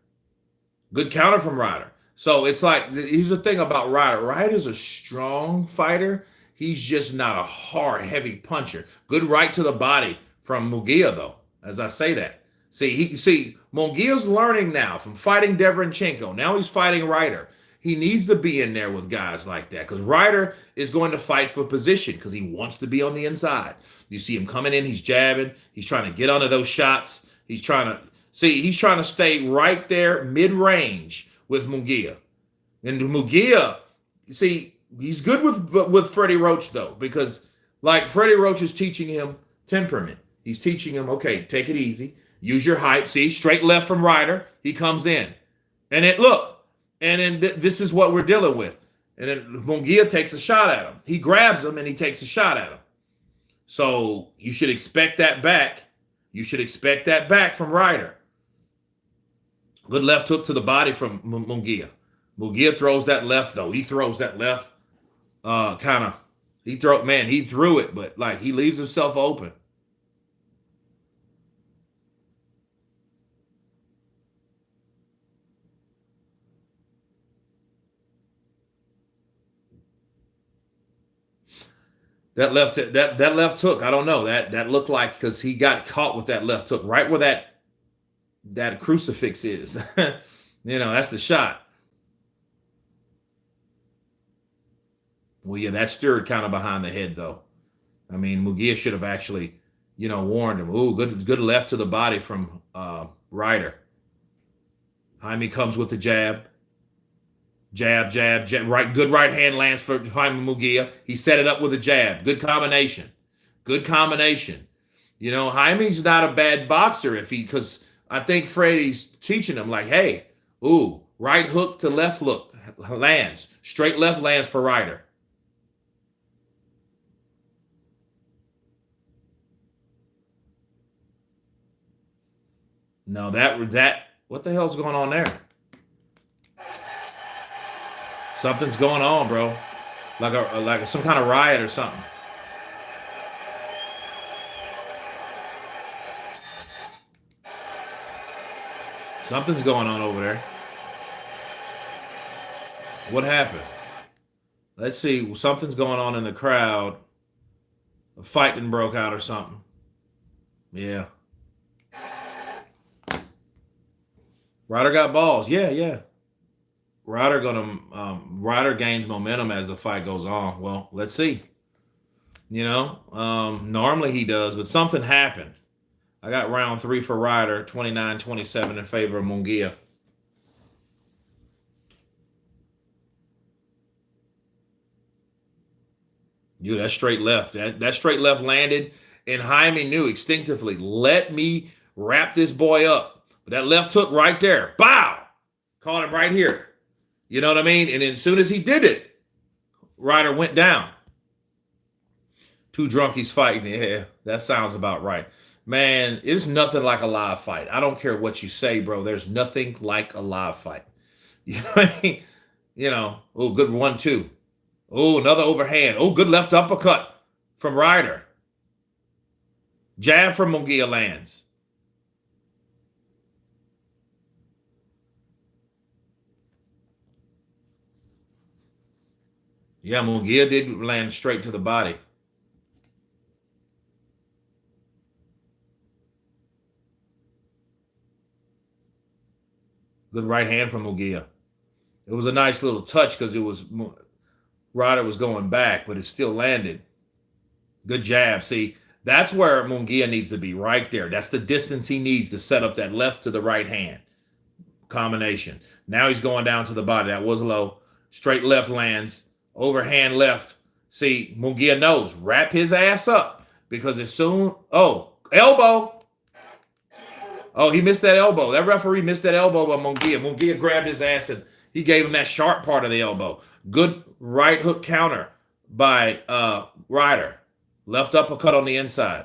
Good counter from Ryder. So it's like, here's the thing about Ryder. Ryder's a strong fighter. He's just not a hard, heavy puncher. Good right to the body from Munguia, though, as I say that. See, Munguia's learning now from fighting Deverenchenko. Now he's fighting Ryder. He needs to be in there with guys like that because Ryder is going to fight for position because he wants to be on the inside. You see him coming in, he's jabbing. He's trying to get onto those shots. He's trying to stay right there mid-range with Munguia. And Munguia, see, he's good with Freddie Roach, though, because like Freddie Roach is teaching him temperament. He's teaching him, okay, take it easy. Use your height. See, straight left from Ryder. He comes in. And then this is what we're dealing with. And then Munguia takes a shot at him. He grabs him and he takes a shot at him. So you should expect that back. You should expect that back from Ryder. Good left hook to the body from Munguia. Munguia throws that left, though. He throws that left. kind of he threw it, but like he leaves himself open. That left hook, I don't know. That looked like because he got caught with that left hook right where that crucifix is. That's the shot. Well, yeah, that stirred kind of behind the head though. I mean, Mugia should have actually, warned him. Ooh, good left to the body from Ryder. Jaime comes with the jab. Jab, jab, jab. Right, good right hand lands for Jaime Mugia. He set it up with a jab. Good combination. Good combination. Jaime's not a bad boxer because I think Freddie's teaching him like, hey, ooh, right hook to left hook lands. Straight left lands for Ryder. No, what the hell's going on there? Something's going on, bro. Like some kind of riot or something. Something's going on over there. What happened? Let's see. Something's going on in the crowd. A fight broke out or something. Yeah. Ryder got balls. Yeah, yeah. Ryder gains momentum as the fight goes on. Well, let's see. Normally he does, but something happened. I got round 3 for Ryder, 29-27 in favor of Munguia. That straight left. That straight left landed, and Jaime knew instinctively, let me wrap this boy up. But that left hook right there, bow! Caught him right here. You know what I mean? And then as soon as he did it, Ryder went down. Two drunkies fighting. Yeah, that sounds about right. Man, it's nothing like a live fight. I don't care what you say, bro. There's nothing like a live fight. You know what I mean? Oh, good 1-2. Oh, another overhand. Oh, good left uppercut from Ryder. Jab from Munguia lands. Yeah, Munguia did land straight to the body. Good right hand from Munguia. It was a nice little touch because Ryder was going back, but it still landed. Good jab. See, that's where Munguia needs to be, right there. That's the distance he needs to set up that left to the right hand combination. Now he's going down to the body. That was low. Straight left lands. Overhand left. See, Munguia knows. Wrap his ass up because as soon... Oh, elbow. Oh, he missed that elbow. That referee missed that elbow by Munguia. Munguia grabbed his ass and he gave him that sharp part of the elbow. Good right hook counter by Ryder. Left uppercut on the inside.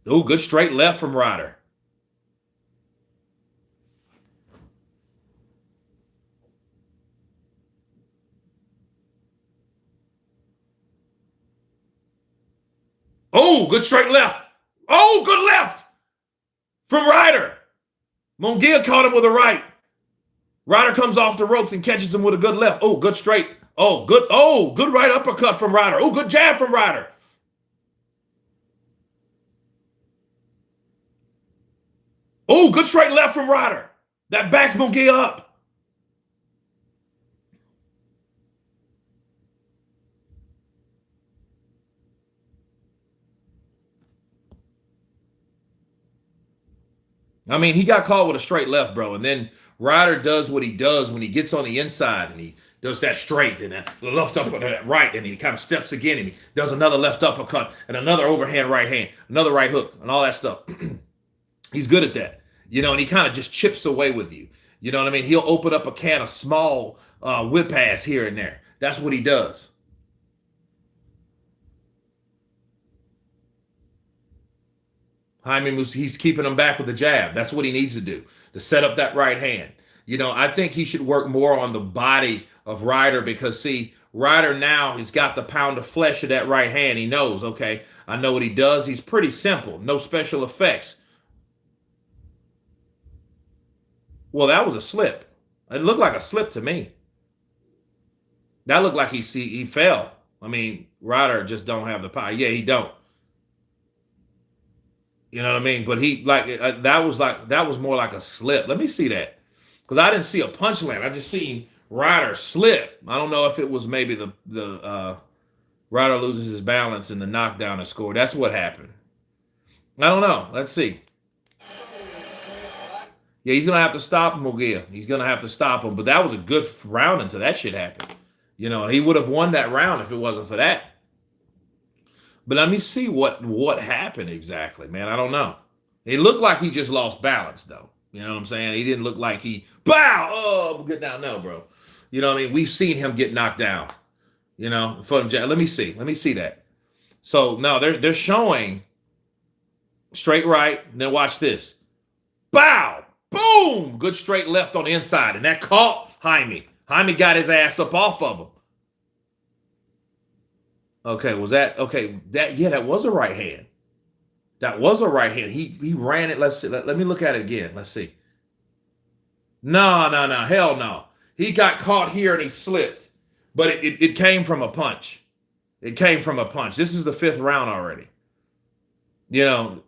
Oh, good straight left from Ryder. Oh, good straight left. Oh, good left from Ryder. Munguia caught him with a right. Ryder comes off the ropes and catches him with a good left. Oh, good straight. Oh, good right uppercut from Ryder. Oh, good jab from Ryder. Oh, good straight left from Ryder. That backs Munguia up. I mean, he got caught with a straight left, bro. And then Ryder does what he does when he gets on the inside and he does that straight and that left uppercut, that right, and he kind of steps again and he does another left uppercut and another overhand right hand, another right hook, and all that stuff. He's good at that, and he kind of just chips away with you. You know what I mean? He'll open up a can of small whip ass here and there. That's what he does. Jaime, he's keeping him back with the jab. That's what he needs to do, to set up that right hand. You know, I think he should work more on the body of Ryder because, see, Ryder now he's got the pound of flesh of that right hand. He knows, okay, I know what he does. He's pretty simple, no special effects. Well, that was a slip. It looked like a slip to me. That looked like he fell. I mean, Ryder just don't have the power. Yeah, he don't. You know what I mean? But he that was more like a slip. Let me see that because I didn't see a punch land. I just seen Ryder slip. I don't know if it was maybe the Ryder loses his balance in the knockdown and score. That's what happened. I don't know. Let's see. Yeah, he's gonna have to stop Mugia. He's gonna have to stop him. But that was a good round until that shit happened. You know, he would have won that round if it wasn't for that. But let me see what happened exactly, man. I don't know. It looked like he just lost balance, though. You know what I'm saying? He didn't look like he bow. Oh, good down, no, bro. You know what I mean? We've seen him get knocked down. You know, let me see. Let me see that. So no, they're showing straight right. And then watch this. Bow, boom, good straight left on the inside, and that caught Jaime. Jaime got his ass up off of him. Okay, was that okay? That was a right hand. That was a right hand. He ran it. Let's see. Let me look at it again. Let's see. No, hell no. He got caught here and he slipped, but it came from a punch. It came from a punch. This is the 5th round already. You know.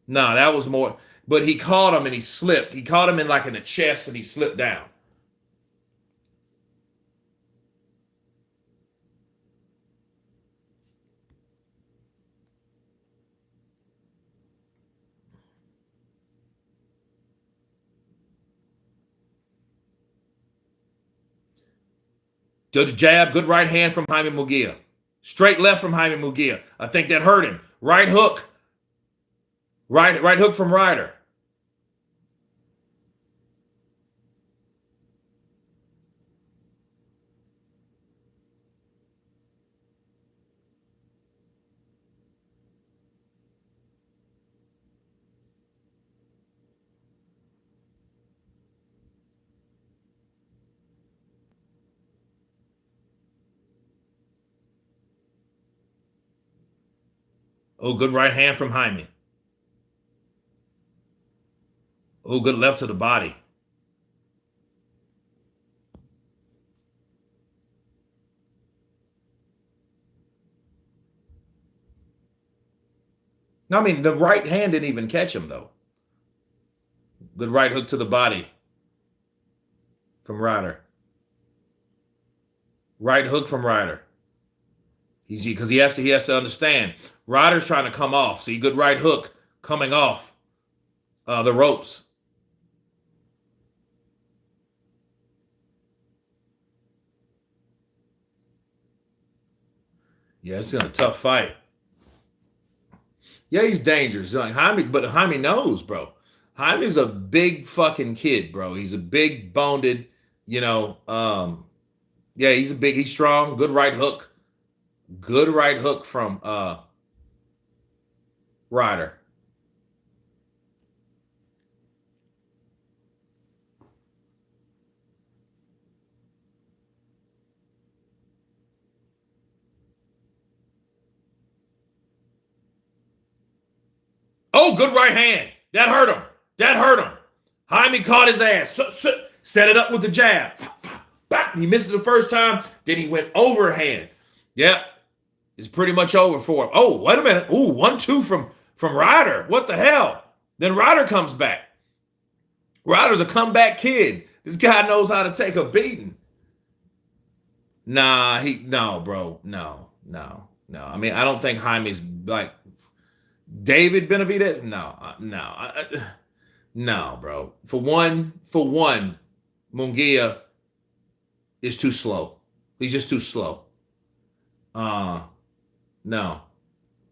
No, that was more. But he caught him and he slipped. He caught him in the chest and he slipped down. Good jab, good right hand from Jaime Munguia. Straight left from Jaime Munguia. I think that hurt him. Right hook. Right hook from Ryder. Oh, good right hand from Jaime. Oh, good left to the body. I mean, the right hand didn't even catch him, though. Good right hook to the body from Ryder. Right hook from Ryder. Because he has to understand. Ryder's trying to come off. See, good right hook coming off the ropes. Yeah, it's a tough fight. Yeah, he's dangerous. Like but Jaime knows, bro. Jaime's a big fucking kid, bro. He's a big boned, you know. Yeah, he's strong. Good right hook. Good right hook from Ryder. Oh, good right hand. That hurt him. Jaime caught his ass. Set it up with the jab. He missed it the first time. Then he went overhand. Yep. It's pretty much over for him. Oh, wait a minute. Ooh, 1-2 from Ryder. What the hell? Then Ryder comes back. Ryder's a comeback kid. This guy knows how to take a beating. No, bro. No. I mean, I don't think Jaime's like David Benavidez. No, bro. For one, Munguia is too slow. He's just too slow. No.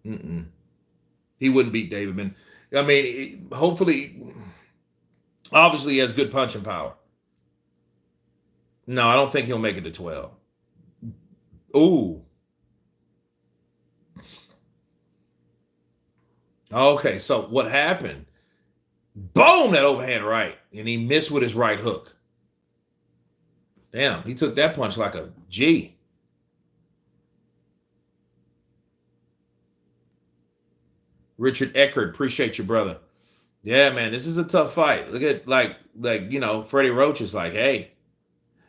He wouldn't beat David. I mean, hopefully, obviously, he has good punching power. No, I don't think he'll make it to 12. Ooh. Okay, so what happened? Boom, that overhand right. And he missed with his right hook. Damn, he took that punch like a G. Richard Eckert, appreciate you, brother. Yeah, man, this is a tough fight. Look at Freddie Roach is like, hey,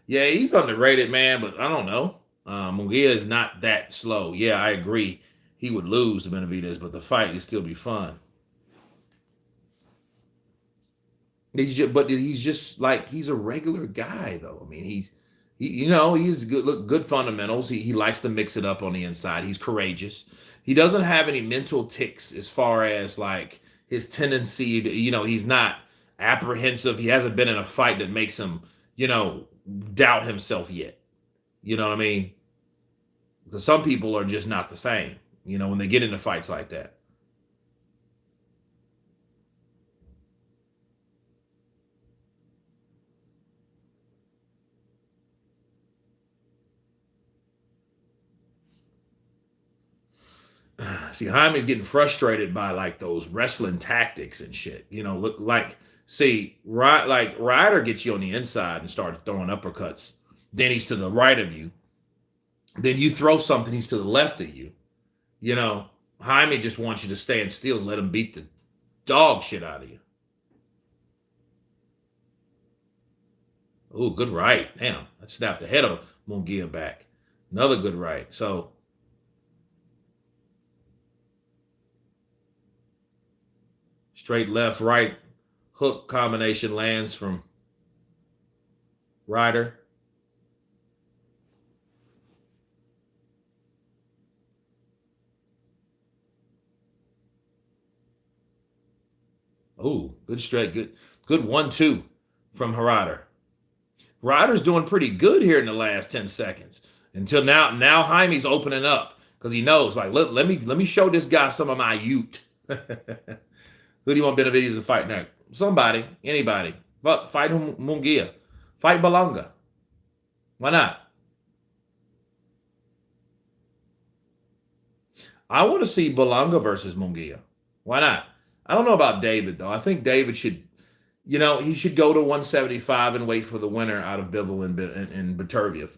yeah, he's underrated, man, but I don't know. Munguia is not that slow. Yeah, I agree. He would lose to Benavidez, but the fight would still be fun. He's just like he's a regular guy, though. I mean, he's good fundamentals. He likes to mix it up on the inside. He's courageous. He doesn't have any mental ticks as far as like his tendency to, he's not apprehensive. He hasn't been in a fight that makes him, doubt himself yet. You know what I mean? Because some people are just not the same, when they get into fights like that. See, Jaime's getting frustrated by like those wrestling tactics and shit. Look like like Ryder gets you on the inside and starts throwing uppercuts. Then he's to the right of you. Then you throw something, he's to the left of you. Jaime just wants you to stand still and let him beat the dog shit out of you. Oh, good right. Damn, that snapped the head of Munguia back. Another good right. So straight left, right hook combination lands from Ryder. Oh, good straight, good 1-2 from Ryder. Ryder's doing pretty good here in the last 10 seconds. Until now, Jaime's opening up because he knows, like, let me show this guy some of my ute. Who do you want Benavidez to fight next? Somebody, anybody. Fight Munguia. Fight Belonga. Why not? I want to see Belonga versus Munguia. Why not? I don't know about David, though. I think David should, he should go to 175 and wait for the winner out of Bivol and Beterbiev.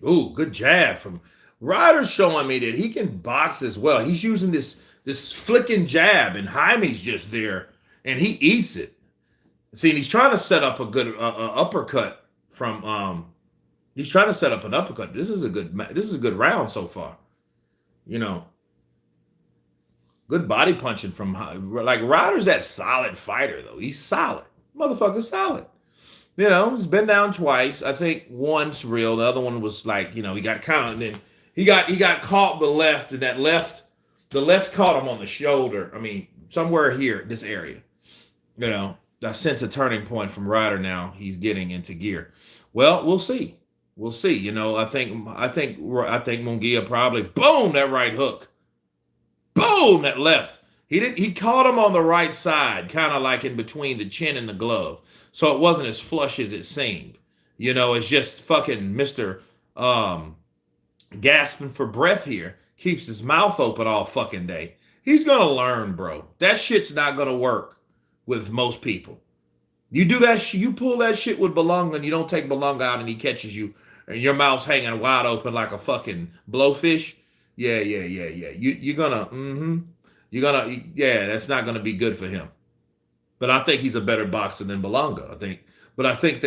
Ooh, good jab from Ryder's showing me that he can box as well. He's using this flicking jab, and Jaime's just there, and he eats it. See, and he's trying to set up a good uppercut from. He's trying to set up an uppercut. This is a good round so far. Good body punching from like Ryder's that solid fighter though. He's solid, motherfucker, solid. He's been down twice. I think once real. The other one was like, he got kind of, and then he got caught with the left, and the left caught him on the shoulder. I mean, somewhere here, this area. I sense a turning point from Ryder now. He's getting into gear. Well, we'll see. We'll see. I think Munguia probably boom that right hook. Boom that left. He caught him on the right side, kind of like in between the chin and the glove. So it wasn't as flush as it seemed. It's just fucking Mr. Gasping for breath here. Keeps his mouth open all fucking day. He's going to learn, bro. That shit's not going to work with most people. You do that, you pull that shit with Belonga and you don't take Belonga out and he catches you and your mouth's hanging wide open like a fucking blowfish. Yeah. You're going to, that's not going to be good for him. But I think he's a better boxer than Belonga. I think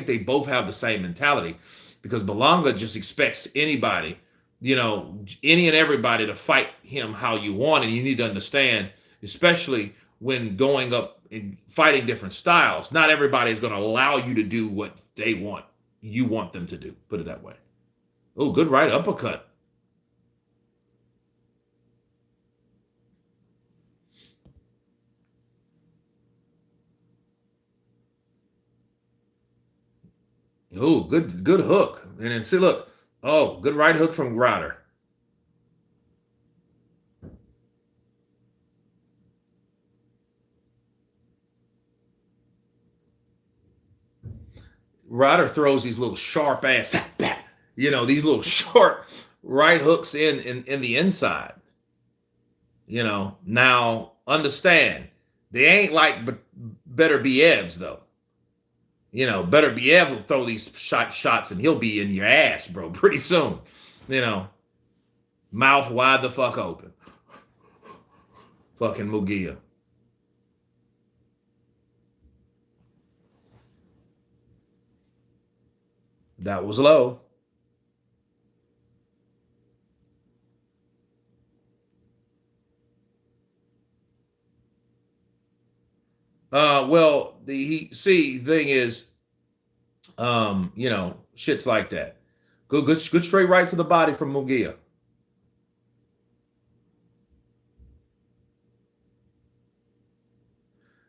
they both have the same mentality because Belonga just expects anybody, any and everybody to fight him how you want. And you need to understand, especially when going up and fighting different styles, not everybody is going to allow you to do what they want. you want them to do. Put it that way. Oh, good right uppercut. Oh, good hook. And then see, look. Oh, good right hook from Ryder. Ryder throws these little sharp ass, these little sharp right hooks in the inside. Now understand they ain't like Better Biev's though. Better Biev will throw these shots and he'll be in your ass, bro, pretty soon. Mouth wide the fuck open. Fucking Mugia. That was low. Well, the thing is, shits like that. Good straight right to the body from Mugia.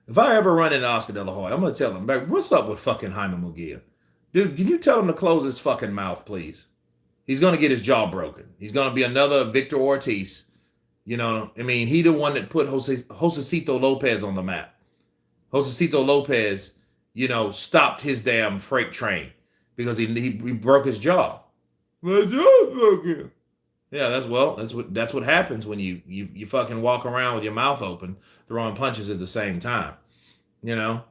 If I ever run into Oscar De La Hoya, I'm gonna tell him, what's up with fucking Jaime Mugia? Dude, can you tell him to close his fucking mouth, please? He's gonna get his jaw broken. He's gonna be another Victor Ortiz. He the one that put Josecito Lopez on the map. Josecito Lopez, stopped his damn freight train because he broke his jaw. My jaw's broken. Yeah, that's what happens when you fucking walk around with your mouth open, throwing punches at the same time. I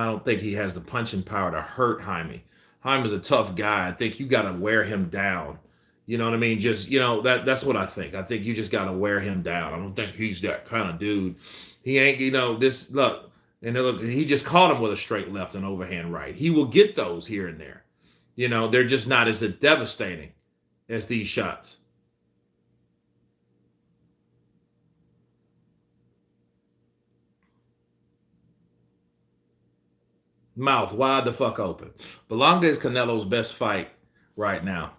don't think he has the punching power to hurt Jaime. Jaime's a tough guy. I think you got to wear him down. You know what I mean? Just, that's what I think. I think you just got to wear him down. I don't think he's that kind of dude. He ain't, look, he just caught him with a straight left and overhand right. He will get those here and there. They're just not as devastating as these shots. Mouth wide the fuck open. Berlanga is Canelo's best fight right now.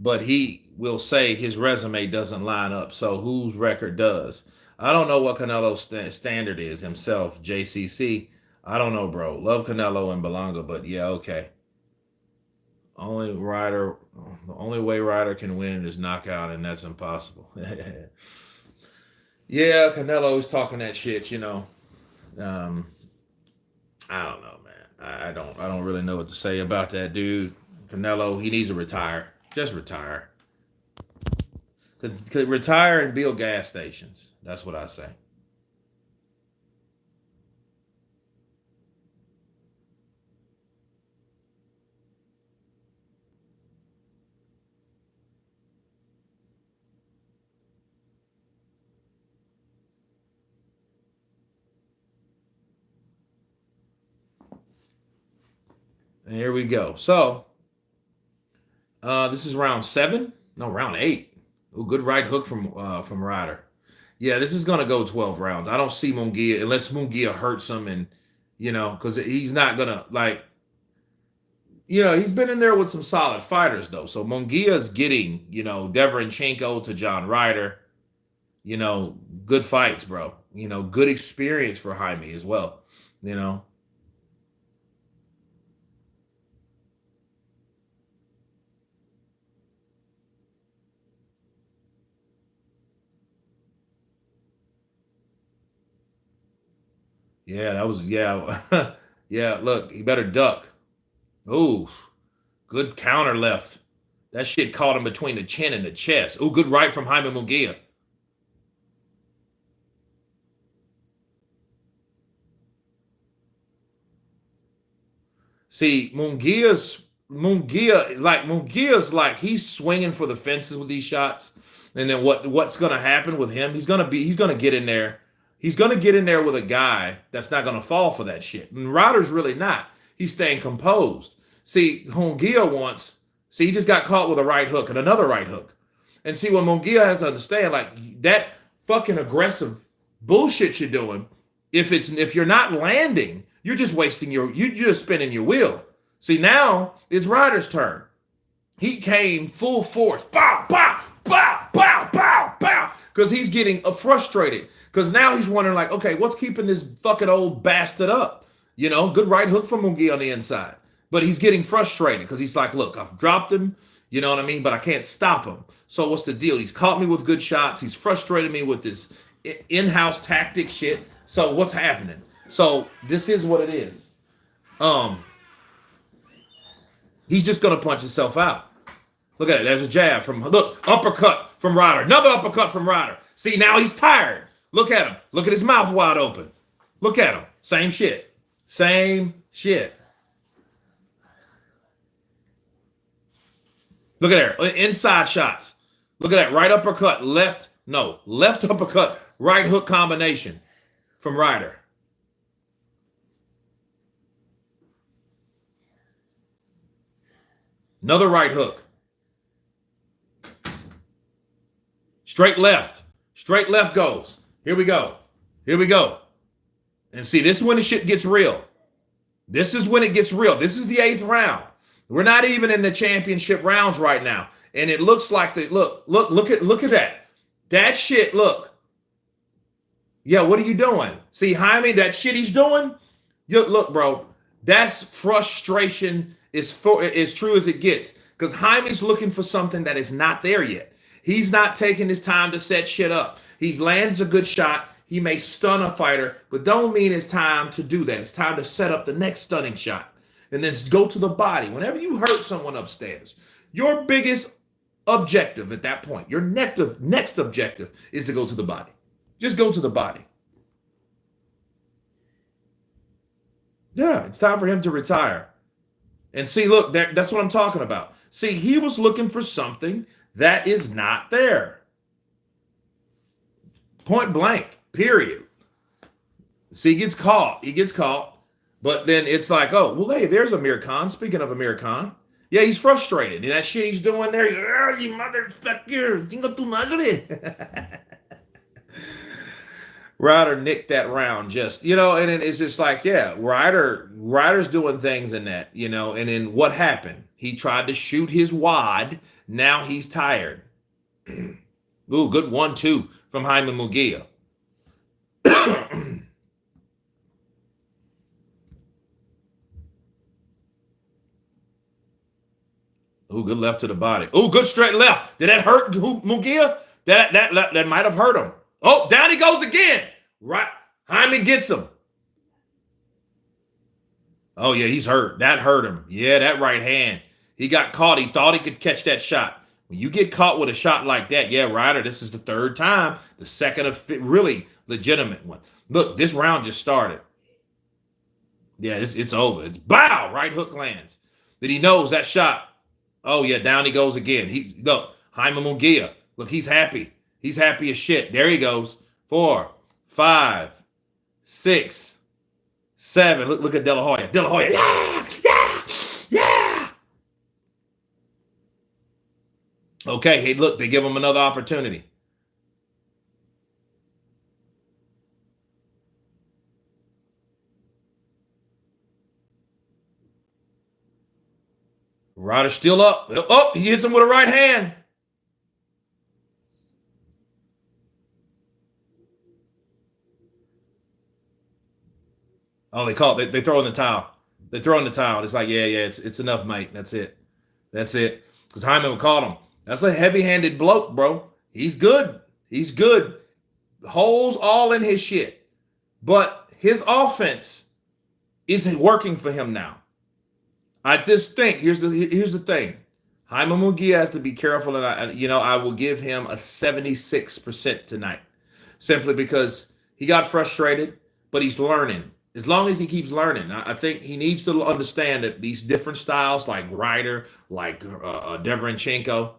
But he will say his resume doesn't line up. So whose record does? I don't know what Canelo's standard is himself, JCC. I don't know, bro. Love Canelo and Berlanga, but yeah, okay. The only way Ryder can win is knockout, and that's impossible. Yeah, Canelo's talking that shit, I don't know, man. I don't really know what to say about that dude. Canelo, he needs to retire. Just retire. Could retire and build gas stations. That's what I say. And here we go. So, this is round 7. No, round 8. Oh, good right hook from Ryder. Yeah, this is gonna go 12 rounds. I don't see Munguia unless Munguia hurts him, and because he's not gonna he's been in there with some solid fighters though. So Munguia's getting Deverenchenko to John Ryder. Good fights, bro. Good experience for Jaime as well. Yeah, that was yeah. Look, he better duck. Ooh, good counter left. That shit caught him between the chin and the chest. Ooh, good right from Jaime Munguia. See, Munguia's like he's swinging for the fences with these shots. And then what's gonna happen with him? He's gonna get in there. He's gonna get in there with a guy that's not gonna fall for that shit. And Ryder's really not. He's staying composed. See, Munguia he just got caught with a right hook and another right hook. And see, what Munguia has to understand, like that fucking aggressive bullshit you're doing, if you're not landing, you're just wasting you're just spinning your wheel. See, now it's Ryder's turn. He came full force. Bow, bow, bow, bow, bow, bow. Because he's getting frustrated. Because now he's wondering, like, okay, what's keeping this fucking old bastard up? You know, good right hook from Munguia on the inside. But he's getting frustrated because he's like, look, I've dropped him. You know what I mean? But I can't stop him. So what's the deal? He's caught me with good shots. He's frustrated me with this in-house tactic shit. So what's happening? So this is what it is. He's just going to punch himself out. Look at it. There's a jab from, look, uppercut from Ryder. Another uppercut from Ryder. See, now he's tired. Look at him. Look at his mouth wide open. Look at him. Same shit. Same shit. Look at there. Inside shots. Look at that. Right uppercut. Left uppercut. Right hook combination from Ryder. Another right hook. Straight left. Straight left goes. Here we go. Here we go. And see, this is when the shit gets real. This is when it gets real. This is the 8th round. We're not even in the championship rounds right now. And it looks like the look at that. That shit, look. Yeah, what are you doing? See, Jaime, that shit he's doing? Look, bro, that's frustration is true as it gets. Because Jaime's looking for something that is not there yet. He's not taking his time to set shit up. He lands a good shot. He may stun a fighter, but don't mean it's time to do that. It's time to set up the next stunning shot. And then go to the body. Whenever you hurt someone upstairs, your biggest objective at that point, your next objective is to go to the body. Just go to the body. Yeah, it's time for him to retire. And see, look, that's what I'm talking about. See, he was looking for something that is not there. Point blank, period. See, he gets caught. But then it's like, oh, well, hey, there's Amir Khan. Speaking of Amir Khan, yeah, he's frustrated. And that shit he's doing there, he's like, oh, you motherfucker, tingo tu madre. Ryder nicked that round just, you know, and then it's just like, yeah, Ryder's doing things in that, you know, and then what happened? He tried to shoot his wad. Now he's tired. Ooh, good 1-2 from Jaime Munguia. Ooh, good left to the body. Ooh, good straight left. Did that hurt Munguia? That might have hurt him. Oh, down he goes again. Right. Jaime gets him. Oh, yeah, he's hurt. That hurt him. Yeah, that right hand. He got caught. He thought he could catch that shot. When you get caught with a shot like that, yeah, Ryder, this is the 3rd time. The second of really legitimate one. Look, this round just started. Yeah, it's over. It's bow. Right hook lands. Then he knows that shot. Oh, yeah, down he goes again. Look, Jaime Munguia. Look, he's happy. He's happy as shit. There he goes. 4, 5, 6, 7. Look at De La Hoya. De La Hoya. Yeah, yeah, yeah. Okay, hey, look, they give him another opportunity. Ryder's still up. Oh, he hits him with a right hand. Oh, they call it. They throw in the towel. They throw in the towel. It's like, yeah, it's enough, mate. That's it. That's it. Because Hyman caught him. That's a heavy-handed bloke, bro. He's good. He's good. Holes all in his shit. But his offense isn't working for him now. I just think here's the thing. Jaime Munguia has to be careful, and I will give him a 76% tonight, simply because he got frustrated, but he's learning. As long as he keeps learning, I think he needs to understand that these different styles, like Ryder, like Deverenchenko,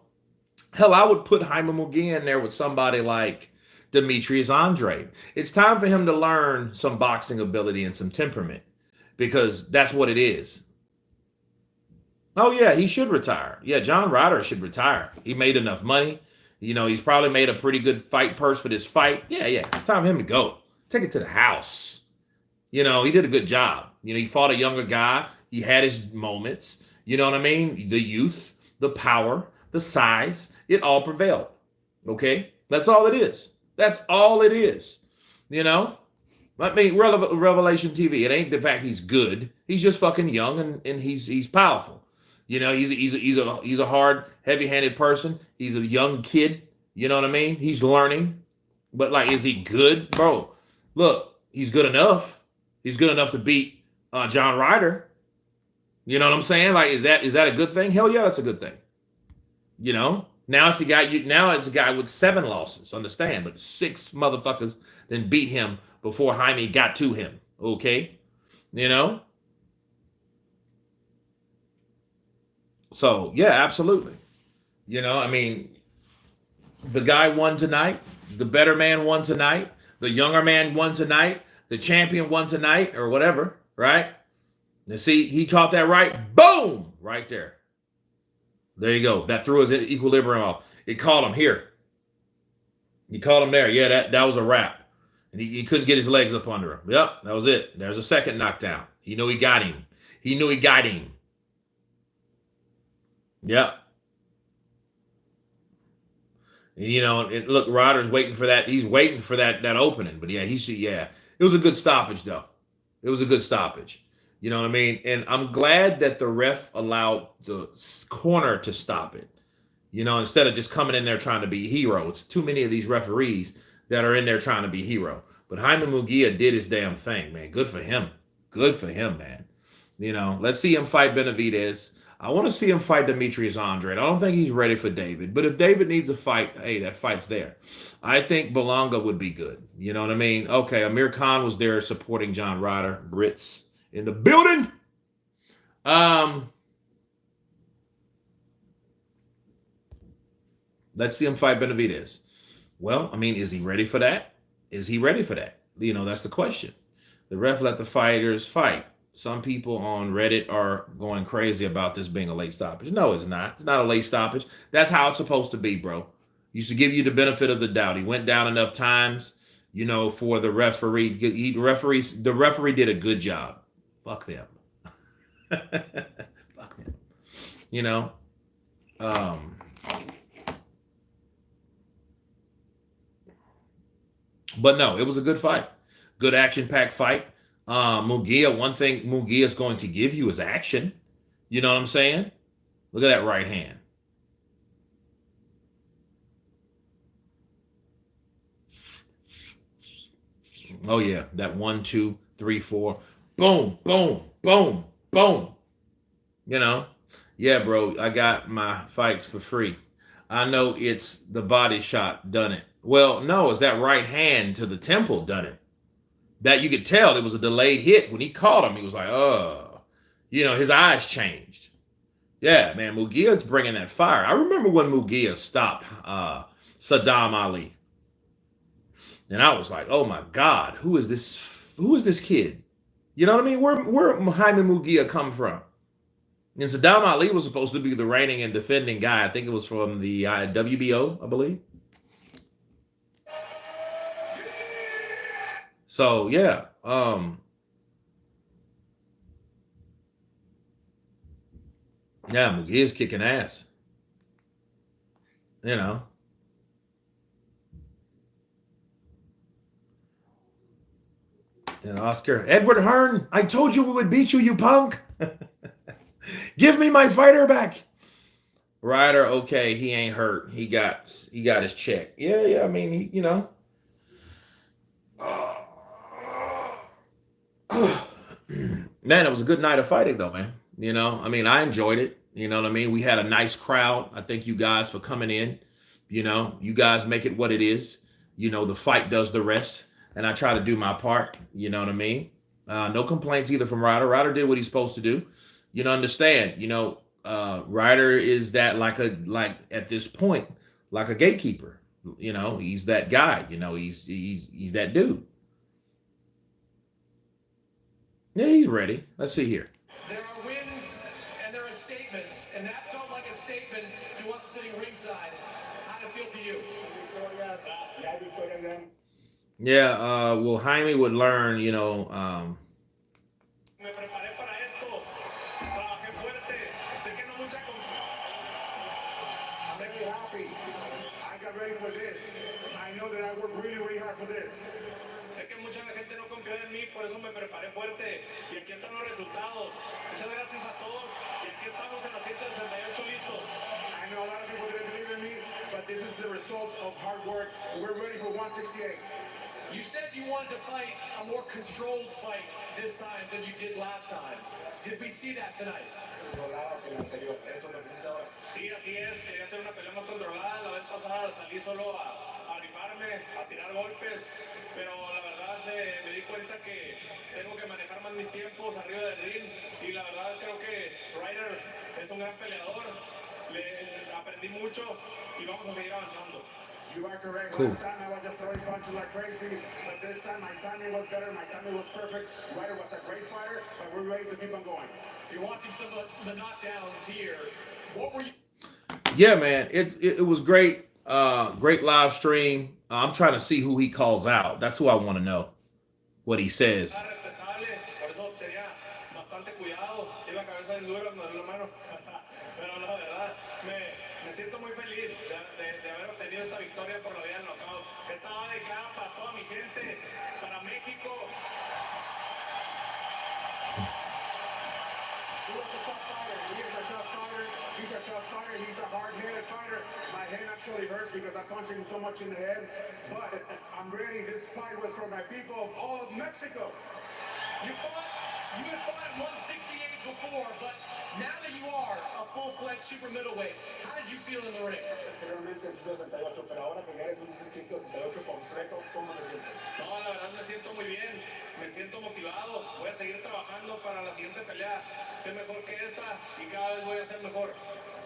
hell, I would put Jaime Munguia in there with somebody like Demetrius Andrade. It's time for him to learn some boxing ability and some temperament, because that's what it is. Oh, yeah, he should retire. Yeah, John Ryder should retire. He made enough money. You know, he's probably made a pretty good fight purse for this fight. Yeah, it's time for him to go. Take it to the house. You know, he did a good job. You know, he fought a younger guy. He had his moments. You know what I mean? The youth, the power, the size, it all prevailed. Okay? That's all it is. That's all it is. You know? I mean, Revelation TV. It ain't the fact he's good. He's just fucking young and he's powerful. You know, he's a hard, heavy-handed person. He's a young kid. You know what I mean? He's learning. But like, is he good, bro? Look, he's good enough. He's good enough to beat John Ryder. You know what I'm saying? Like, is that a good thing? Hell yeah, that's a good thing. You know, now it's a guy with 7 losses. Understand? But 6 motherfuckers then beat him before Jaime got to him. Okay, you know. So yeah, absolutely. You know, I mean, the guy won tonight. The better man won tonight. The younger man won tonight. The champion won tonight, or whatever. Right? And see, he caught that right. Boom! Right there. There you go. That threw his equilibrium off. It caught him here. He caught him there. Yeah, that was a wrap. And he couldn't get his legs up under him. Yep, that was it. There's a second knockdown. He knew he got him. He knew he got him. Yep. And, you know, and look, Ryder's waiting for that. He's waiting for that opening. But yeah, it was a good stoppage, though. It was a good stoppage. You know what I mean? And I'm glad that the ref allowed the corner to stop it. You know, instead of just coming in there trying to be a hero. It's too many of these referees that are in there trying to be hero. But Jaime Munguia did his damn thing, man. Good for him. Good for him, man. You know, let's see him fight Benavidez. I want to see him fight Demetrius Andrade. I don't think he's ready for David. But if David needs a fight, hey, that fight's there. I think Belonga would be good. You know what I mean? Okay, Amir Khan was there supporting John Ryder. Brits in the building. Let's see him fight Benavidez. Well, I mean, is he ready for that? Is he ready for that? You know, that's the question. The ref let the fighters fight. Some people on Reddit are going crazy about this being a late stoppage. No, it's not. It's not a late stoppage. That's how it's supposed to be, bro. Used to give you the benefit of the doubt. He went down enough times, you know, for the referee. The referee did a good job. Fuck them. Fuck them. You know. But no, it was a good fight. Good action-packed fight. Munguia, one thing Munguia is going to give you is action. You know what I'm saying? Look at that right hand. Oh, yeah. That 1, 2, 3, 4. Boom, boom, boom, boom. You know? Yeah, bro, I got my fights for free. I know it's the body shot done it. Well, no, it's that right hand to the temple done it. That you could tell it was a delayed hit. When he caught him, he was like, oh. You know, his eyes changed. Yeah, man, Munguia's bringing that fire. I remember when Munguia stopped Saddam Ali. And I was like, oh, my God, who is this? Who is this kid? You know what I mean? Where Jaime Munguia come from? And Saddam Ali was supposed to be the reigning and defending guy. I think it was from the WBO, I believe. So, yeah. Yeah, Munguia's kicking ass. You know. And Oscar, Edward Hearn, I told you we would beat you, you punk. Give me my fighter back. Ryder, okay, he ain't hurt. He got his check. Yeah, I mean, he, you know. Man, it was a good night of fighting, though, man. You know, I mean, I enjoyed it. You know what I mean? We had a nice crowd. I thank you guys for coming in. You know, you guys make it what it is. You know, the fight does the rest. And I try to do my part. You know what I mean? No complaints either from Ryder. Ryder did what he's supposed to do. You know, understand, you know, Ryder is that like at this point, like a gatekeeper. You know, he's that guy. You know, he's that dude. Yeah, he's ready. Let's see here. There are wins and there are statements, and that felt like a statement to us sitting ringside. How did it feel to you. Yeah, well, Jaime would learn, Me preparé para esto. Trabajé fuerte. Sé que no mucha I'm very happy. I got ready for this. I know that I worked really, really hard for this. Sé que mucha gente no confió en mí, por eso me preparé fuerte. Y aquí están los resultados. Muchas gracias a todos. Y aquí estamos en la 168 listos. I know a lot of people didn't believe in me, but this is the result of hard work. We're ready for 168. You said you wanted to fight a more controlled fight this time than you did last time. Did we see that tonight? Sí, así es. Quería hacer una pelea más controlada. La vez pasada salí solo a rifarme, a tirar golpes. Pero la verdad me di cuenta que tengo que manejar más mis tiempos arriba del ring. Y la verdad creo que Ryder es un gran peleador. Le aprendí mucho y vamos a seguir avanzando. You are correct. Cool. Last time I was just throwing punches like crazy, but this time my timing was better. My timing was perfect. Ryder was a great fighter, but we're ready to keep on going. You're watching some of the knockdowns here. What were you? Yeah, man, it was great. Great live stream. I'm trying to see who he calls out. That's who I want to know. What he says. Era respetable, por eso tenía bastante cuidado. Iba cabeza en duro, no la mano. Pero la verdad, me siento muy feliz de haber obtenido esta victoria por la vía del knockout. Estaba dedicada para toda mi gente, para México. He was a tough fighter. He is a tough fighter. He's a tough fighter. He's a hard-headed fighter. My head actually hurts because I punched him so much in the head. But I'm ready. This fight was for my people of all of Mexico. You had fought at 168 before, but now that you are a full-fledged super middleweight, how did you feel in the ring? Anteriormente en 168, pero ahora que ya eres un 168 completo, ¿cómo te sientes? No, la verdad me siento muy bien, me siento motivado. Voy a seguir trabajando para la siguiente pelea. Sé mejor que esta y cada vez voy a ser mejor.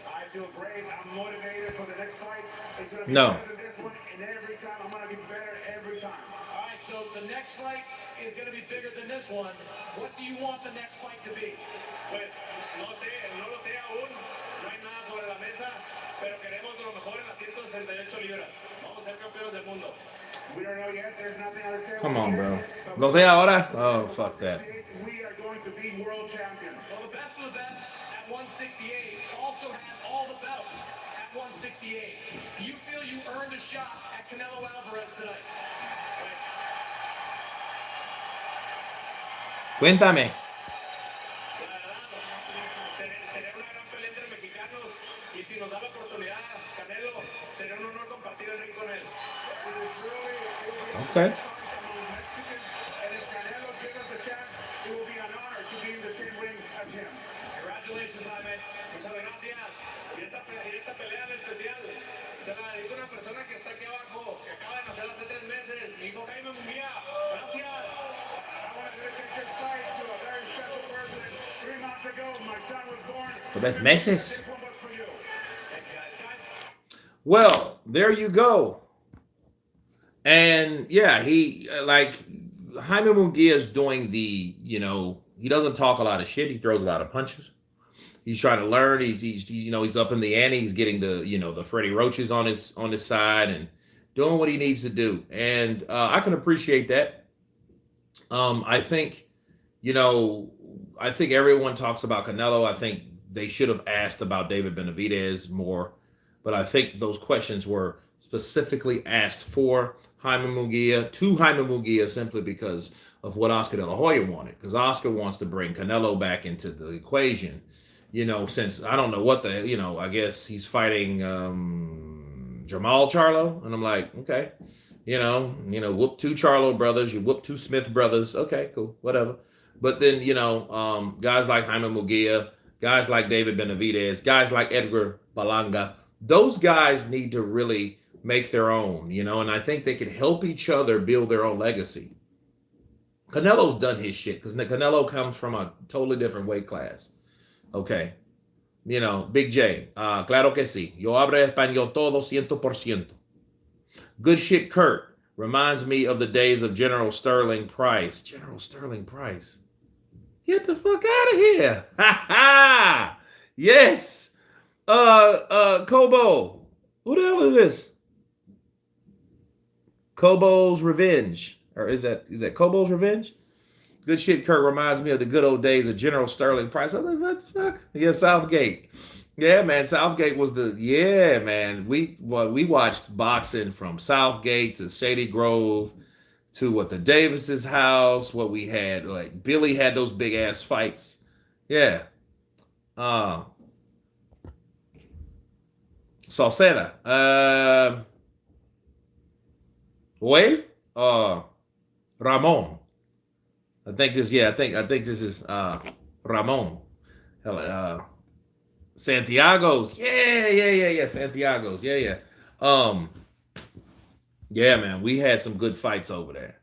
I feel great. I'm motivated for the next fight. It's going to be No. better than this one, and every time I'm going to be better every time. All right, so the next fight is going to be bigger than this one. What do you want the next fight to be? Pues no sé, no lo sé aún. No hay nada sobre la mesa, pero queremos lo mejor en las 168 libras. Vamos a ser campeones del mundo. We don't know yet. There's nothing on the table. Come on, yet, bro. but Lo de ahora? Oh, fuck that. We are going to be world champions. Well, the best of the best at 168 also has all the belts at 168. Do you feel you earned a shot at Canelo Alvarez tonight? Cuéntame. La verdad, sería una gran pelea entre mexicanos y si nos da la oportunidad, Canelo, sería un honor compartir el ring con él. Okay. Among Mexicans, and if Canelo gives us the chance, it will be an honor to be in the same ring as him. Congratulations, Jaime. Muchas gracias. Y esta pelea en especial se la dedico a una persona que está aquí abajo, que acaba de nacer hace 3 meses, mi hijo Jaime Munguía. Gracias. I want to dedicate this fight to a very special person. 3 months ago, my son was born. 3 meses. This one was for you. Thank you, guys. Well, there you go. And yeah, he like Jaime Munguia is doing the, he doesn't talk a lot of shit. He throws a lot of punches. He's trying to learn. He's up in the ante. He's getting the Freddie Roaches on his side and doing what he needs to do. And I can appreciate that. I think everyone talks about Canelo. I think they should have asked about David Benavidez more, but I think those questions were specifically asked for Jaime Munguia, to Jaime Munguia, simply because of what Oscar De La Hoya wanted. Because Oscar wants to bring Canelo back into the equation, since I don't know what I guess he's fighting Jamal Charlo. And I'm like, okay, whoop 2 Charlo brothers, you whoop 2 Smith brothers. Okay, cool, whatever. But then, guys like Jaime Munguia, guys like David Benavidez, guys like Edgar Balanga, those guys need to really make their own, and I think they can help each other build their own legacy. Canelo's done his shit because Canelo comes from a totally different weight class. Okay. Big J. Claro que sí. Yo hablo español todo 100%. Good shit, Kurt. Reminds me of the days of General Sterling Price. General Sterling Price. Get the fuck out of here. Ha ha. Yes. Kobo. Who the hell is this? Kobo's Revenge. Or is that Kobo's Revenge? Good shit, Kurt. Reminds me of the good old days of General Sterling Price. I'm like, what the fuck? Yeah, Southgate. Yeah, man. Southgate was man. We watched boxing from Southgate to Shady Grove to what the Davis's house. What we had, like Billy had those big ass fights. Yeah. Salceda. Well, Ramon. I think this is Ramon. Santiago's. Yeah. Santiago's. Yeah. Yeah, man. We had some good fights over there.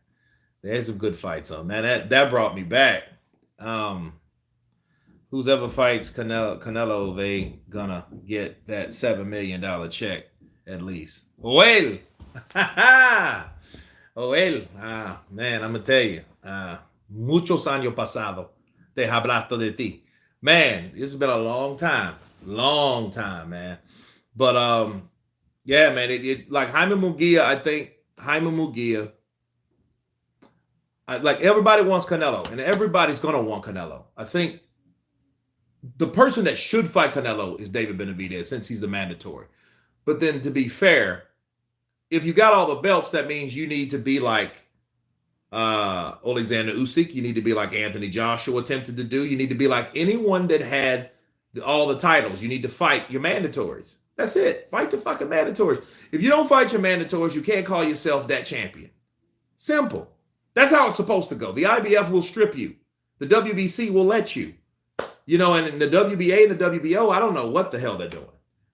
They had some good fights on. Man, that brought me back. Who's ever fights Canelo, they gonna get that $7 million check at least. Well, man, I'm gonna tell you. Muchos años pasado te hablaste de ti. Man, it's been a long time, man. But yeah, man, it like Jaime Munguia. I think Jaime Munguia. Like everybody wants Canelo, and everybody's gonna want Canelo. I think the person that should fight Canelo is David Benavidez, since he's the mandatory. But then, to be fair, if you got all the belts, that means you need to be like Alexander Usyk. You need to be like Anthony Joshua attempted to do. You need to be like anyone that had all the titles. You need to fight your mandatories. That's it. Fight the fucking mandatories. If you don't fight your mandatories, you can't call yourself that champion. Simple. That's how it's supposed to go. The IBF will strip you. The WBC will let you. You know, and the WBA and the WBO, I don't know what the hell they're doing.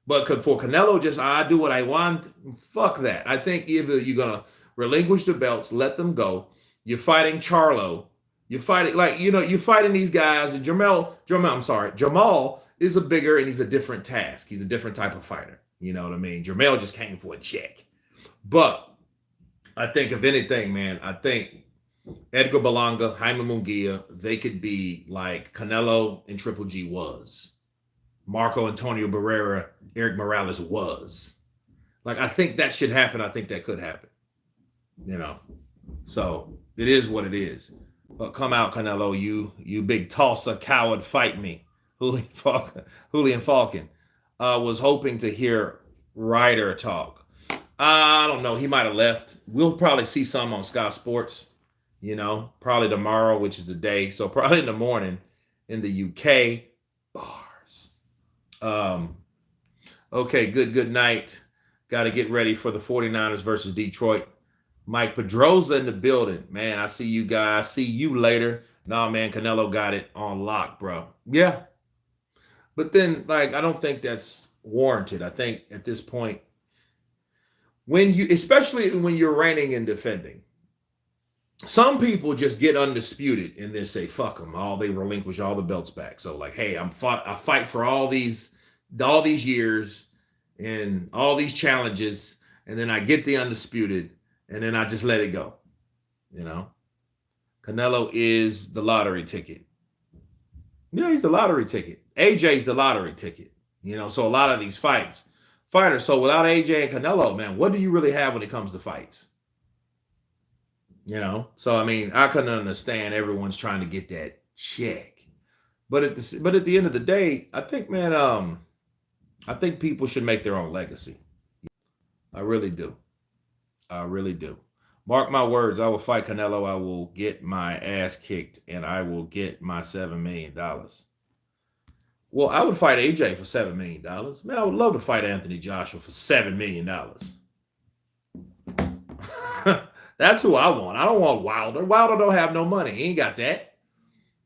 But for Canelo, just I do what I want. Fuck that. I think either you're gonna relinquish the belts, let them go. You're fighting Charlo. You're fighting you're fighting these guys. And Jamal is a bigger and he's a different task. He's a different type of fighter. You know what I mean? Jamal just came for a check. But I think if anything, man, I think Edgar Berlanga, Jaime Munguia, they could be like Canelo and Triple G was. Marco Antonio Barrera, Eric Morales was. Like, I think that should happen. I think that could happen. You know? So, it is what it is. But come out, Canelo, you big tosser, coward, fight me. Julian Falcon was hoping to hear Ryder talk. I don't know. He might have left. We'll probably see some on Sky Sports. You know, probably tomorrow, which is the day. So probably in the morning in the UK. Bars. Okay, good night. Got to get ready for the 49ers versus Detroit. Mike Pedroza in the building. Man, I see you guys. See you later. Nah, man, Canelo got it on lock, bro. Yeah. But then, like, I don't think that's warranted. I think at this point, especially when you're reigning and defending, some people just get undisputed and then say, fuck them. They relinquish all the belts back. So like, hey, I fight for all these years and all these challenges. And then I get the undisputed and then I just let it go. You know, Canelo is the lottery ticket. Yeah, he's the lottery ticket. AJ's the lottery ticket. You know, so a lot of these fighters. So without AJ and Canelo, man, what do you really have when it comes to fights? You know, so I mean, I couldn't understand everyone's trying to get that check, but at the end of the day, I think, man, I think people should make their own legacy. I really do. Mark my words. I will fight Canelo. I will get my ass kicked, and I will get my $7 million. Well, I would fight AJ for $7 million. Man, I would love to fight Anthony Joshua for $7 million. That's who I want. I don't want Wilder. Wilder don't have no money. He ain't got that.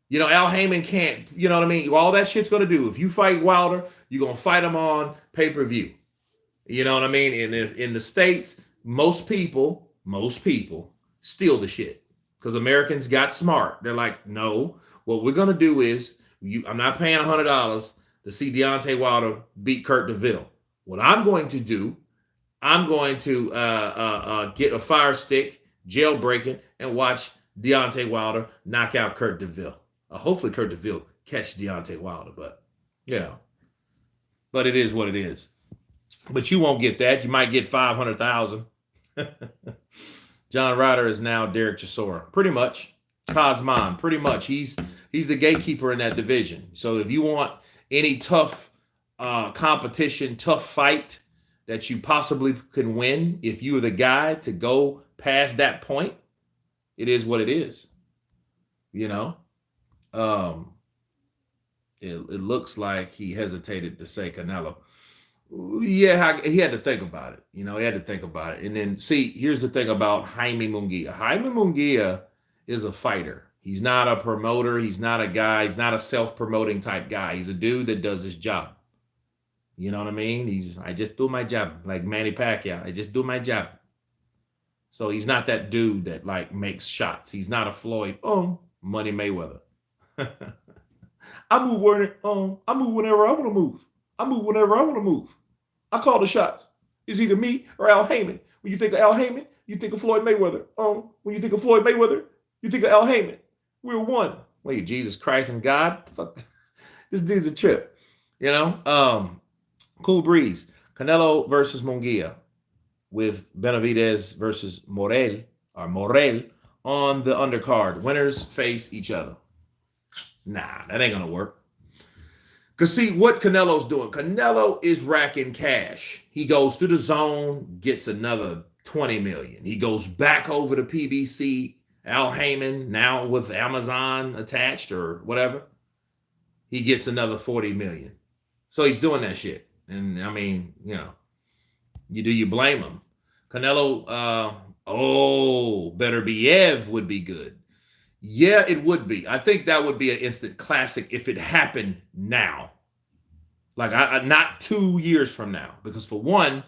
You know, Al Heyman can't, you know what I mean? All that shit's going to do. If you fight Wilder, you're going to fight him on pay-per-view. You know what I mean? In the States, most people steal the shit because Americans got smart. They're like, no, what we're going to do is I'm not paying $100 to see Deontay Wilder beat Kurt DeVille. What I'm going to do, I'm going to get a fire stick, jailbreaking, and watch Deontay Wilder knock out Kurt DeVille. Hopefully Kurt DeVille catch Deontay Wilder, but but it is what it is. But you won't get that. You might get 500,000. John Ryder is now Derek Chisora, pretty much. Kazman, pretty much. He's the gatekeeper in that division. So if you want any tough competition, tough fight that you possibly can win, if you are the guy to go past that point, it is what it is. You know, um, it looks like he hesitated to say Canelo. Yeah, he had to think about it. You know, he had to think about it. And then, see, here's the thing about Jaime Munguia. Jaime Munguia is a fighter. He's not a promoter. He's not a guy. He's not a self-promoting type guy. He's a dude that does his job. You know what I mean? I just do my job, like Manny Pacquiao. I just do my job. So he's not that dude that like makes shots. He's not a Floyd, Money Mayweather. I move whenever I want to move. I move whenever I want to move. I call the shots. It's either me or Al Heyman. When you think of Al Heyman, you think of Floyd Mayweather. When you think of Floyd Mayweather, you think of Al Heyman. We're one. Wait, Jesus Christ and God? Fuck. This dude's a trip. You know? Cool breeze. Canelo versus Munguia with Benavidez versus Morel on the undercard. Winners face each other. Nah, that ain't gonna work. Because see what Canelo's doing. Canelo is racking cash. He goes to the zone, gets another 20 million. He goes back over to PBC, Al Heyman, now with Amazon attached or whatever. He gets another 40 million. So he's doing that shit. And I mean, you know, do you blame him? Canelo, Beterbiev would be good. Yeah, it would be. I think that would be an instant classic if it happened now. Like, not 2 years from now. Because for one,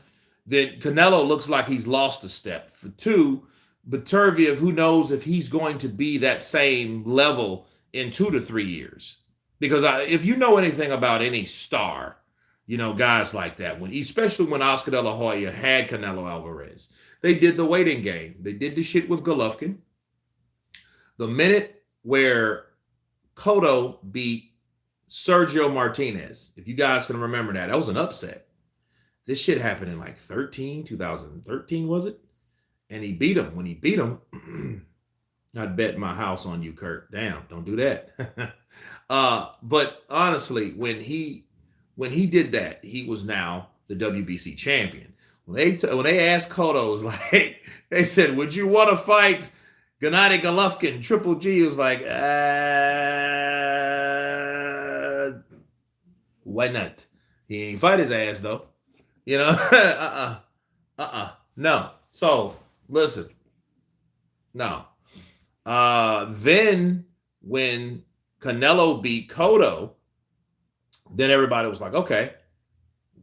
then Canelo looks like he's lost a step. For two, Beterbiev, who knows if he's going to be that same level in 2 to 3 years. Because if you know anything about any star, you know, guys like that, especially when Oscar De La Hoya had Canelo Alvarez, they did the waiting game. They did the shit with Golovkin. The minute where Cotto beat Sergio Martinez, if you guys can remember that was an upset. This shit happened in like 2013, was it? And he beat him. When he beat him, I'd bet my house on you, Kurt. Damn, don't do that. But honestly, when he did that, he was now the WBC champion. When they asked Cotto, it was like, they said, would you want to fight Gennady Golovkin? Triple G was like, why not? He ain't fight his ass though. You know, no. So listen, no. Then when Canelo beat Cotto, then everybody was like, okay,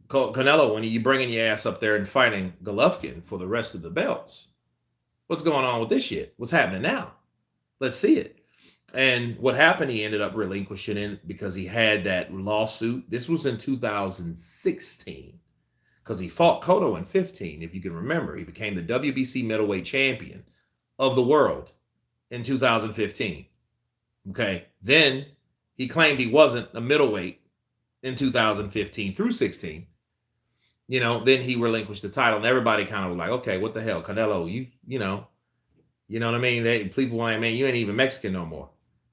Canelo, when you bringing your ass up there and fighting Golovkin for the rest of the belts, what's going on with this shit? What's happening now? Let's see it. And what happened, he ended up relinquishing it because he had that lawsuit. This was in 2016 because he fought Cotto in 15. If you can remember, he became the WBC middleweight champion of the world in 2015. Okay. Then he claimed he wasn't a middleweight in 2015 through 16. You know, then he relinquished the title and everybody kind of was like, okay, what the hell? Canelo, you know what I mean? People like, man, you ain't even Mexican no more.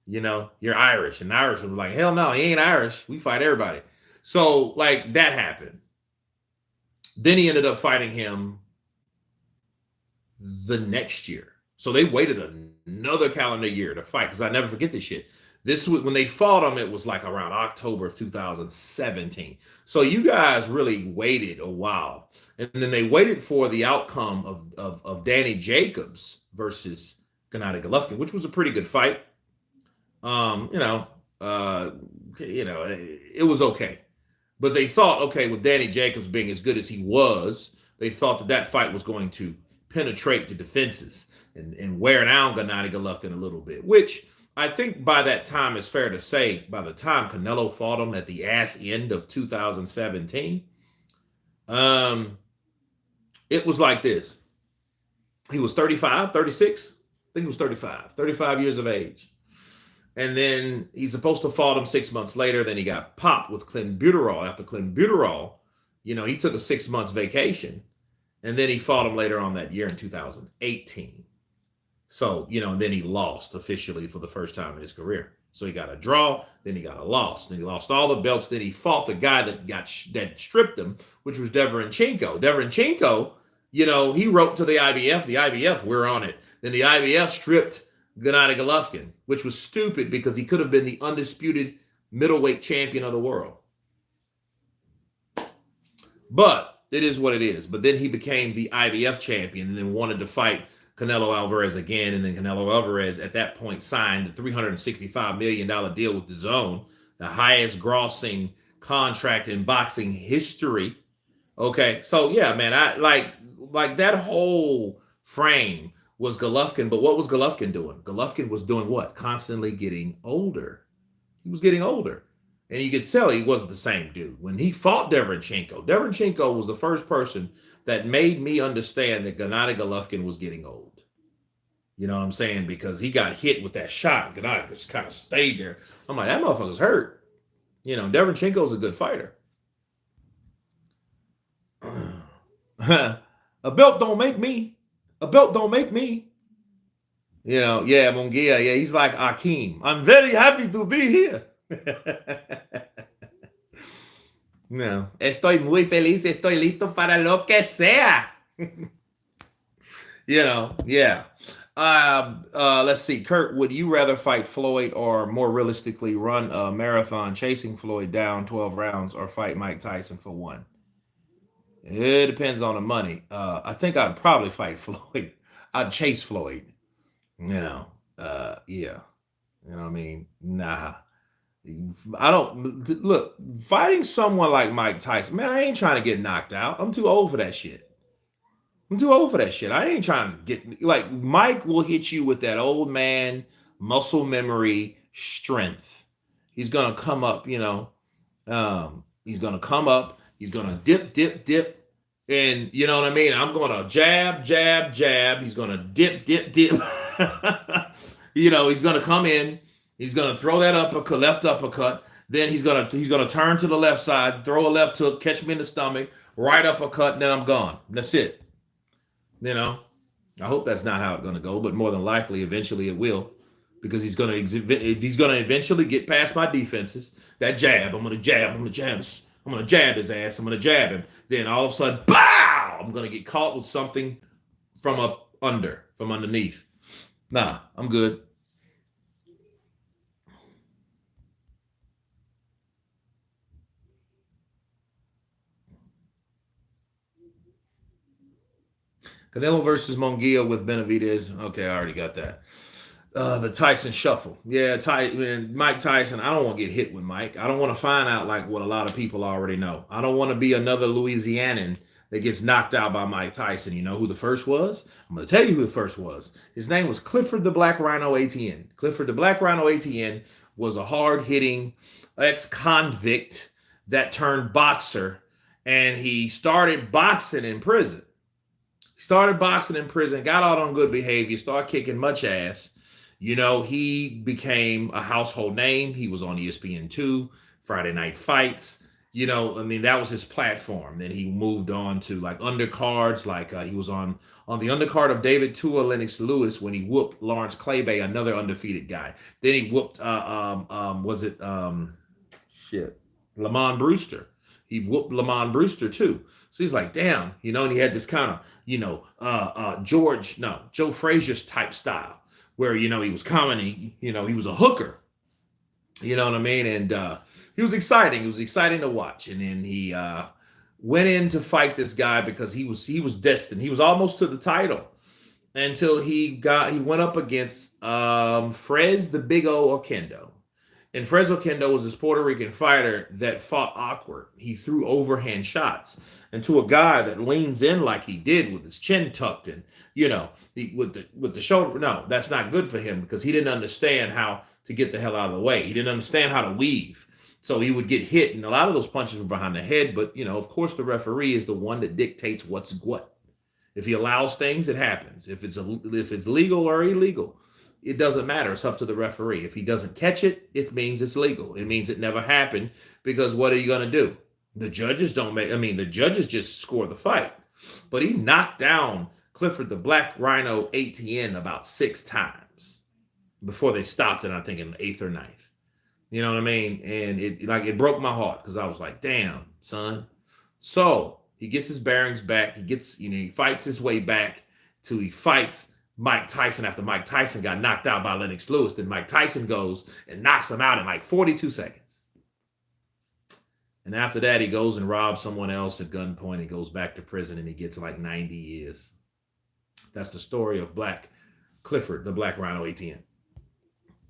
You know, you're Irish. And the Irish was like, hell no, he ain't Irish. We fight everybody. So like that happened. Then he ended up fighting him the next year. So they waited another calendar year to fight because I never forget this shit. This was when they fought him, it was like around October of 2017. So you guys really waited a while. And then they waited for the outcome of Danny Jacobs versus Gennady Golovkin, which was a pretty good fight. It was okay. But they thought, okay, with Danny Jacobs being as good as he was, they thought that fight was going to penetrate the defenses and wear down Gennady Golovkin a little bit, which I think by that time, it's fair to say, by the time Canelo fought him at the ass end of 2017, it was like this. He was 35, 36. I think he was 35 years of age. And then he's supposed to fought him 6 months later. Then he got popped with clenbuterol. After clenbuterol, you know, he took a 6 months vacation. And then he fought him later on that year in 2018. So, and then he lost officially for the first time in his career. So he got a draw, then he got a loss, then he lost all the belts. Then he fought the guy that stripped him, which was Deverenchenko. Deverenchenko, he wrote to the IBF. The IBF, we're on it. Then the IBF stripped Gennady Golovkin, which was stupid because he could have been the undisputed middleweight champion of the world. But it is what it is. But then he became the IBF champion and then wanted to fight Canelo Alvarez again. And then Canelo Alvarez at that point signed a $365 million deal with DAZN, the highest grossing contract in boxing history. Okay. So yeah, man, I like that whole frame was Golovkin. But what was Golovkin doing? Golovkin was doing what? Constantly getting older. He was getting older. And you could tell he wasn't the same dude. When he fought Deverenchenko was the first person that made me understand that Gennady Golovkin was getting old. You know what I'm saying? Because he got hit with that shot. Gennady just kind of stayed there. I'm like, that motherfucker's hurt. Deverenchenko's a good fighter. A belt don't make me. A belt don't make me. Munguia, yeah, he's like Akeem. I'm very happy to be here. No, estoy muy feliz, estoy listo para lo que sea. Yeah. Let's see. Kurt, would you rather fight Floyd or more realistically run a marathon chasing Floyd down 12 rounds or fight Mike Tyson for one? It depends on the money. I think I'd probably fight Floyd. I'd chase Floyd. Yeah. You know what I mean? Nah. I don't look fighting someone like Mike Tyson. Man, I ain't trying to get knocked out. I'm too old for that shit. I ain't trying to get like Mike will hit you with that old man muscle memory strength. He's gonna come up, he's gonna come up, he's gonna dip, and you know what I mean? I'm gonna jab. He's gonna dip. He's gonna come in. He's gonna throw that uppercut, left uppercut. Then he's gonna turn to the left side, throw a left hook, catch me in the stomach, right uppercut, and then I'm gone. That's it. I hope that's not how it's gonna go, but more than likely, eventually it will, because he's gonna eventually get past my defenses. That jab, I'm gonna jab his ass. I'm gonna jab him. Then all of a sudden, bow! I'm gonna get caught with something from underneath. Nah, I'm good. Canelo versus Munguia with Benavidez. Okay, I already got that. The Tyson shuffle. Yeah, Mike Tyson. I don't want to get hit with Mike. I don't want to find out like what a lot of people already know. I don't want to be another Louisianan that gets knocked out by Mike Tyson. You know who the first was? I'm going to tell you who the first was. His name was Clifford the Black Rhino ATN. Clifford the Black Rhino ATN was a hard-hitting ex-convict that turned boxer, and he started boxing in prison. Got out on good behavior, started kicking much ass. He became a household name. He was on ESPN2, Friday Night Fights. That was his platform. Then he moved on to like undercards, like he was on the undercard of David Tua Lennox Lewis when he whooped Lawrence Claybay, another undefeated guy. Then he whooped, Lamont Brewster. He whooped Lamont Brewster too. So he's like, damn, and he had this kind of, Joe Frazier's type style where, he was comedy, he was a hooker, you know what I mean? And he was exciting. It was exciting to watch. And then he went in to fight this guy because he was destined. He was almost to the title until he went up against Frez the Big O Oquendo. And Frez Oquendo was this Puerto Rican fighter that fought awkward. He threw overhand shots. And to a guy that leans in like he did with his chin tucked in, with the shoulder. No, that's not good for him because he didn't understand how to get the hell out of the way. He didn't understand how to weave. So he would get hit, and a lot of those punches were behind the head. But, of course, the referee is the one that dictates what's what. If he allows things, it happens. If it's legal or illegal, it doesn't matter. It's up to the referee. If he doesn't catch it, it means it's legal. It means it never happened, because what are you going to do? The judges the judges just score the fight. But he knocked down Clifford the Black Rhino ATN about 6 times before they stopped it, I think in the 8th or 9th. You know what I mean? And it broke my heart because I was like, damn, son. So he gets his bearings back. He fights his way back till he fights Mike Tyson after Mike Tyson got knocked out by Lennox Lewis. Then Mike Tyson goes and knocks him out in like 42 seconds. And after that, he goes and robs someone else at gunpoint. He goes back to prison and he gets like 90 years. That's the story of Clifford, the Black Rhino ATN.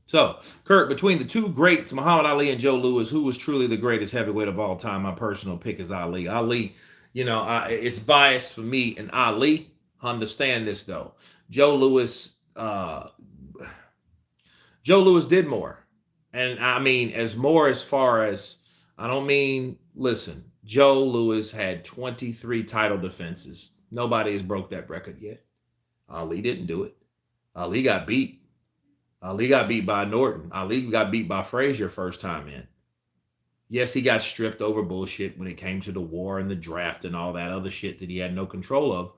So, Kurt, between the two greats, Muhammad Ali and Joe Louis, who was truly the greatest heavyweight of all time? My personal pick is Ali. Ali, it's biased for me and Ali. Understand this, though. Joe Louis did more. And I mean, as far as, I don't mean, listen, Joe Louis had 23 title defenses. Nobody has broke that record yet. Ali didn't do it. Ali got beat. Ali got beat by Norton. Ali got beat by Frazier first time in. Yes, he got stripped over bullshit when it came to the war and the draft and all that other shit that he had no control of.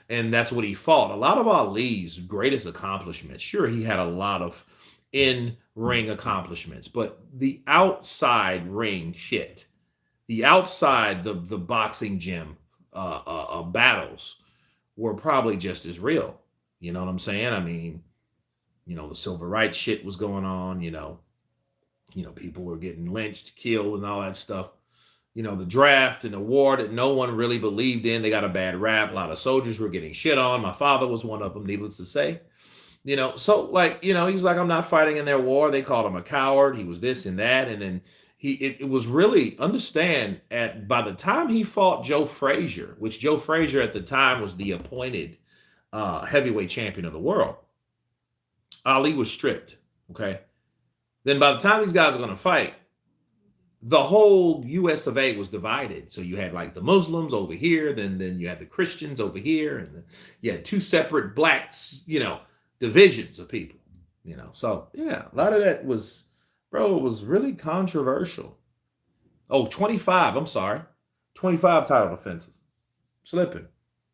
And that's what he fought. A lot of Ali's greatest accomplishments, sure, he had a lot of in-ring accomplishments, but the outside ring shit, the outside, the boxing gym battles were probably just as real. You know what I'm saying? I mean, the civil rights shit was going on, people were getting lynched, killed, and all that stuff. The draft and the war that no one really believed in. They got a bad rap. A lot of soldiers were getting shit on. My father was one of them, needless to say. So he was like, I'm not fighting in their war. They called him a coward. He was this and that. And then it was really, understand, by the time he fought Joe Frazier, which Joe Frazier at the time was the appointed heavyweight champion of the world, Ali was stripped. Okay. Then by the time these guys are going to fight, the whole US of A was divided. So you had like the Muslims over here, then you had the Christians over here, and you had two separate blacks, divisions of people, So yeah, a lot of that was, bro, it was really controversial. Oh, 25 title defenses. Slipping.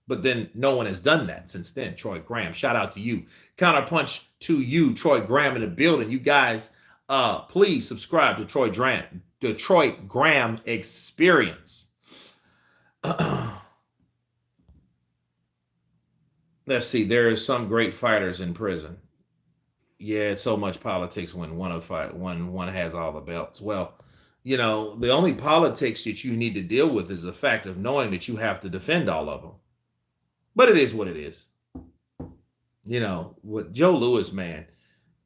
But then no one has done that since then. Troy Graham, shout out to you. Counterpunch to you, Troy Graham in the building. You guys, please subscribe to Troy Graham Experience. Let's see. There are some great fighters in prison. Yeah, it's so much politics when one has all the belts. Well, the only politics that you need to deal with is the fact of knowing that you have to defend all of them. But it is what it is. With Joe Louis, man,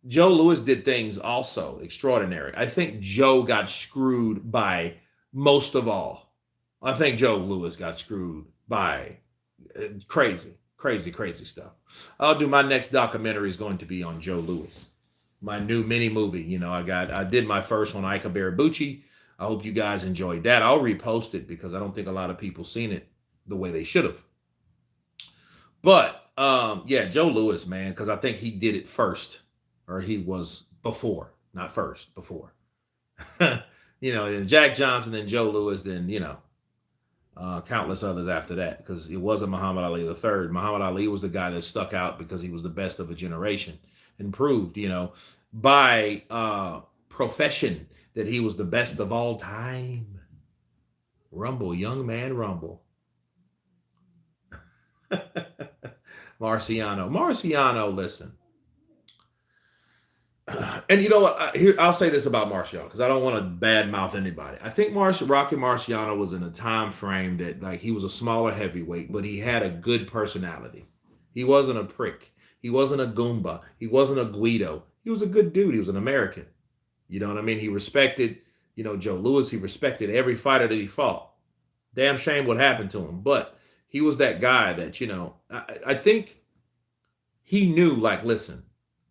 Joe Louis did things also extraordinary. I think Joe got screwed by most of all. I think Joe Louis got screwed by crazy stuff. I'll do my next documentary is going to be on Joe Louis. My new mini movie. I did my first one, Ika Barabucci. I hope you guys enjoyed that. I'll repost it because I don't think a lot of people seen it the way they should have. But yeah, Joe Louis, man, because I think he did it first, or he was before, not first, before. And Jack Johnson, then Joe Louis, then countless others after that, because it wasn't Muhammad Ali III. Muhammad Ali was the guy that stuck out because he was the best of a generation and proved, by profession that he was the best of all time. Rumble, young man, rumble. Marciano, listen. And you know what? I'll say this about Marciano because I don't want to badmouth anybody. I think Rocky Marciano was in a time frame that, like, he was a smaller heavyweight, but he had a good personality. He wasn't a prick. He wasn't a Goomba. He wasn't a Guido. He was a good dude. He was an American. You know what I mean? He respected, Joe Louis. He respected every fighter that he fought. Damn shame what happened to him. But he was that guy that, I think he knew, like, listen,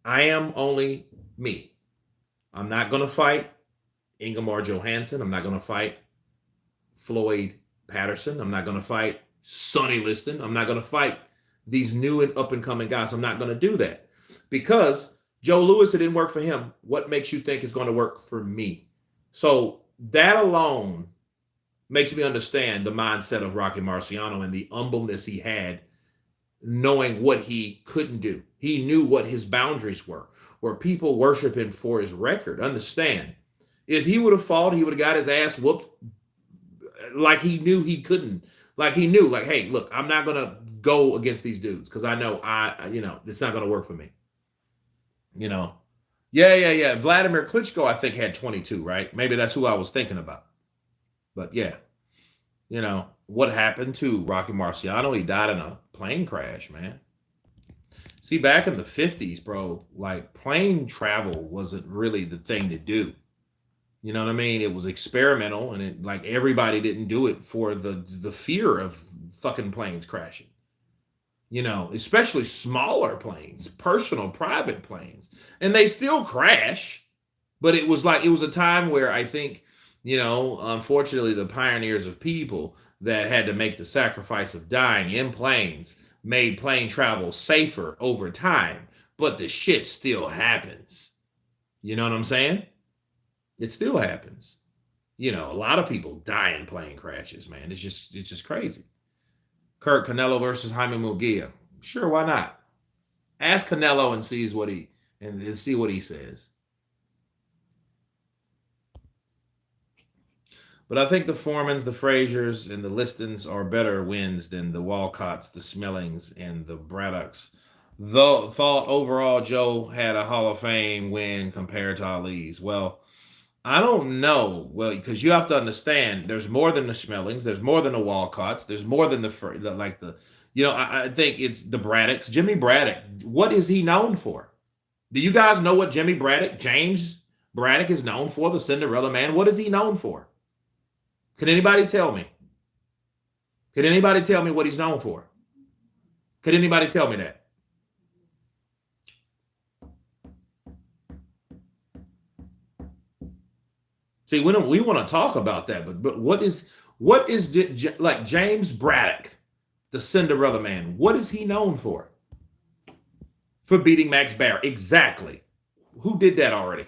I am only me. I'm not going to fight Ingemar Johansson. I'm not going to fight Floyd Patterson. I'm not going to fight Sonny Liston. I'm not going to fight these new and up-and-coming guys. I'm not going to do that because Joe Louis, it didn't work for him. What makes you think is going to work for me? So that alone makes me understand the mindset of Rocky Marciano and the humbleness he had knowing what he couldn't do. He knew what his boundaries were, where people worship him for his record. Understand, if he would have fought, he would have got his ass whooped like he knew he couldn't. Like he knew, like, hey, look, I'm not going to go against these dudes because I know it's not going to work for me. Yeah. Vladimir Klitschko, I think, had 22, right? Maybe that's who I was thinking about. But yeah, what happened to Rocky Marciano? He died in a plane crash, man. See, back in the 50s, bro, like plane travel wasn't really the thing to do. You know what I mean? It was experimental, and it like everybody didn't do it for the fear of fucking planes crashing. Especially smaller planes, personal, private planes, and they still crash. But it was a time where I think, unfortunately, the pioneers of people that had to make the sacrifice of dying in planes made plane travel safer over time. But the shit still happens. You know what I'm saying? It still happens. A lot of people die in plane crashes, man. It's just crazy. Kurt Canelo versus Jaime Munguia. Sure, why not? Ask Canelo and see what he says. But I think the Foremans, the Fraziers, and the Listons are better wins than the Walcotts, the Smellings, and the Braddocks. Though thought overall Joe had a Hall of Fame win compared to Ali's. Well, I don't know. Well, because you have to understand, there's more than the Smellings, there's more than the Walcotts, there's more than I think it's the Braddocks. Jimmy Braddock, what is he known for? Do you guys know what James Braddock is known for, the Cinderella Man? What is he known for? Can anybody tell me? Can anybody tell me what he's known for? Could anybody tell me that? See, we want to talk about that, but what is like James Braddock, the Cinderella Man? What is he known for? For beating Max Baer. Exactly. Who did that already?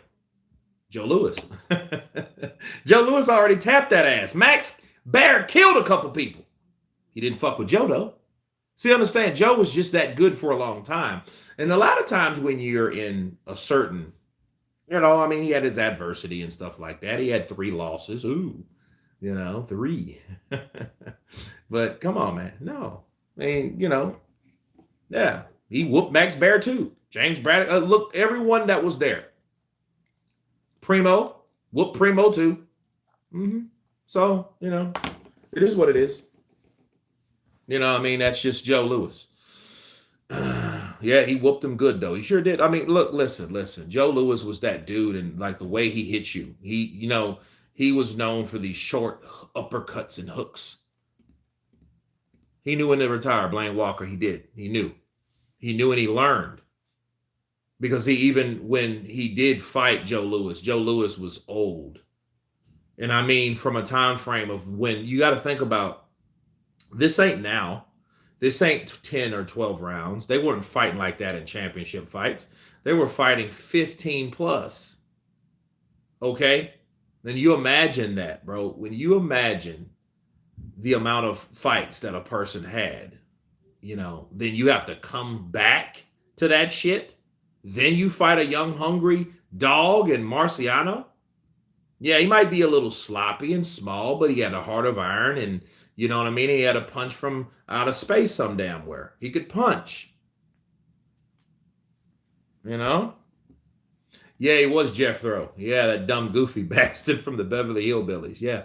Joe Louis. Joe Louis already tapped that ass. Max Baer killed a couple people. He didn't fuck with Joe, though. See, understand, Joe was just that good for a long time. And a lot of times when you're in a certain, he had his adversity and stuff like that. He had 3 losses. Ooh, 3. But come on, man. No. I mean, yeah. He whooped Max Baer, too. James Braddock. Look, everyone that was there. Primo. Whooped Primo, too. So, it is what it is. That's just Joe Louis. Yeah, he whooped him good, though. He sure did. I mean, look, listen. Joe Louis was that dude, and like the way he hit you, he was known for these short uppercuts and hooks. He knew when to retire. Blaine Walker, he did. He knew and he learned. Because when he did fight Joe Louis was old. And I mean, from a time frame of when you got to think about, this ain't now. This ain't 10 or 12 rounds. They weren't fighting like that in championship fights. They were fighting 15 plus. Okay? Then you imagine that, bro. When you imagine the amount of fights that a person had, then you have to come back to that shit. Then you fight a young, hungry dog in Marciano. Yeah, he might be a little sloppy and small, but he had a heart of iron, and you know what I mean? He had a punch from out of space some damn where. He could punch. Yeah, he was Jethro. Yeah, that dumb, goofy bastard from the Beverly Hillbillies. Yeah.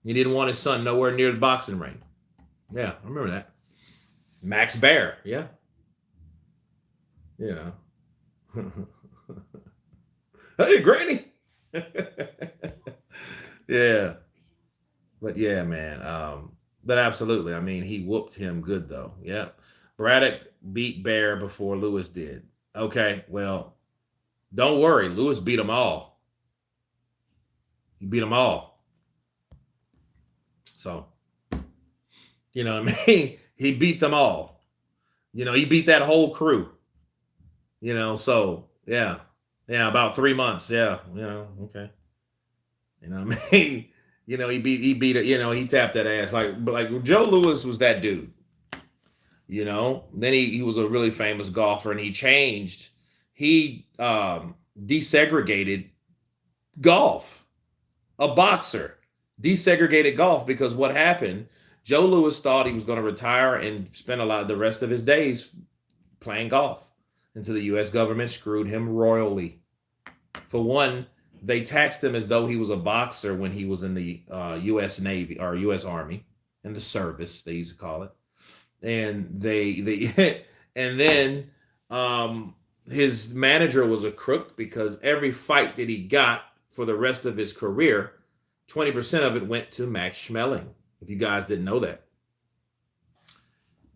He didn't want his son nowhere near the boxing ring. Yeah, I remember that. Max Baer. Yeah. Hey, Granny. Yeah. But yeah, man. But absolutely. I mean, he whooped him good, though. Yeah. Braddock beat Baer before Louis did. Okay, well, don't worry. Louis beat them all. He beat them all. So, what I mean? He beat them all. He beat that whole crew. So, yeah. Yeah, about 3 months. Yeah, okay. What I mean? He beat it, he tapped that ass. Like Joe Louis was that dude. You know, then he was a really famous golfer, and he changed. He desegregated golf. A boxer desegregated golf because what happened? Joe Louis thought he was going to retire and spend a lot of the rest of his days playing golf. And so the U.S. government screwed him royally. For one, they taxed him as though he was a boxer when he was in the U.S. Navy or U.S. Army, in the service, they used to call it. And they and then his manager was a crook because every fight that he got for the rest of his career, 20% of it went to Max Schmeling. If you guys didn't know that.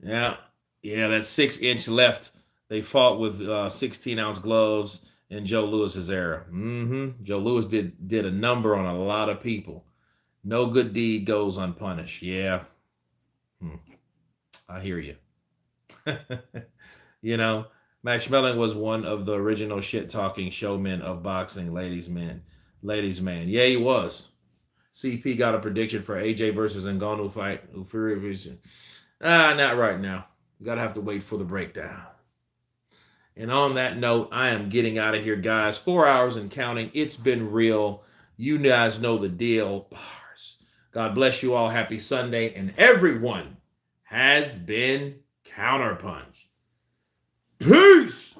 Yeah. Yeah, that 6-inch left. They fought with 16-ounce gloves in Joe Louis's era. Joe Louis did a number on a lot of people. No good deed goes unpunished. Yeah. I hear you. You know, Max Schmeling was one of the original shit-talking showmen of boxing, ladies, man. Ladies, man. Yeah, he was. CP got a prediction for AJ versus Ngannou fight. Not right now. You gotta have to wait for the breakdown. And on that note, I am getting out of here, guys. 4 hours and counting. It's been real. You guys know the deal. Bars. God bless you all. Happy Sunday. And everyone has been counterpunched. Peace.